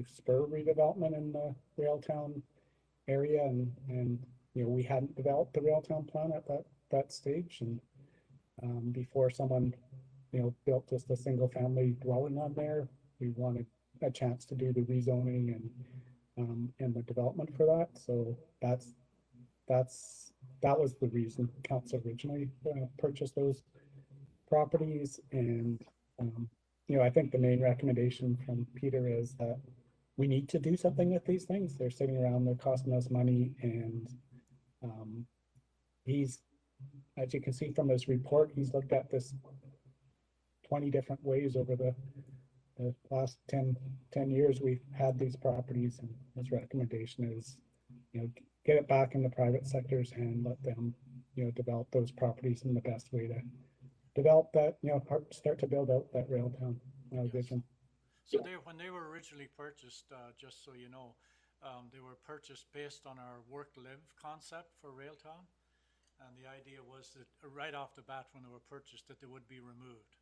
spur redevelopment in the Railtown area, and we hadn't developed the Railtown plan at that stage, and before someone built just a single family dwelling on there, we wanted a chance to do the rezoning and the development for that. So that was the reason council originally purchased those properties. And I think the main recommendation from Peter is that we need to do something with these things. They're sitting around, they're costing us money, and he's, as you can see from his report, he's looked at this 20 different ways over the last 10 years we've had these properties, and his recommendation is, get it back in the private sector's hand, let them, develop those properties in the best way to develop that, start to build out that Railtown vision. So when they were originally purchased, just so you know, they were purchased based on our work-live concept for Railtown, and the idea was that right off the bat when they were purchased that they would be removed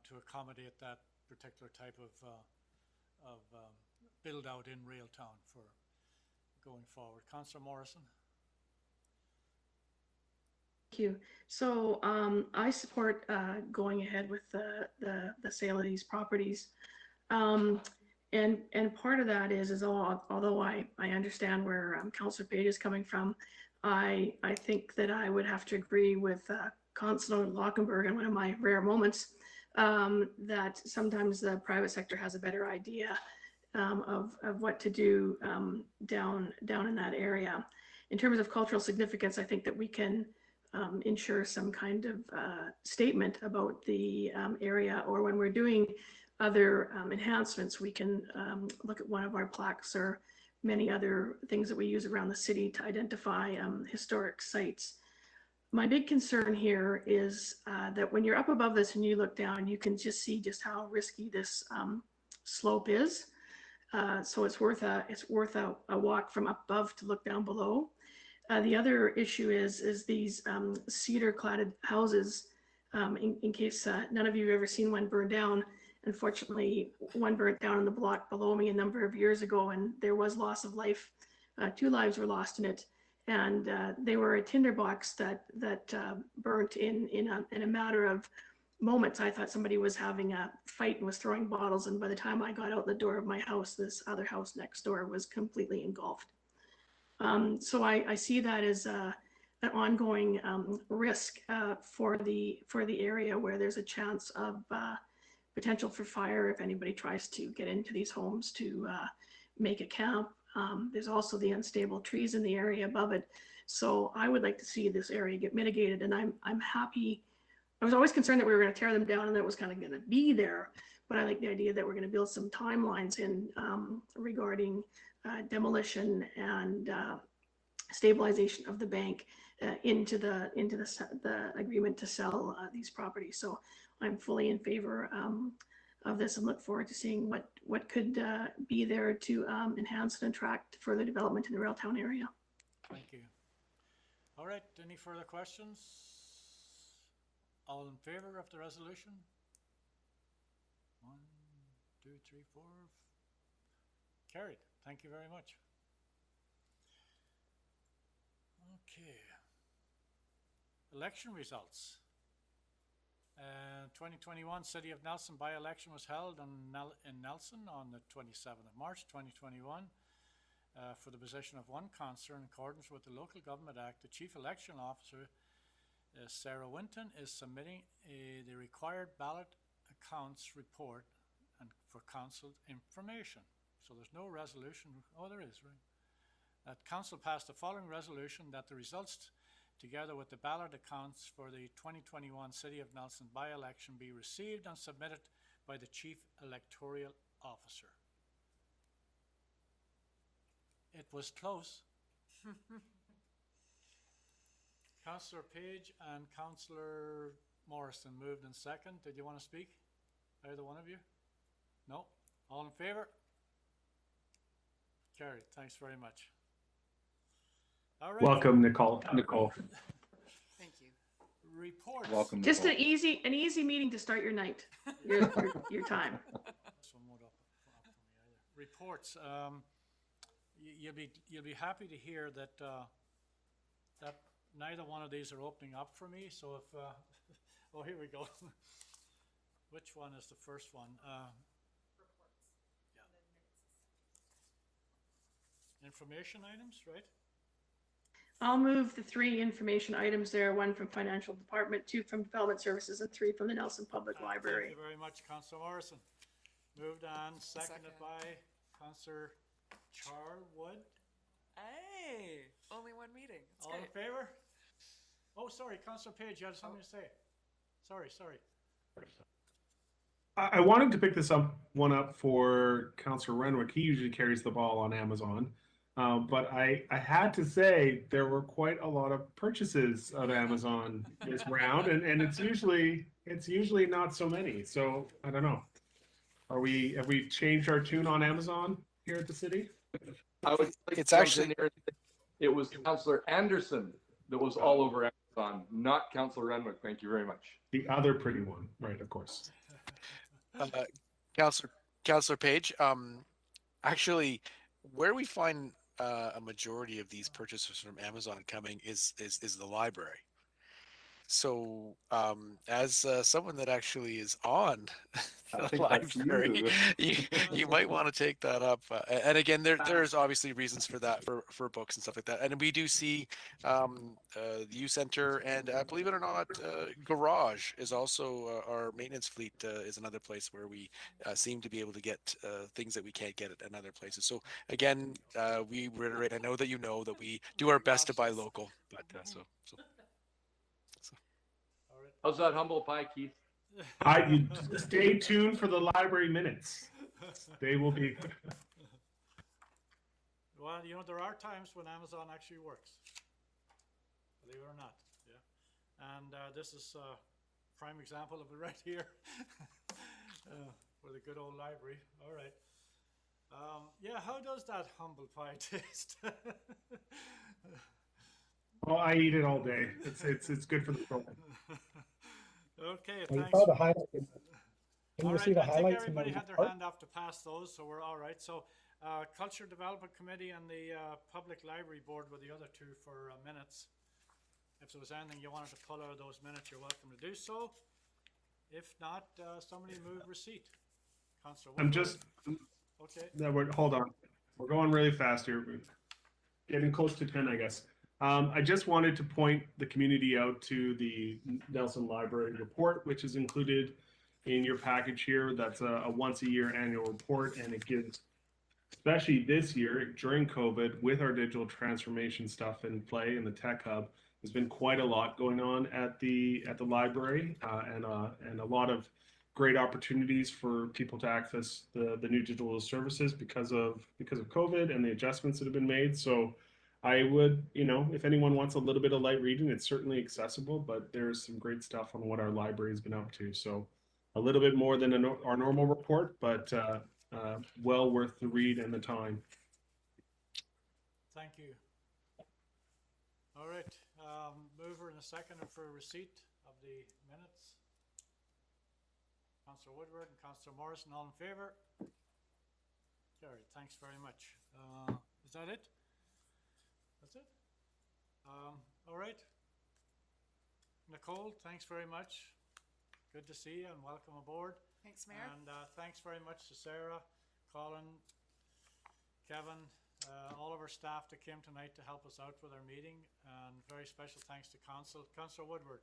to accommodate that particular type of build out in Railtown for going forward. Councillor Morrison. Thank you. So I support going ahead with the sale of these properties. And part of that is although I understand where Councillor Page is coming from, I think that I would have to agree with Councillor Lockenberg in one of my rare moments that sometimes the private sector has a better idea of what to do down in that area. In terms of cultural significance, I think that we can ensure some kind of statement about the area, or when we're doing other enhancements, we can look at one of our plaques or many other things that we use around the city to identify historic sites. My big concern here is that when you're up above this and you look down, you can just see just how risky this slope is. So it's worth a walk from up above to look down below. The other issue is these cedar cladded houses. In case none of you have ever seen one burn down, unfortunately, one burnt down in the block below me a number of years ago, and there was loss of life. 2 lives were lost in it, and they were a tinderbox that burnt in a matter of moments. I thought somebody was having a fight and was throwing bottles, and by the time I got out the door of my house, this other house next door was completely engulfed. So I see that as an ongoing risk for the area, where there's a chance of potential for fire if anybody tries to get into these homes to make a camp. There's also the unstable trees in the area above it. So I would like to see this area get mitigated, and I'm happy. I was always concerned that we were going to tear them down and that it was kind of going to be there, but I like the idea that we're going to build some timelines in regarding demolition and stabilization of the bank into the agreement to sell these properties. So I'm fully in favor of this and look forward to seeing what could be there to enhance and attract further development in the Railtown area. Thank you. All right, any further questions? All in favor of the resolution? 1, 2, 3, 4. Carried. Thank you very much. Okay. Election results. 2021 City of Nelson by-election was held in Nelson on the 27th of March 2021 for the position of one councillor in accordance with the Local Government Act. The Chief Election Officer, Sarah Winton, is submitting the required ballot accounts report and for council information. So there's no resolution. Oh, there is, right? That council passed the following resolution: that the results, together with the ballot accounts for the 2021 City of Nelson by-election, be received and submitted by the Chief Electoral Officer. It was close. Councillor Page and Councillor Morrison moved in second. Did you want to speak? Either one of you? No? All in favour? Carried. Thanks very much. All right. Welcome, Nicole. Thank you. Reports. Welcome, Just Nicole. an easy meeting to start your night, your time. Reports. You'll be happy to hear that that neither one of these are opening up for me. So if oh, here we go. Which one is the first one? Reports. Yeah. Information items, right? I'll move the 3 information items there, 1 from Financial Department, 2 from Development Services, and 3 from the Nelson Public Library. Thank you very much, Councillor Morrison. Moved on, seconded by Councillor Charlwood. Hey, only one meeting. That's All great. in favor? Oh, sorry, Councillor Page, you had something to say. Sorry. I wanted to pick this one up for Councillor Renwick. He usually carries the ball on Amazon. But I had to say there were quite a lot of purchases of Amazon this round, and it's usually not so many. So I don't know. Have we changed our tune on Amazon here at the city? I would like It's to jump actually- in here. It was Councillor Anderson that was all over Amazon, not Councillor Renwick. Thank you very much. The other pretty one, right? Of course. Councillor Page, actually, where we find a majority of these purchases from Amazon coming is the library. So, as someone that actually is on I the think that's library, you. you might want to take that up. And again, there's obviously reasons for that, for books and stuff like that. And we do see the youth center, and believe it or not, garage is also our maintenance fleet is another place where we seem to be able to get things that we can't get at other places. So again, we reiterate. I know that you know that we do our best to buy local, but so. How's that humble pie, Keith? You stay tuned for the library minutes. They will be. Well, there are times when Amazon actually works. Believe it or not, yeah. And this is a prime example of it right here for the good old library. All right. Yeah, how does that humble pie taste? Oh, I eat it all day. It's good for the soul. Okay, Well, you thanks. saw the highlight. Can you All see right, the I think highlights in the everybody had their report? hand up to pass those, so we're all right. So, Culture Development Committee and the Public Library Board were the other two for minutes. If there was anything you wanted to pull out of those minutes, you're welcome to do so. If not, somebody move receipt. Councillor I'm Woodward. just. Okay. No, hold on. We're going really fast here. We're getting close to 10, I guess. I just wanted to point the community out to the Nelson Library report, which is included in your package here. That's a once a year annual report, and it gives, especially this year during COVID, with our digital transformation stuff in play in the tech hub, there's been quite a lot going on at the library, and a lot of great opportunities for people to access the new digital services because of COVID and the adjustments that have been made. So I would, if anyone wants a little bit of light reading, it's certainly accessible, but there's some great stuff on what our library has been up to. So a little bit more than our normal report, but well worth the read and the time. Thank you. All right, mover and a seconder for receipt of the minutes. Councillor Woodward and Councillor Morrison, all in favour? Carried, thanks very much. Is that it? That's it? All right. Nicole, thanks very much. Good to see you and welcome aboard. Thanks, Mayor. And thanks very much to Sarah, Colin, Kevin, all of our staff that came tonight to help us out with our meeting, and very special thanks to Councillor Woodward.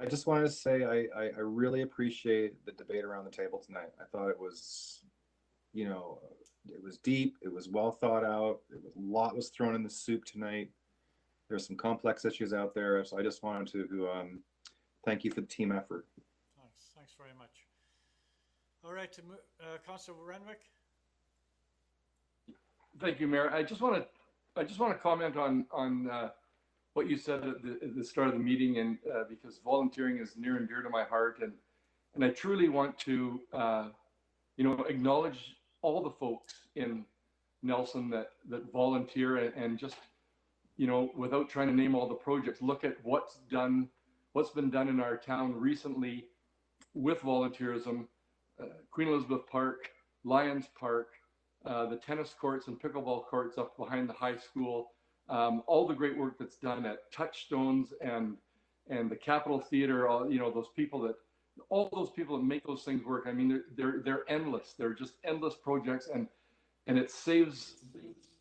I just wanted to say I really appreciate the debate around the table tonight. I thought it was, it was deep, it was well thought out, a lot was thrown in the soup tonight. There's some complex issues out there, so I just wanted to thank you for the team effort. Thanks very much. All right, Councillor Renwick. Thank you, Mayor. I just want to comment on what you said at the start of the meeting, and because volunteering is near and dear to my heart, and I truly want to acknowledge all the folks in Nelson that volunteer, and just without trying to name all the projects, look at what's been done in our town recently with volunteerism. Queen Elizabeth Park, Lions Park, the tennis courts and pickleball courts up behind the high school, all the great work that's done at Touchstones and the Capitol Theater, all those people that make those things work. I mean, they're endless. They're just endless projects, and it saves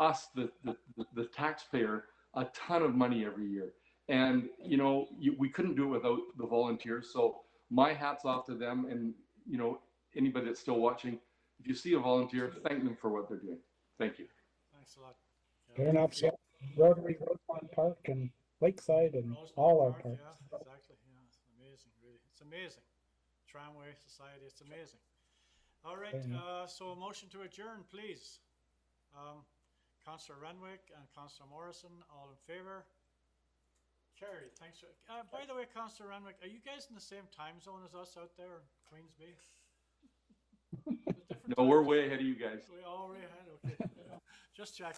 us, the taxpayer, a ton of money every year. And we couldn't do it without the volunteers. So my hat's off to them, and anybody that's still watching, if you see a volunteer, thank them for what they're doing. Thank you. Thanks a lot. Fair enough. So Rotary, Rosemont Park, and Lakeside, and all our parks. Yeah, exactly. Yeah, it's amazing, really. It's amazing. Tramway Society, it's amazing. All right, so a motion to adjourn, please. Councillor Renwick and Councillor Morrison, all in favour? Carried. Thanks. By the way, Councillor Renwick, are you guys in the same time zone as us out there in Queensby? No, we're way ahead of you guys. We're all way ahead. Okay. Just checking.